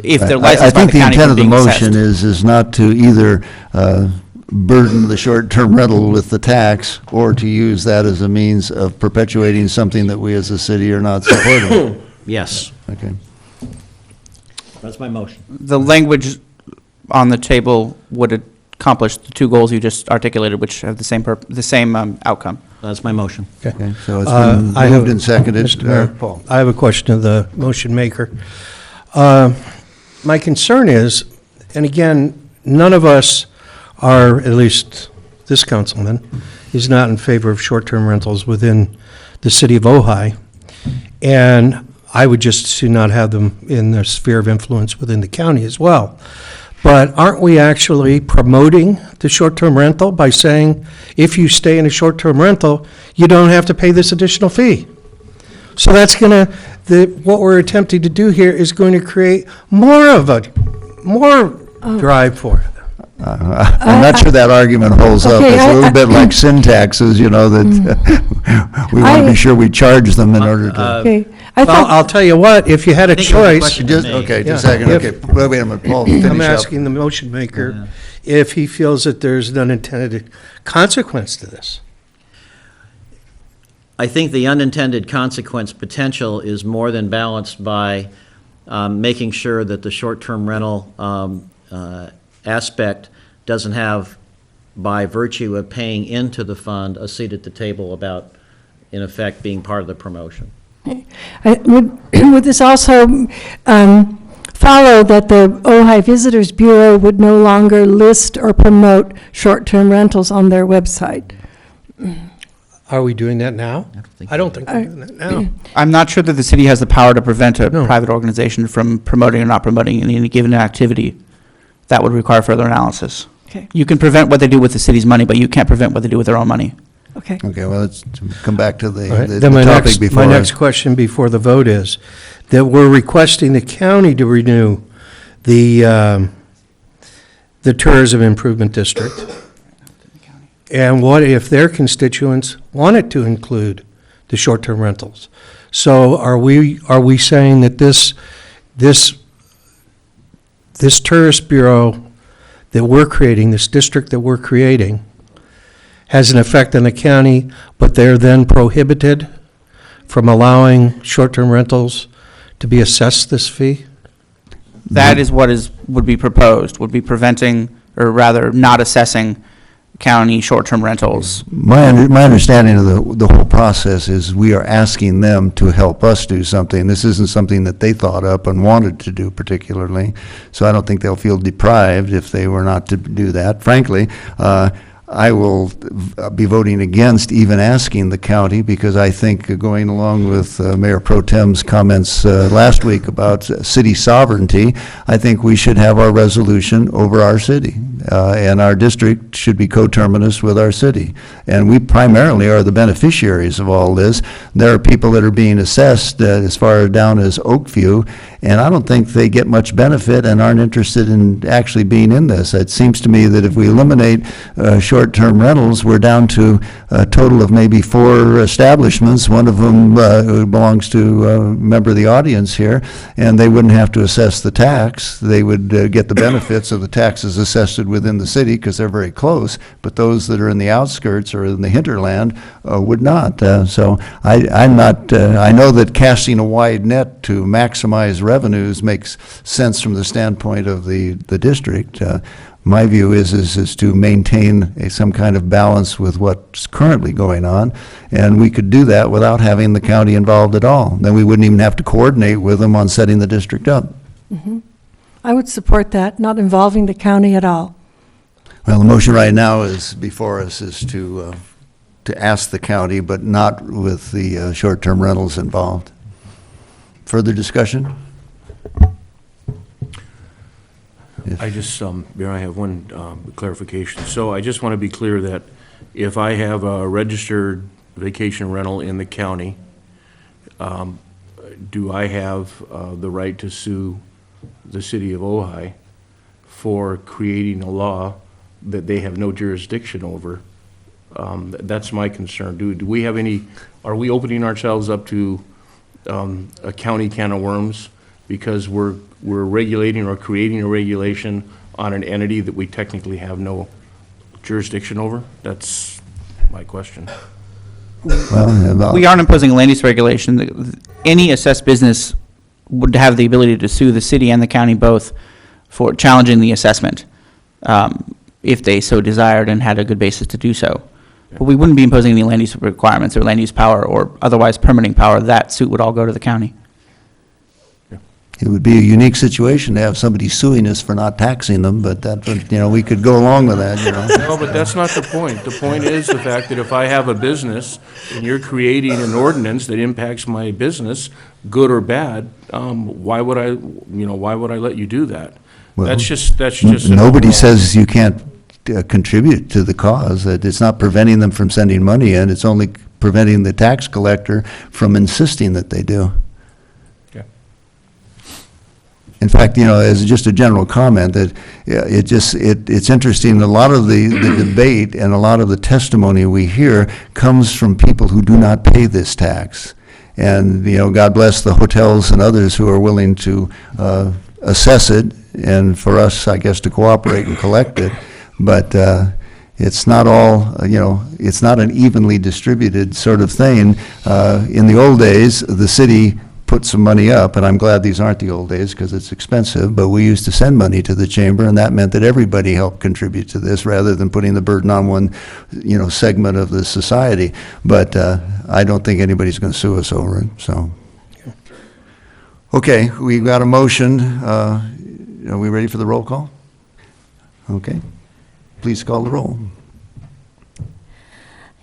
if they're I licensed by think the the county intent from of the being motion assessed. is not to either burden the short-term rental with the tax or to use that as a means of perpetuating something that we as a city are not supporting. Yes. Okay. That's my motion. The language on the table would accomplish the 2 goals you just articulated, which have the same outcome. That's my motion. Okay, so it's been I moved have- and seconded. Mr. Mayor, Paul. I have a question of the motion maker. My concern is, and again, none of us are, at least this councilman, is not in favor of short-term rentals within the city of Ojai. And I would just as soon not have them in the sphere of influence within the county as well. But aren't we actually promoting the short-term rental by saying, if you stay in a short-term rental, you don't have to pay this additional fee? So that's gonna, what we're attempting to do here is going to create more drive for it. I'm not sure that argument holds up. Okay, It's a little bit like Mm. sin taxes, that we want to be sure we charge them in order to. Okay. Well, I'll tell you what, if you had a I think it was a choice. question. Okay, just a Yeah. second, okay. Wait a minute, Paul, finish I'm up. asking the motion maker if he feels that there's an unintended consequence to this. I think the unintended consequence potential is more than balanced by making sure that the short-term rental aspect doesn't have, by virtue of paying into the fund, a seat at the table about, in effect, being part of the promotion. Would this also follow that the Ojai Visitors Bureau would no longer list or promote short-term rentals on their website? Are we doing that now? I don't think we're doing that now. I'm not sure that the city has the power to prevent a No. private organization from promoting or not promoting any given activity. That would require further analysis. Okay. You can prevent what they do with the city's money, but you can't prevent what they do with their own money. Okay. Okay, well, let's come back to All right, the then my topic next, before. my next question before the vote is that we're requesting the county to renew the tourism improvement district. And what if their constituents wanted to include the short-term rentals? So are we saying that this tourist bureau that we're creating, this district that we're creating, has an effect on the county, but they're then prohibited from allowing short-term rentals to be assessed this fee? That is what would be proposed, would be preventing, or rather not assessing county short-term rentals. My understanding of the whole process is we are asking them to help us do something. This isn't something that they thought up and wanted to do particularly, so I don't think they'll feel deprived if they were not to do that. Frankly, I will be voting against even asking the county, because I think going along with Mayor Pro Tem's comments last week about city sovereignty, I think we should have our resolution over our city. And our district should be coterminous with our city. And we primarily are the beneficiaries of all this. There are people that are being assessed as far down as Oakview, and I don't think they get much benefit and aren't interested in actually being in this. It seems to me that if we eliminate short-term rentals, we're down to a total of maybe 4 establishments, one of them who belongs to a member of the audience here, and they wouldn't have to assess the tax. They would get the benefits of the taxes assessed within the city because they're very close, but those that are in the outskirts or in the hinterland would not. So I'm not, I know that casting a wide net to maximize revenues makes sense from the standpoint of the district. My view is to maintain some kind of balance with what's currently going on, and we could do that without having the county involved at all. Then we wouldn't even have to coordinate with them on setting the district up. Mhm. I would support that, not involving the county at all. Well, the motion right now is before us is to ask the county, but not with the short-term rentals involved. Further discussion? I just, Mayor, I have one clarification. So I just want to be clear that if I have a registered vacation rental in the county, do I have the right to sue the city of Ojai for creating a law that they have no jurisdiction over? That's my concern. Do we have any, are we opening ourselves up to a county can of worms because we're regulating or creating a regulation on an entity that we technically have no jurisdiction over? That's my question. We aren't imposing a land use regulation. Any assessed business would have the ability to sue the city and the county both for challenging the assessment, if they so desired and had a good basis to do so. But we wouldn't be imposing any land use requirements or land use power or otherwise permitting power. That suit would all go to the county. It would be a unique situation to have somebody suing us for not taxing them, but that, we could go along with that, No, but that's not the point. The point is the fact that if I have a business and you're creating an ordinance that impacts my business, good or bad, why would I let you do that? Well, That's just. Nobody says you can't contribute to the cause. That it's not preventing them from sending money in. It's only preventing the tax collector from insisting that they do. In fact, as just a general comment, that it's interesting, a lot of the debate and a lot of the testimony we hear comes from people who do not pay this tax. And, God bless the hotels and others who are willing to assess it, and for us, I guess, to cooperate and collect it. But it's not all, it's not an evenly distributed sort of thing. In the old days, the city put some money up, and I'm glad these aren't the old days because it's expensive, but we used to send money to the chamber, and that meant that everybody helped contribute to this rather than putting the burden on one, segment of the society. But I don't think anybody's going to sue us over it, so. Okay, we've got a motion. Are we ready for the roll call? Okay. Please call the roll.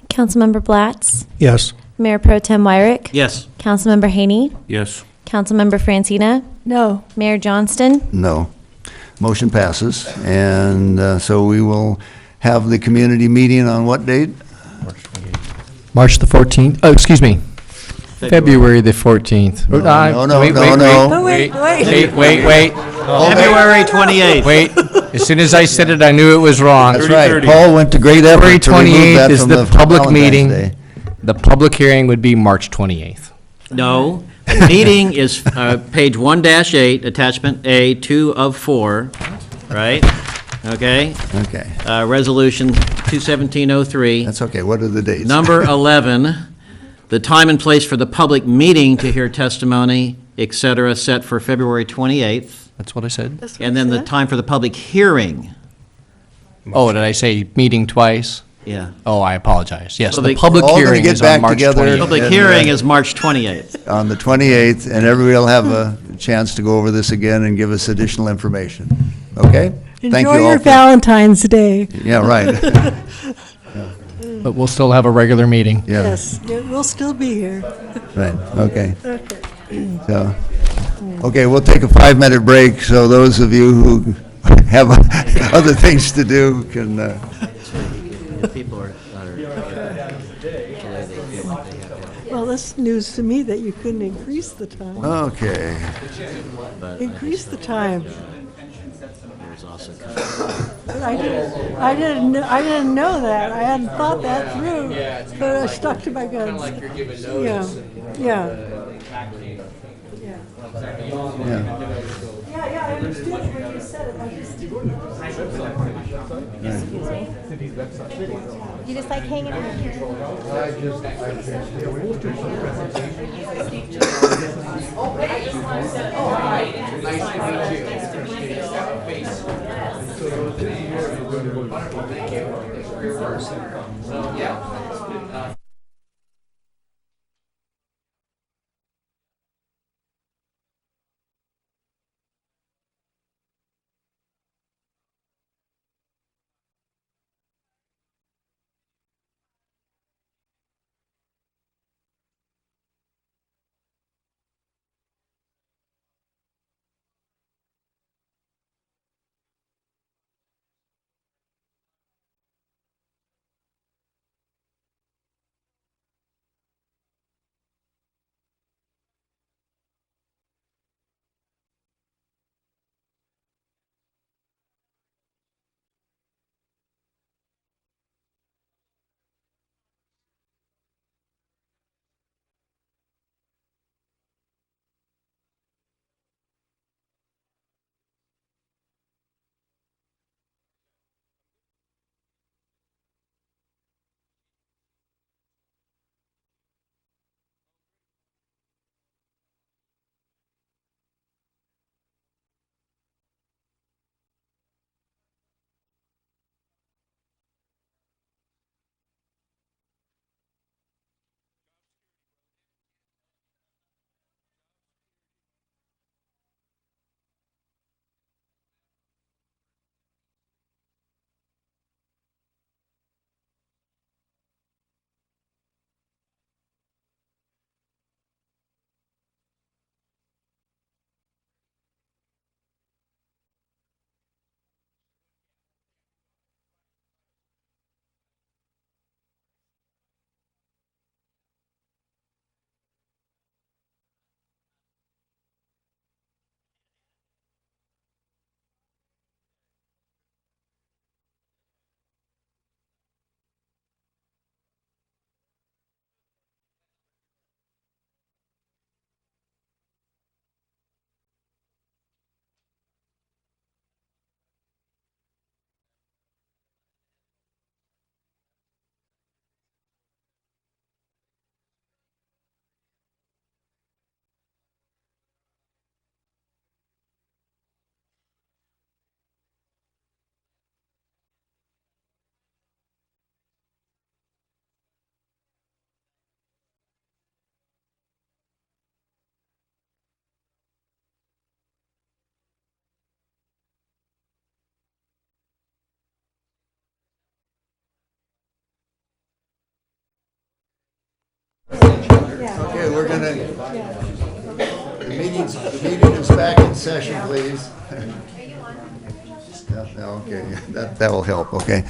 Councilmember Blatz? Yes. Mayor Pro Tem Wyrick? Yes. Councilmember Haney? Yes. Councilmember Francina? No. Mayor Johnston? No. Motion passes. And so we will have the community meeting on what date? March the 14th, excuse me, February the 14th. No. Wait. February 28th. Wait, as soon as I said it, I knew it was wrong. That's right. Paul went to great effort to remove that February 28th is from the the public Valentine's meeting. Day. The public hearing would be March 28th. No, the meeting is page 1-8, attachment A, 2 of 4, right? Okay? Okay. Resolution 21703. That's okay. What are the dates? Number 11, the time and place for the public meeting to hear testimony, et cetera, set for February 28th. That's what I said. And then the time for the public hearing. Oh, did I say meeting twice? Yeah. Oh, I apologize. Yes, So the they- public All gonna hearing get is back on March together. 28th. Public And, hearing is March 28th. On the 28th, and everybody will have a chance to go over this again and give us additional information. Okay? Thank Enjoy you all your for- Valentine's Day. Yeah, right. But we'll still have a regular meeting. Yeah, Yes, we'll still be here. right, okay. So, okay, we'll take a 5-minute break, so those of you who have other things to do can, People are. Well, that's news to me that you couldn't increase the time. okay. Increase the time. There's also. But I didn't know that. I hadn't thought that through. But I stuck to my guns. Yeah. Yeah. Yeah, I understood where you said it. I just You just like hanging out here? Okay, we're gonna, the meeting is back in session, please. Yeah, okay, that will help, okay.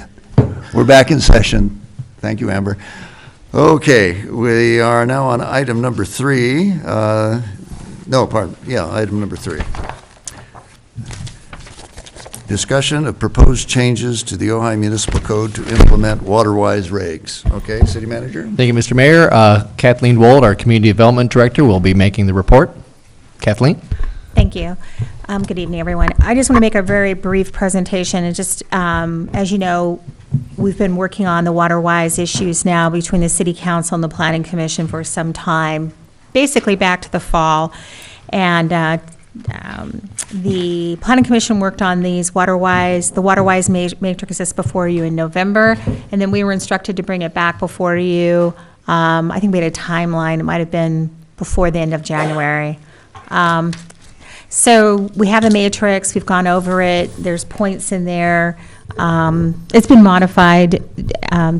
We're back in session. Thank you, Amber. Okay, we are now on item number 3. Item number 3. Discussion of proposed changes to the Ojai Municipal Code to implement water-wise regs. Okay, City Manager? Thank you, Mr. Mayor. Kathleen Wold, our Community Development Director, will be making the report. Kathleen? Thank you. Good evening, everyone. I just want to make a very brief presentation, and just, as you know, we've been working on the water-wise issues now between the City Council and the Planning Commission for some time, basically back to the fall. And the Planning Commission worked on these water-wise, the water-wise matrix is before you in November, and then we were instructed to bring it back before you. I think we had a timeline. It might have been before the end of January. So we have the matrix. We've gone over it. There's points in there. It's been modified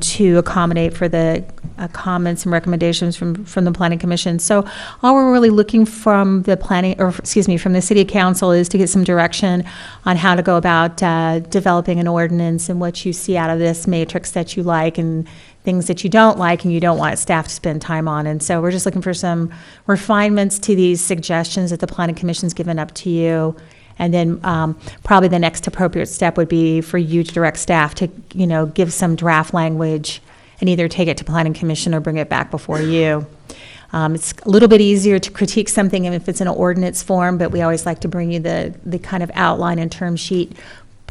to accommodate for the comments and recommendations from the Planning Commission. So all we're really looking from the from the City Council is to get some direction on how to go about developing an ordinance and what you see out of this matrix that you like and things that you don't like and you don't want staff to spend time on. And so we're just looking for some refinements to these suggestions that the Planning Commission's given up to you. And then probably the next appropriate step would be for you to direct staff to, give some draft language and either take it to Planning Commission or bring it back before you. It's a little bit easier to critique something if it's in an ordinance form, but we always like to bring you the kind of outline and term sheet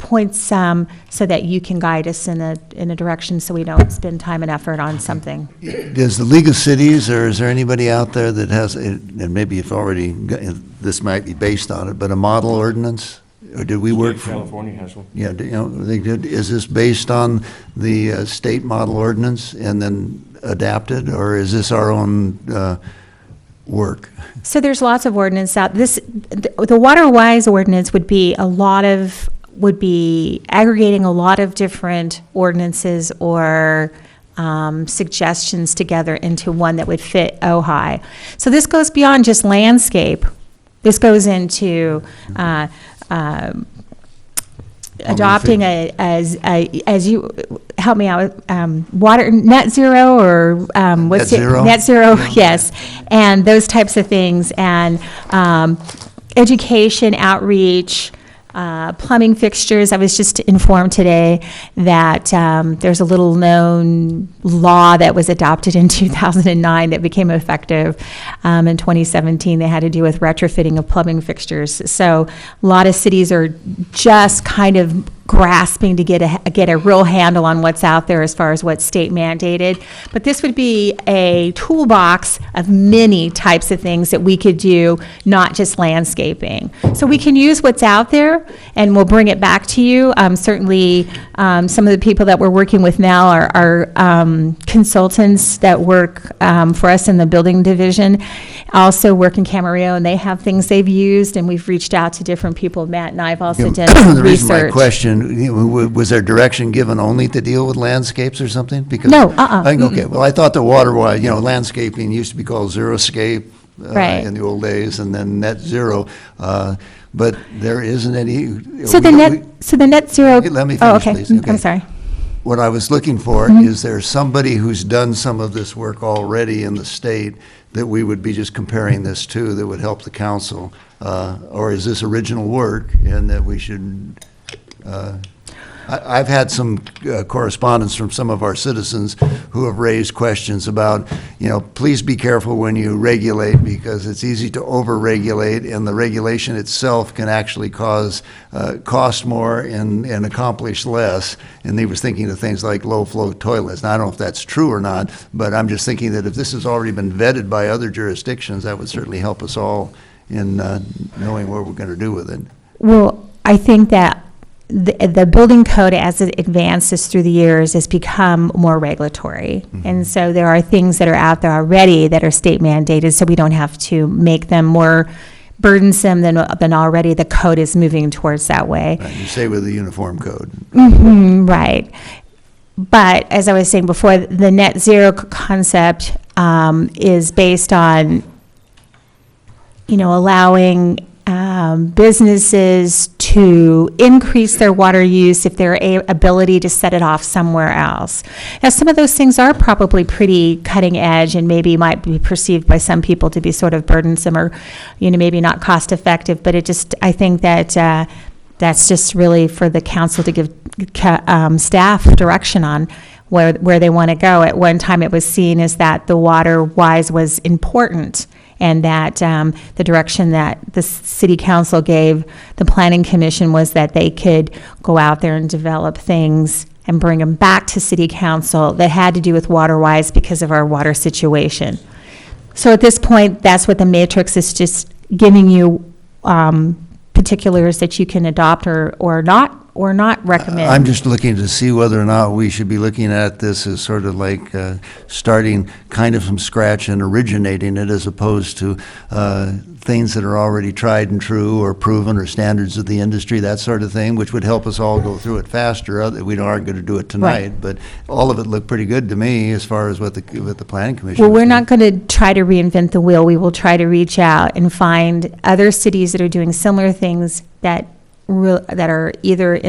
points so that you can guide us in a direction so we don't spend time and effort on something. Does the League of Cities, or is there anybody out there that has, and maybe you've already, this might be based on it, but a model ordinance? Or did we work for? California has one. Yeah, they did. Is this based on the state model ordinance and then adapted, or is this our own work? So there's lots of ordinance out. The water-wise ordinance would be aggregating a lot of different ordinances or suggestions together into one that would fit Ojai. So this goes beyond just landscape. This goes into adopting as you help me out with water net zero or what's Net zero? Net zero, yes, and those types of things, and education outreach. Plumbing fixtures. I was just informed today that there's a little known law that was adopted in 2009 that became effective in 2017. They had to do with retrofitting of plumbing fixtures. So a lot of cities are just kind of grasping to get a real handle on what's out there as far as what's state mandated. But this would be a toolbox of many types of things that we could do, not just landscaping. So we can use what's out there and we'll bring it back to you. Certainly, some of the people that we're working with now are consultants that work for us in the building division, also work in Camarillo, and they have things they've used, and we've reached out to different people. Matt and I have also done some The reason research. my question, was there direction given only to deal with landscapes or something? Because No, Okay, well, I thought the water-wise, landscaping used to be called xeriscape Right. in the old days, and then net zero, but there isn't any. So the net zero. Let me Oh, finish, okay. please. I'm sorry. What I was looking for Mhm. is there somebody who's done some of this work already in the state that we would be just comparing this to that would help the council? Or is this original work and that we should, I've had some correspondence from some of our citizens who have raised questions about, please be careful when you regulate because it's easy to over-regulate and the regulation itself can actually cost more and accomplish less. And he was thinking of things like low-flow toilets. Now, I don't know if that's true or not, but I'm just thinking that if this has already been vetted by other jurisdictions, that would certainly help us all in knowing what we're going to do with it. Well, I think that the building code, as it advances through the years, has become more regulatory. Mm-hmm. And so there are things that are out there already that are state mandated, so we don't have to make them more burdensome than already the code is moving towards that way. Right, you say with the uniform code. Mm-hmm, right. But as I was saying before, the net zero concept is based on, allowing businesses to increase their water use if their ability to set it off somewhere else. Now, some of those things are probably pretty cutting edge and maybe might be perceived by some people to be sort of burdensome or, maybe not cost effective, but I think that that's just really for the council to give staff direction on where they want to go. At one time, it was seen as that the water-wise was important, and that the direction that the city council gave the planning commission was that they could go out there and develop things and bring them back to city council that had to do with water-wise because of our water situation. So at this point, that's what the matrix is just giving you particulars that you can adopt or not recommend. I'm just looking to see whether or not we should be looking at this as sort of like starting kind of from scratch and originating it as opposed to things that are already tried and true or proven or standards of the industry, that sort of thing, which would help us all go through it faster. We aren't going to do it tonight, Right. but all of it looked pretty good to me as far as what the planning commission Well, was we're doing. not going to try to reinvent the wheel. We will try to reach out and find other cities that are doing similar things that are either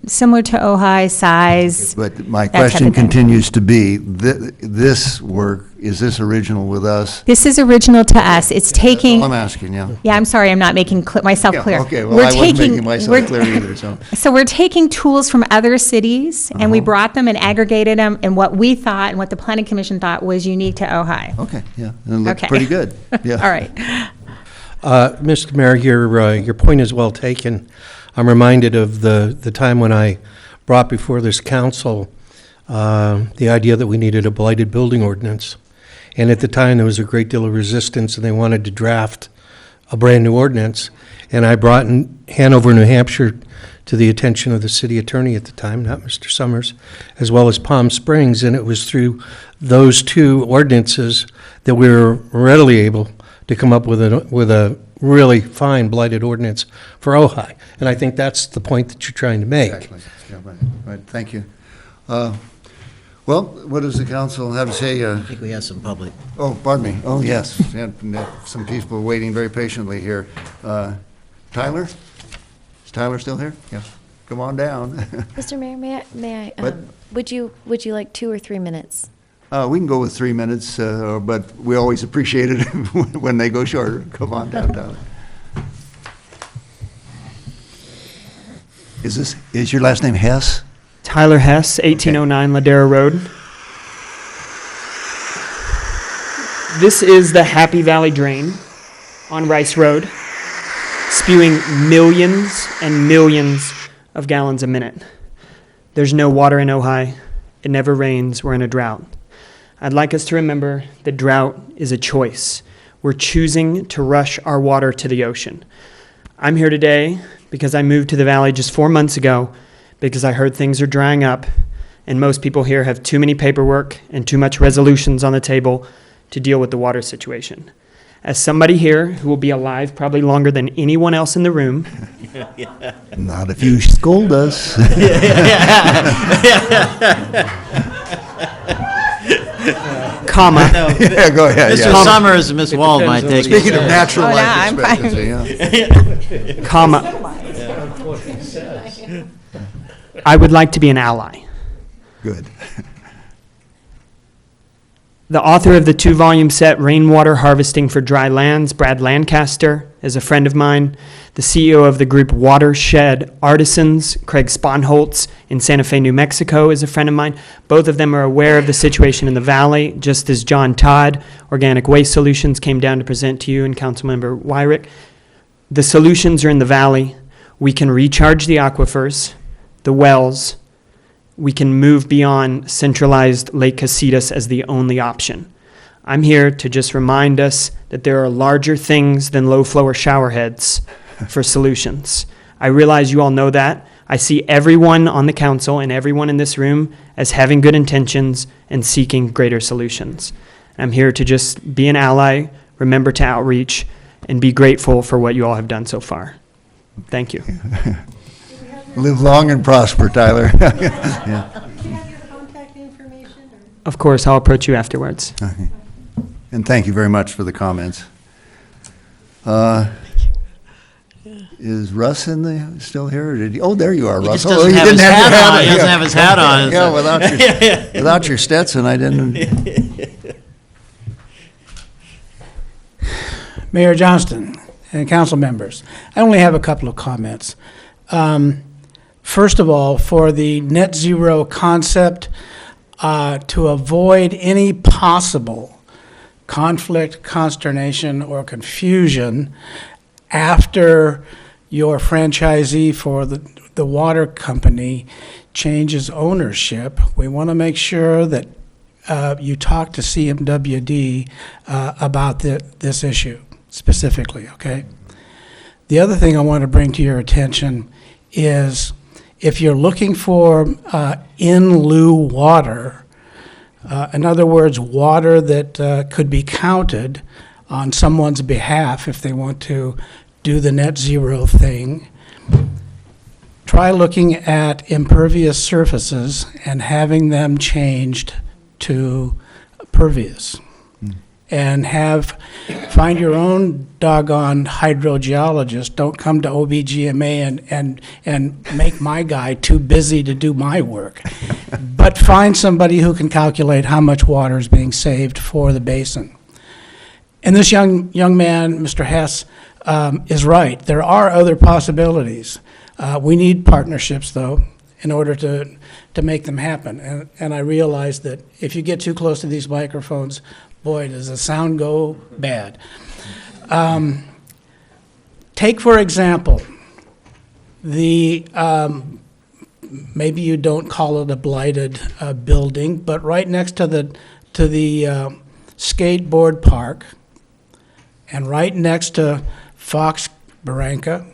similar to Ojai, size. But my that type of question thing. continues to be, this work, is this original with us? This is original to us. It's taking. All I'm asking, yeah. Yeah, I'm sorry, I'm not making myself Yeah, clear. okay, well, We're I wasn't taking- making myself we're- clear either, so. So we're taking tools from other cities, and we Uh-huh. brought them and aggregated them, and what we thought and what the planning commission thought was unique to Ojai. Okay, yeah, and it looked Okay. pretty good, yeah. All right. Mr. Mayor, your point is well taken. I'm reminded of the time when I brought before this council the idea that we needed a blighted building ordinance. And at the time, there was a great deal of resistance, and they wanted to draft a brand-new ordinance. And I brought in Hanover, New Hampshire, to the attention of the city attorney at the time, not Mr. Summers, as well as Palm Springs, and it was through those two ordinances that we were readily able to come up with a really fine blighted ordinance for Ojai. And I think that's the point that you're trying to make. Exactly. Yeah, right. Thank you. Well, what does the council have to say? I think we have some public. Oh, pardon me. Oh, yes. Yeah, some people waiting very patiently here. Tyler? Is Tyler still here? Yes. Come on down. Mr. Mayor, may I, What? would you like 2 or 3 minutes? We can go with 3 minutes, but we always appreciate it when they go shorter. Come on down, Tyler. Is your last name Hess? Tyler Hess, 1809 Ladera Road. This is the Happy Valley Drain on Rice Road, spewing millions and millions of gallons a minute. There's no water in Ojai. It never rains. We're in a drought. I'd like us to remember that drought is a choice. We're choosing to rush our water to the ocean. I'm here today because I moved to the valley just 4 months ago because I heard things are drying up and most people here have too many paperwork and too much resolutions on the table to deal with the water situation. As somebody here who will be alive probably longer than anyone else in the room. Not if you scold us. Comma. Yeah, go ahead. Mr. Yeah. Summers and Ms. Wald might take it. Speaking of natural life expectancy, yeah. Comma. I would like to be an ally. Good. The author of the 2-volume set, Rainwater Harvesting for Dry Lands, Brad Lancaster, is a friend of mine. The CEO of the group Watershed Artisans, Craig Sponholtz, in Santa Fe, New Mexico, is a friend of mine. Both of them are aware of the situation in the valley, just as John Todd, Organic Waste Solutions, came down to present to you and Councilmember Wyrick. The solutions are in the valley. We can recharge the aquifers, the wells. We can move beyond centralized Lake Casitas as the only option. I'm here to just remind us that there are larger things than low flow or shower heads for solutions. I realize you all know that. I see everyone on the council and everyone in this room as having good intentions and seeking greater solutions. I'm here to just be an ally, remember to outreach, and be grateful for what you all have done so far. Thank you. Live long and prosper, Tyler. Yeah. Do you have your contact information? Of course, I'll approach you afterwards. Okay. And thank you very much for the comments. Is Russ still here? Or did he? Oh, there you are, He Russ. just doesn't have his hat on. He doesn't have his hat on. Yeah, without your Stetson, I didn't. Mayor Johnston and council members, I only have a couple of comments. First of all, for the net zero concept, to avoid any possible conflict, consternation, or confusion after your franchisee for the water company changes ownership, we want to make sure that you talk to CMWD about this issue specifically, okay? The other thing I want to bring to your attention is if you're looking for in lieu water, in other words, water that could be counted on someone's behalf if they want to do the net zero thing, try looking at impervious surfaces and having them changed to pervious. And find your own doggone hydrogeologist. Don't come to OBGMA and make my guy too busy to do my work. But find somebody who can calculate how much water is being saved for the basin. And this young man, Mr. Hess, is right. There are other possibilities. We need partnerships, though, in order to make them happen. And I realize that if you get too close to these microphones, boy, does the sound go bad. Take, for example, The, maybe you don't call it a blighted building, but right next to the skateboard park, and right next to Fox Barranca,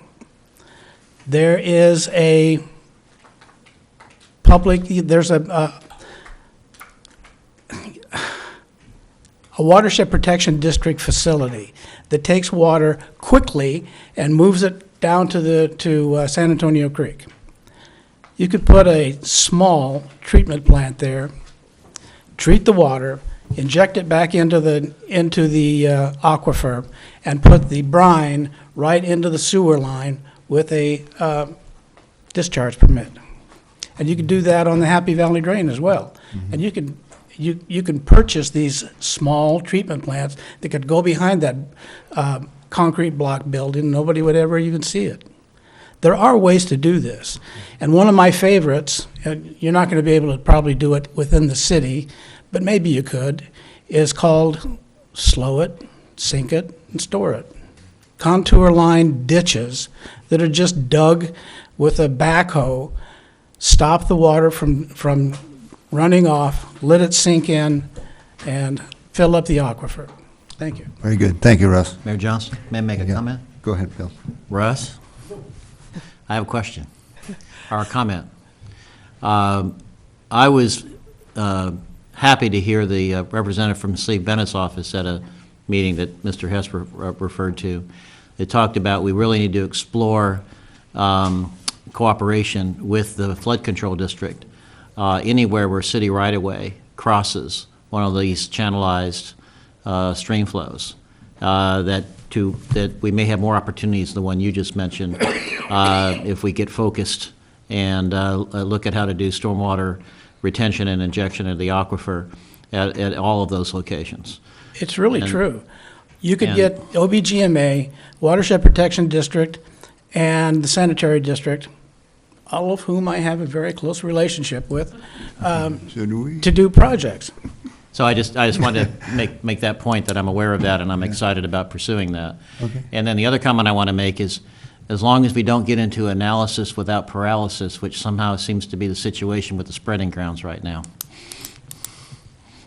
there is a there's a watershed protection district facility that takes water quickly and moves it down to San Antonio Creek. You could put a small treatment plant there, treat the water, inject it back into the aquifer, and put the brine right into the sewer line with a discharge permit. And you could do that on the Happy Valley Drain as well. And you can purchase these small treatment plants that could go behind that concrete block building. Nobody would ever even see it. There are ways to do this. And one of my favorites, and you're not going to be able to probably do it within the city, but maybe you could, is called slow it, sink it, and store it. Contour line ditches that are just dug with a backhoe, stop the water from running off, let it sink in, and fill up the aquifer. Thank you. Very good. Thank you, Russ. Mayor Johnson, may I make a comment? Go ahead, Bill. Russ, I have a question, or a comment. I was happy to hear the representative from Steve Bennett's office at a meeting that Mr. Hess referred to. It talked about we really need to explore cooperation with the flood control district anywhere where city right-of-way crosses one of these channelized stream flows. That we may have more opportunities than the one you just mentioned if we get focused and look at how to do stormwater retention and injection into the aquifer at all of those locations. It's really true. You could get OBGMA, Watershed Protection District, and the Sanitary District, all of whom I have a very close relationship with, to do projects. So I just wanted to make that point, that I'm aware of that and I'm excited about pursuing that. Okay. And then the other comment I want to make is, as long as we don't get into analysis without paralysis, which somehow seems to be the situation with the spreading grounds right now.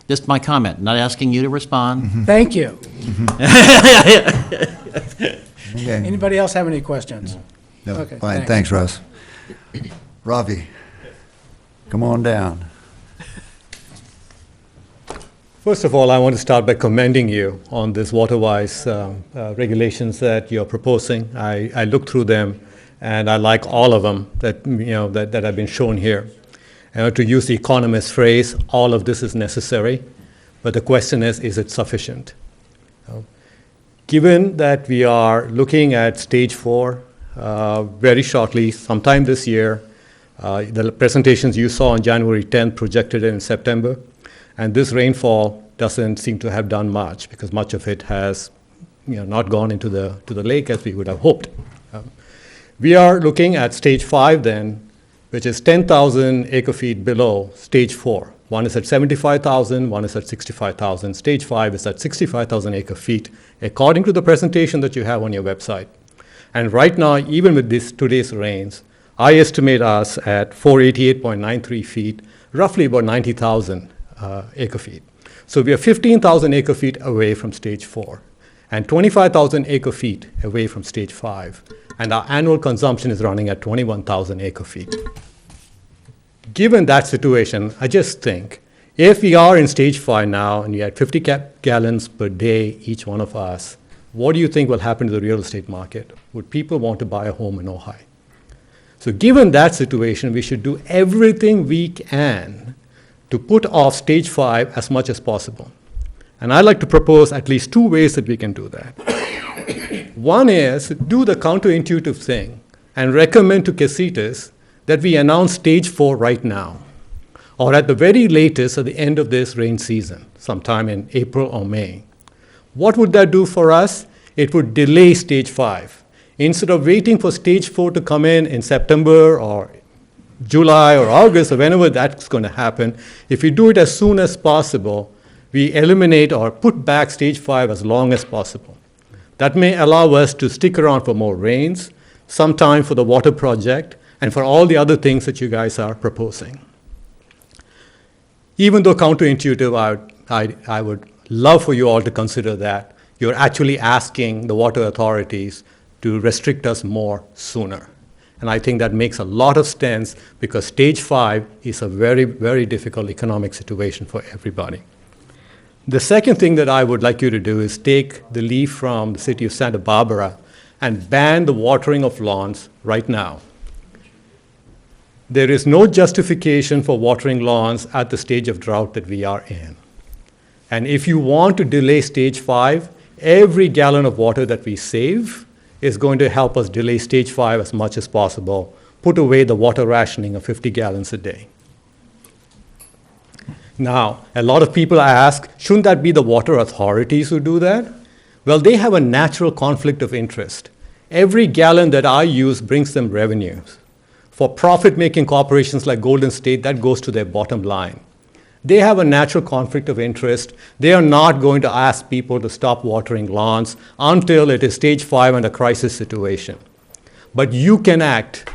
Just my comment, not asking you to respond. Thank you. Okay. Anybody else have any questions? No, Okay, fine. Thanks, Russ. Ravi, come on down. First of all, I want to start by commending you on this water-wise regulations that you're proposing. I looked through them, and I like all of them that that have been shown here. And to use the economist's phrase, all of this is necessary, but the question is it sufficient? Given that we are looking at stage 4 very shortly, sometime this year, the presentations you saw on January 10th projected in September, and this rainfall doesn't seem to have done much because much of it has not gone into the lake as we would have hoped. We are looking at stage 5 then, which is 10,000 acre-feet below stage 4. One is at 75,000, one is at 65,000. Stage 5 is at 65,000 acre-feet, according to the presentation that you have on your website. And right now, even with today's rains, I estimate us at 488.93 feet, roughly about 90,000 acre-feet. So we are 15,000 acre-feet away from stage 4 and 25,000 acre-feet away from stage 5. And our annual consumption is running at 21,000 acre-feet. Given that situation, I just think if we are in stage 5 now and we had 50 gallons per day, each one of us, what do you think will happen to the real estate market? Would people want to buy a home in Ojai? So given that situation, we should do everything we can to put off stage 5 as much as possible. And I'd like to propose at least 2 ways that we can do that. One is do the counterintuitive thing and recommend to Casitas that we announce stage 4 right now, or at the very latest at the end of this rain season, sometime in April or May. What would that do for us? It would delay stage 5. Instead of waiting for stage 4 to come in September or July or August or whenever that's going to happen, if we do it as soon as possible, we eliminate or put back stage 5 as long as possible. That may allow us to stick around for more rains, some time for the water project and for all the other things that you guys are proposing. Even though counterintuitive, I would love for you all to consider that you're actually asking the water authorities to restrict us more sooner. And I think that makes a lot of sense because stage 5 is a very, very difficult economic situation for everybody. The second thing that I would like you to do is take the leaf from the city of Santa Barbara and ban the watering of lawns right now. There is no justification for watering lawns at the stage of drought that we are in. And if you want to delay stage 5, every gallon of water that we save is going to help us delay stage 5 as much as possible, put away the water rationing of 50 gallons a day. Now, a lot of people ask, shouldn't that be the water authorities who do that? Well, they have a natural conflict of interest. Every gallon that I use brings them revenues. For profit-making corporations like Golden State, that goes to their bottom line. They have a natural conflict of interest. They are not going to ask people to stop watering lawns until it is stage 5 and a crisis situation. But you can act.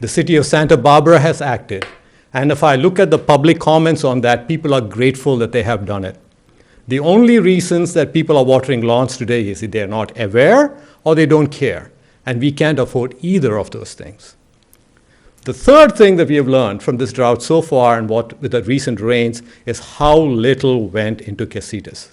The city of Santa Barbara has acted. And if I look at the public comments on that, people are grateful that they have done it. The only reasons that people are watering lawns today is that they're not aware or they don't care. And we can't afford either of those things. The third thing that we have learned from this drought so far and with the recent rains is how little went into Casitas.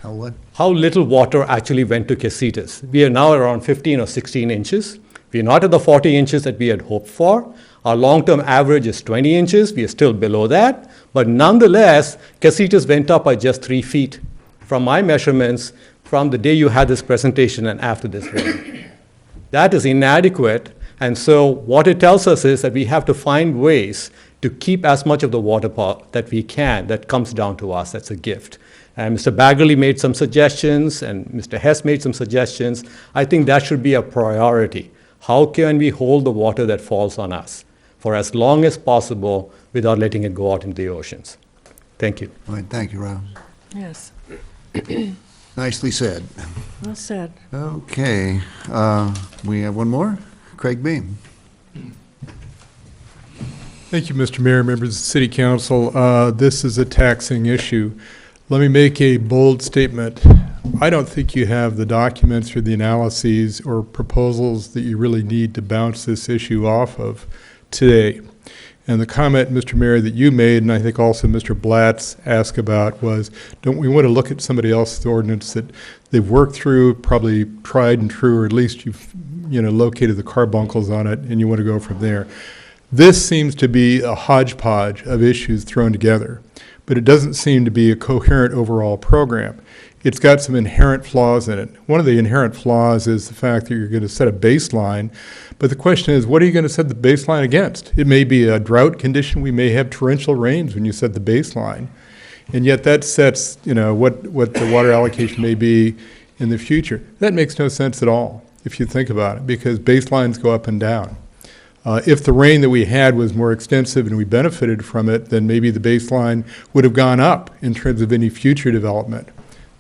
How what? How little water actually went to Casitas. We are now around 15 or 16 inches. We are not at the 40 inches that we had hoped for. Our long-term average is 20 inches. We are still below that. But nonetheless, Casitas went up by just 3 feet from my measurements from the day you had this presentation and after this rain. That is inadequate. And so what it tells us is that we have to find ways to keep as much of the water that we can that comes down to us. That's a gift. And Mr. Baggerly made some suggestions, and Mr. Hess made some suggestions. I think that should be a priority. How can we hold the water that falls on us for as long as possible without letting it go out into the oceans? Thank you. All right, thank you, Rob. Yes. Nicely said. Well said. Okay, we have one more. Craig Beam. Thank you, Mr. Mayor, members of the City Council. This is a taxing issue. Let me make a bold statement. I don't think you have the documents or the analyses or proposals that you really need to bounce this issue off of today. And the comment, Mr. Mayor, that you made, and I think also Mr. Blatz asked about, was don't we want to look at somebody else's ordinance that they've worked through, probably tried and true, or at least you've located the carbuncles on it, and you want to go from there. This seems to be a hodgepodge of issues thrown together, but it doesn't seem to be a coherent overall program. It's got some inherent flaws in it. One of the inherent flaws is the fact that you're going to set a baseline, but the question is, what are you going to set the baseline against? It may be a drought condition. We may have torrential rains when you set the baseline, and yet that sets, what the water allocation may be in the future. That makes no sense at all, if you think about it, because baselines go up and down. If the rain that we had was more extensive and we benefited from it, then maybe the baseline would have gone up in terms of any future development.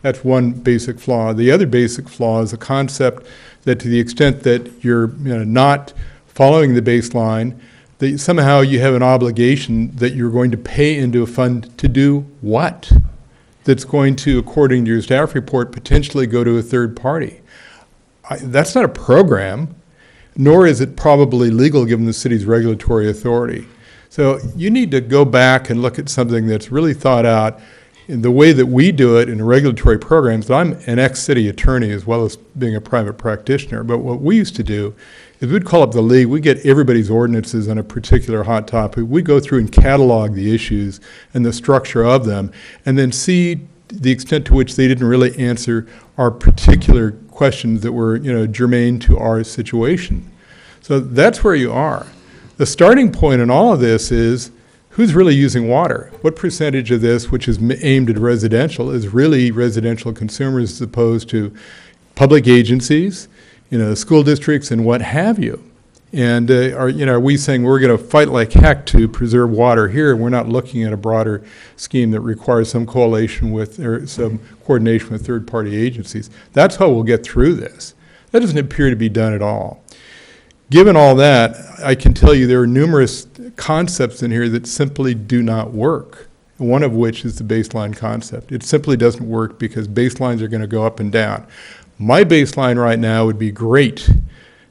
That's one basic flaw. The other basic flaw is the concept that to the extent that you're not following the baseline, that somehow you have an obligation that you're going to pay into a fund to do what? That's going to, according to your staff report, potentially go to a third party. That's not a program, nor is it probably legal given the city's regulatory authority. So you need to go back and look at something that's really thought out in the way that we do it in regulatory programs. I'm an ex-city attorney as well as being a private practitioner, but what we used to do is we'd call up the league, we'd get everybody's ordinances on a particular hot topic, we'd go through and catalog the issues and the structure of them, and then see the extent to which they didn't really answer our particular questions that were, germane to our situation. So that's where you are. The starting point in all of this is who's really using water? What percentage of this, which is aimed at residential, is really residential consumers as opposed to public agencies, school districts and what have you? And are we saying we're going to fight like heck to preserve water here? We're not looking at a broader scheme that requires some coalition with or some coordination with third-party agencies. That's how we'll get through this. That doesn't appear to be done at all. Given all that, I can tell you there are numerous concepts in here that simply do not work, one of which is the baseline concept. It simply doesn't work because baselines are going to go up and down. My baseline right now would be great,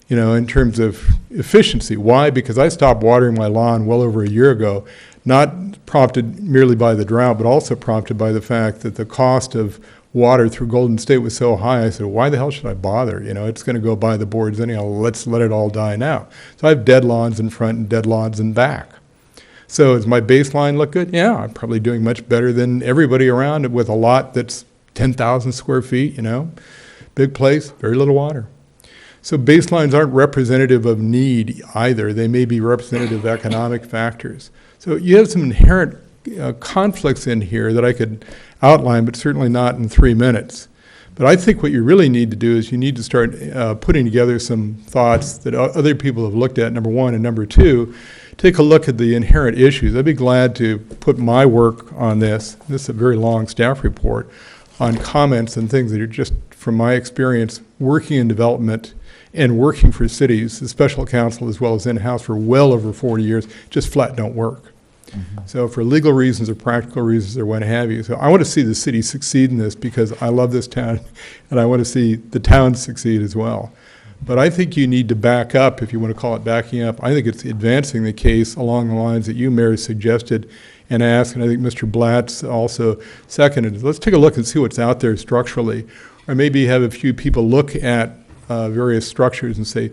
in terms of efficiency. Why? Because I stopped watering my lawn well over a year ago, not prompted merely by the drought, but also prompted by the fact that the cost of water through Golden State was so high. I said, why the hell should I bother? It's going to go by the boards anyhow. Let's let it all die now. So I have dead lawns in front and dead lawns in back. So does my baseline look good? Yeah, I'm probably doing much better than everybody around with a lot that's 10,000 square feet, big place, very little water. So baselines aren't representative of need either. They may be representative of economic factors. So you have some inherent conflicts in here that I could outline, but certainly not in 3 minutes. But I think what you really need to do is you need to start putting together some thoughts that other people have looked at, number one, and number two, take a look at the inherent issues. I'd be glad to put my work on this. This is a very long staff report on comments and things that are just, from my experience, working in development and working for cities, the special counsel as well as in-house for well over 40 years, just flat don't work. So for legal reasons or practical reasons or what have you. So I want to see the city succeed in this because I love this town and I want to see the town succeed as well. But I think you need to back up, if you want to call it backing up. I think it's advancing the case along the lines that you, Mayor, suggested and asked, and I think Mr. Blatz also seconded. Let's take a look and see what's out there structurally. Or maybe have a few people look at various structures and say,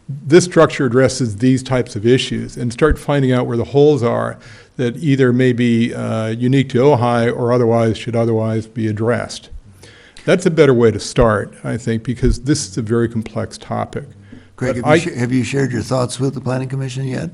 this structure addresses these types of issues, and start finding out where the holes are that either may be unique to Ojai or otherwise should otherwise be addressed. That's a better way to start, I think, because this is a very complex topic. Craig, have you shared your thoughts with the Planning Commission yet?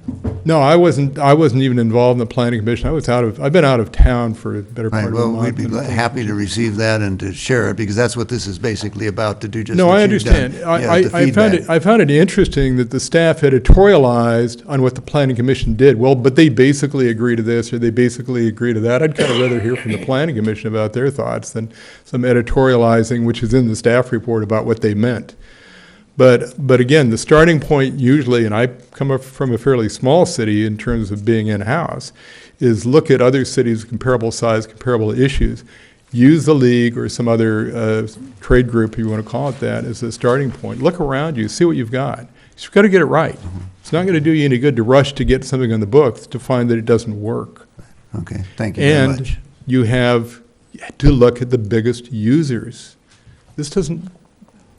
No, I wasn't even involved in the Planning Commission. I've been out of town for a better part of a month. Well, we'd be happy to receive that and to share it, because that's what this is basically about, to do just No, what I you've understand. done. I found it interesting that the staff editorialized on what the Planning Commission did. Well, but they basically agree to this, or they basically agree to that. I'd kind of rather hear from the Planning Commission about their thoughts than some editorializing, which is in the staff report, about what they meant. But again, the starting point usually, and I come up from a fairly small city in terms of being in-house, is look at other cities, comparable size, comparable issues. Use the league or some other trade group, if you want to call it that, as a starting point. Look around you, see what you've got. You've got to get it right. It's not going to do you any good to rush to get something on the books to find that it doesn't work. Okay, thank you very much. And you have to look at the biggest users. This doesn't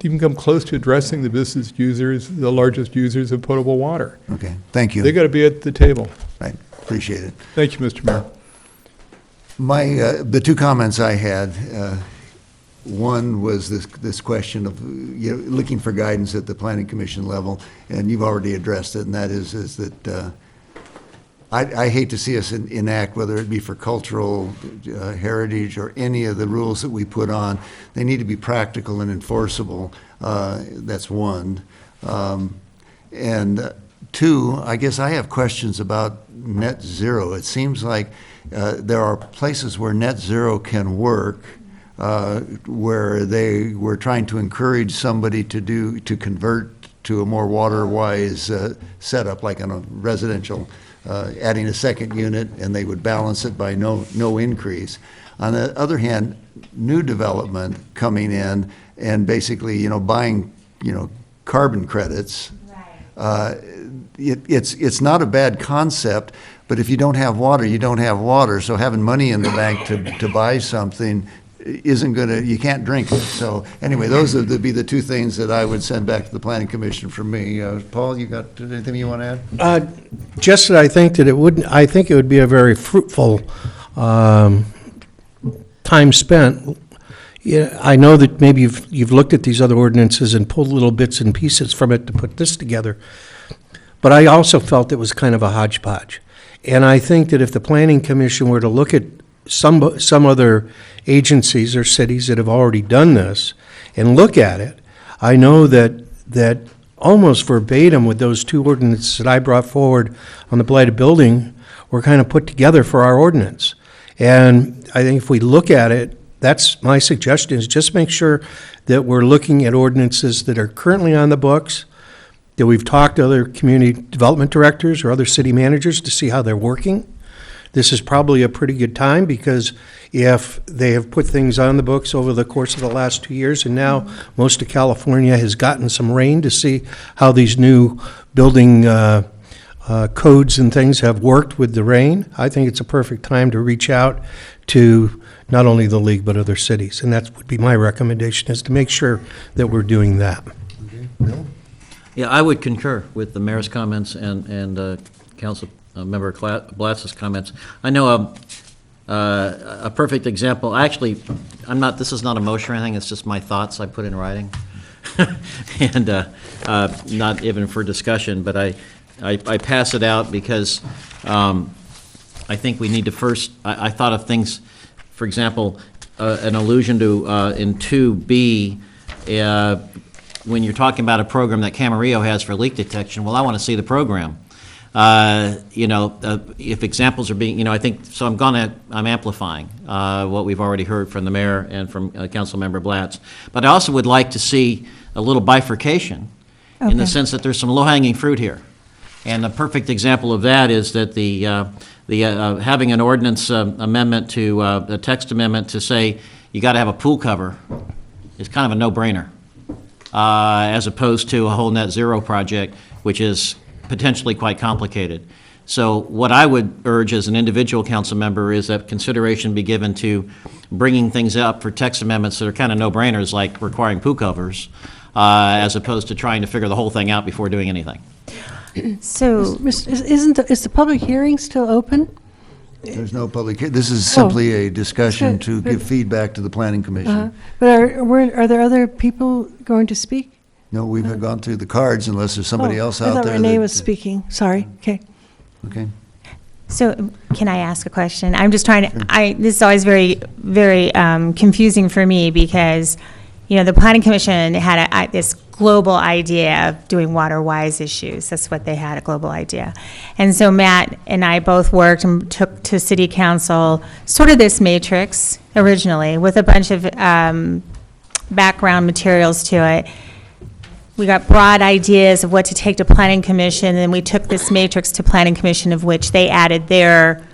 even come close to addressing the business users, the largest users of potable water. Okay, thank you. They got to be at the table. Right, appreciate it. Thank you, Mr. Mayor. The two comments I had, one was this question of looking for guidance at the Planning Commission level, and you've already addressed it, and that is that I hate to see us enact, whether it be for cultural heritage or any of the rules that we put on. They need to be practical and enforceable. That's one. And two, I guess I have questions about net zero. It seems like there are places where net zero can work, where they were trying to encourage somebody to convert to a more water-wise setup, like on a residential, adding a second unit, and they would balance it by no increase. On the other hand, new development coming in and basically, buying, carbon credits. It's not a bad concept, but if you don't have water, you don't have water. So having money in the bank to buy something isn't you can't drink it. So anyway, those would be the two things that I would send back to the Planning Commission from me. Paul, you got anything you want to add? Just that I think it would be a very fruitful time spent. Yeah, I know that maybe you've looked at these other ordinances and pulled little bits and pieces from it to put this together, but I also felt it was kind of a hodgepodge. And I think that if the Planning Commission were to look at some other agencies or cities that have already done this and look at it, I know that almost verbatim with those two ordinances that I brought forward on the blighted building were kind of put together for our ordinance. And I think if we look at it, that's my suggestion, is just make sure that we're looking at ordinances that are currently on the books, that we've talked to other community development directors or other city managers to see how they're working. This is probably a pretty good time, because if they have put things on the books over the course of the last 2 years, and now most of California has gotten some rain, to see how these new building codes and things have worked with the rain, I think it's a perfect time to reach out to not only the league but other cities. And that would be my recommendation, is to make sure that we're doing that. Bill? Yeah, I would concur with the mayor's comments and council member Blatz's comments. I know a perfect example. Actually, this is not a motion or anything, it's just my thoughts I put in writing. And not even for discussion, but I pass it out because I think we need to first, I thought of things, for example, an allusion to in 2B, when you're talking about a program that Camarillo has for leak detection, well, I want to see the program. If examples are being, I think, so I'm amplifying what we've already heard from the mayor and from Councilmember Blatz. But I also would like to see a little bifurcation in the sense that there's some low-hanging fruit here. And a perfect example of that is that having an ordinance amendment to, a text amendment to say you got to have a pool cover is kind of a no-brainer, as opposed to a whole net zero project, which is potentially quite complicated. So what I would urge as an individual council member is that consideration be given to bringing things up for text amendments that are kind of no-brainers, like requiring pool covers, as opposed to trying to figure the whole thing out before doing anything. So, is the public hearing still open? There's no public, this is simply a discussion to give feedback to the planning commission. But are there other people going to speak? No, we've gone through the cards unless there's somebody else out there. I thought Renee was speaking. Sorry. Okay. Okay. So can I ask a question? I'm just trying to, this is always very, very confusing for me because, the planning commission had this global idea of doing water-wise issues. That's what they had, a global idea. And so Matt and I both worked and took to city council sort of this matrix originally with a bunch of background materials to it. We got broad ideas of what to take to planning commission, and then we took this matrix to planning commission, of which they added their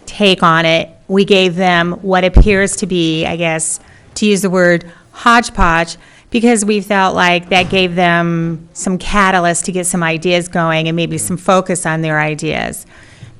take on it. We gave them what appears to be, I guess, to use the word hodgepodge, because we felt like that gave them some catalyst to get some ideas going and maybe some focus on their ideas.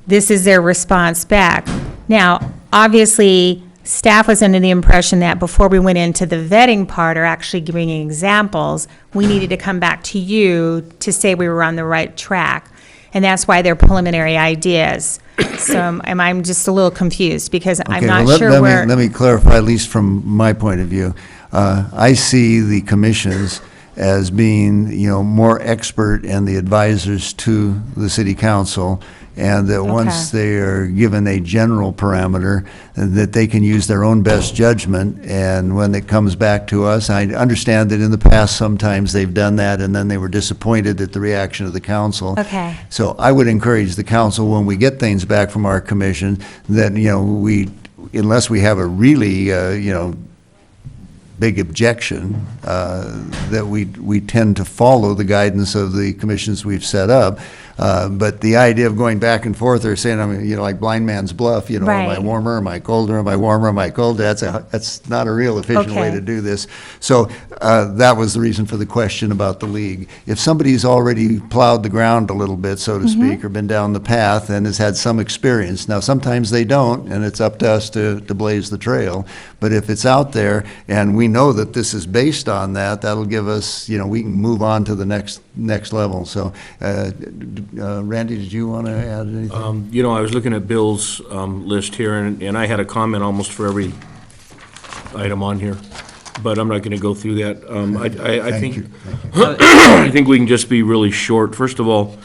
This is their response back. Now, obviously, staff was under the impression that before we went into the vetting part or actually bringing examples, we needed to come back to you to say we were on the right track. And that's why they're preliminary ideas. So I'm just a little confused because I'm not sure where. Let me clarify, at least from my point of view. I see the commissions as being, more expert and the advisors to the city council, and that once they are given a general parameter, that they can use their own best judgment, and when it comes back to us, I understand that in the past sometimes they've done that and then they were disappointed at the reaction of the council. Okay. So I would encourage the council, when we get things back from our commission, that, unless we have a really, big objection, that we tend to follow the guidance of the commissions we've set up. But the idea of going back and forth or saying, like blind man's bluff, am I warmer, am I colder, am I warmer, am I colder? That's not a real efficient way to do this. So that was the reason for the question about the league. If somebody's already plowed the ground a little bit, so to speak, or been down the path and has had some experience, now sometimes they don't, and it's up to us to blaze the trail. But if it's out there and we know that this is based on that, that'll give us, we can move on to the next level. So, Randy, did you want to add anything? I was looking at Bill's list here, and I had a comment almost for every item on here, but I'm not going to go through that. I think we can just be really short. First of all,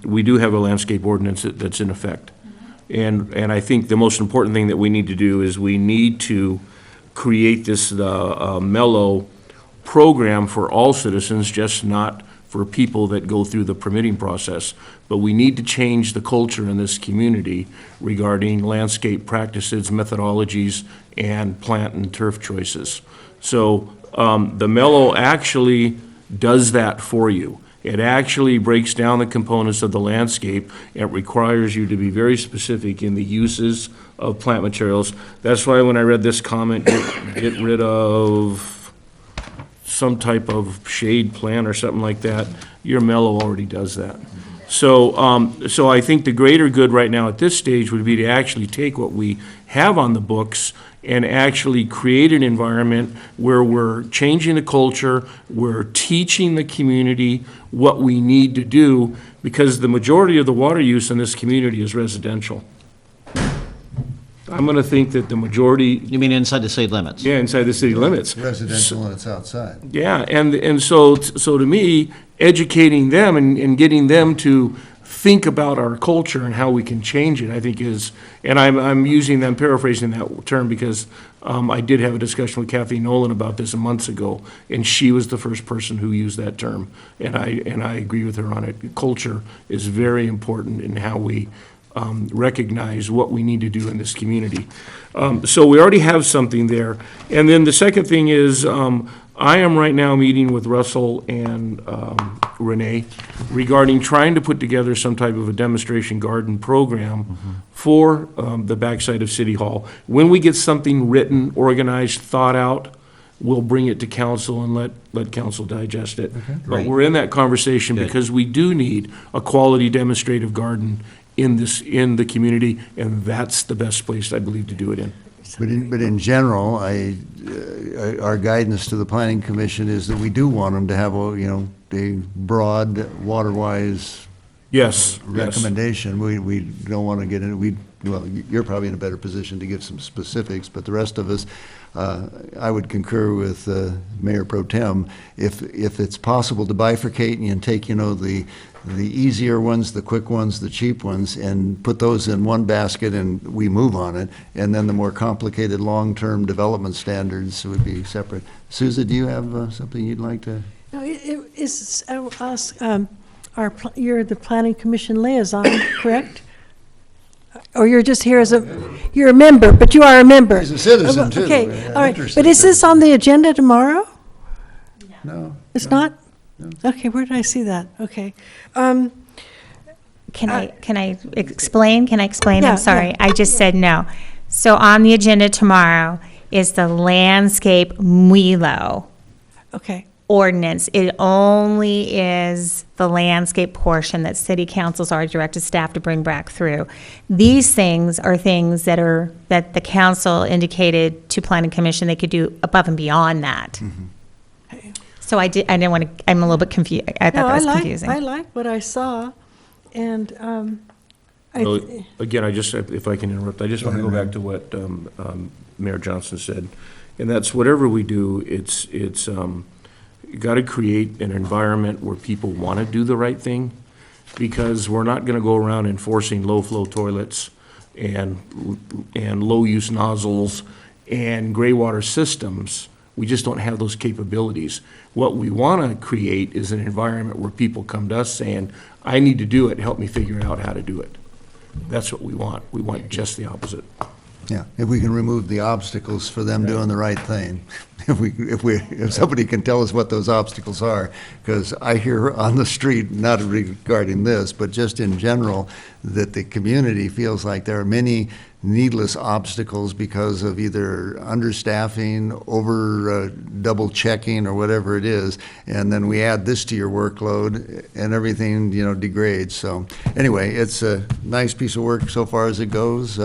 we do have a landscape ordinance that's in effect. And I think the most important thing that we need to do is we need to create this mellow program for all citizens, just not for people that go through the permitting process. But we need to change the culture in this community regarding landscape practices, methodologies, and plant and turf choices. So the mellow actually does that for you. It actually breaks down the components of the landscape. It requires you to be very specific in the uses of plant materials. That's why when I read this comment, get rid of some type of shade plant or something like that, your mellow already does that. So I think the greater good right now at this stage would be to actually take what we have on the books and actually create an environment where we're changing the culture, we're teaching the community what we need to do, because the majority of the water use in this community is residential. I'm going to think that the majority... You mean inside the city limits? Yeah, inside the city limits. Residential and it's outside. Yeah, and so to me, educating them and getting them to think about our culture and how we can change it, I think is, and I'm paraphrasing that term because I did have a discussion with Kathy Nolan about this months ago, and she was the first person who used that term, and I agree with her on it. Culture is very important in how we recognize what we need to do in this community. So we already have something there. And then the second thing is, I am right now meeting with Russell and Renee regarding trying to put together some type of a demonstration garden program for the backside of City Hall. When we get something written, organized, thought out, we'll bring it to council and let council digest it. But Great. we're in that conversation Good. because we do need a quality demonstrative garden in the community, and that's the best place, I believe, to do it in. But in general, our guidance to the planning commission is that we do want them to have a broad, water-wise Yes. recommendation. We don't want to get into, well, you're probably in a better position to give some specifics, but the rest of us, I would concur with Mayor Pro Tem. If it's possible to bifurcate and take, the easier ones, the quick ones, the cheap ones, and put those in one basket and we move on it, and then the more complicated long-term development standards would be separate. Souza, do you have something you'd like to? No, I'll ask, you're the planning commission liaison, correct? Or you're just here you're a member, but you are a member. He's a citizen, too. Okay, all right. Interested. But is this on the agenda tomorrow? No. It's not? Okay, where did I see that? Okay. Can I explain? Can I explain? Yeah, I'm sorry. yeah. I just said no. So on the agenda tomorrow is the landscape MWELO Okay. ordinance. It only is the landscape portion that city councils are directed staff to bring back through. These things are things that the council indicated to planning commission they could do above and beyond that. Mm-hmm. So I didn't want to, I'm a little bit confused. I thought that was confusing. I like what I saw, and Well, again, if I can interrupt, I just want to go back to what Mayor Johnson said, and that's whatever we do, it's you got to create an environment where people want to do the right thing, because we're not going to go around enforcing low-flow toilets and low-use nozzles and gray water systems. We just don't have those capabilities. What we want to create is an environment where people come to us saying, I need to do it, help me figure out how to do it. That's what we want. We want just the opposite. Yeah, if we can remove the obstacles for them doing the right thing. If somebody can tell us what those obstacles are, because I hear on the street, not regarding this, but just in general, that the community feels like there are many needless obstacles because of either understaffing, over double checking, or whatever it is, and then we add this to your workload, and everything degrades. So anyway, it's a nice piece of work so far as it goes.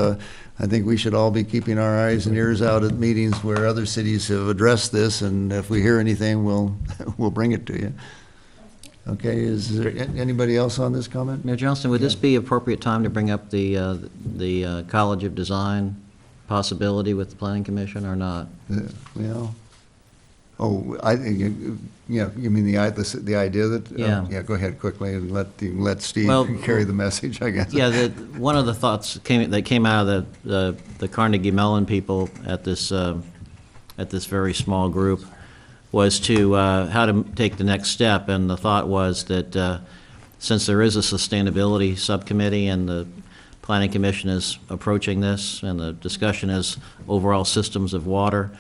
I think we should all be keeping our eyes and ears out at meetings where other cities have addressed this, and if we hear anything, we'll bring it to you. Okay, is there anybody else on this comment? Mayor Johnston, would this be appropriate time to bring up the College of Design possibility with the Planning Commission or not? Well, I think, you mean the idea that? Yeah. Yeah, go ahead quickly and let Steve Well, carry the message, I guess. Yeah, one of the thoughts that came out of the Carnegie Mellon people at this very small group was to how to take the next step, and the thought was that since there is a sustainability subcommittee and the Planning Commission is approaching this, and the discussion is overall systems of water,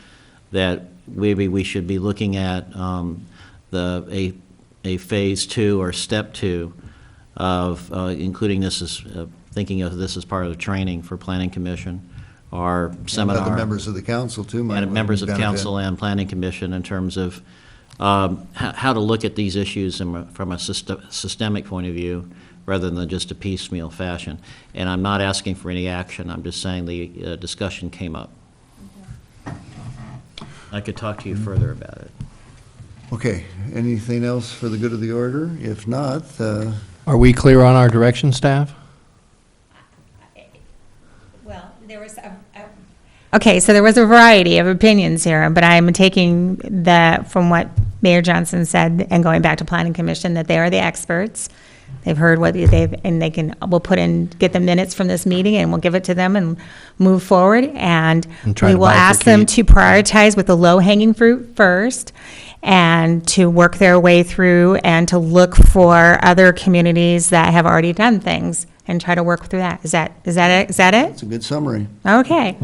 that maybe we should be looking at a a phase 2 or step 2 of including this as, thinking of this as part of the training for Planning Commission or seminar. Other members of the council, too, might And members of benefit. council and Planning Commission in terms of how to look at these issues from a systemic point of view rather than just a piecemeal fashion. And I'm not asking for any action, I'm just saying the discussion came up. I could talk to you further about it. Okay, anything else for the good of the order? If not, Are we clear on our direction, staff? Well, there was okay, so there was a variety of opinions here, but I'm taking from what Mayor Johnson said and going back to Planning Commission, that they are the experts. They've heard what we'll get the minutes from this meeting and we'll give it to them and move forward. And try we to will ask them to prioritize with the low-hanging fruit first and to work their way through and to look for other communities that have already done things and try to work through that. Is that it? that's a good summary. Okay.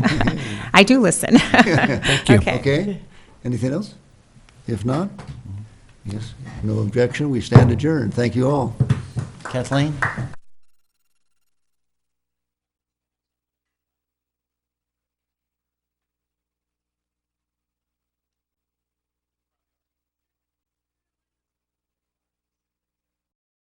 I do listen. Thank you. Okay, anything else? If not, yes, no objection, we stand adjourned. Thank you all. Kathleen?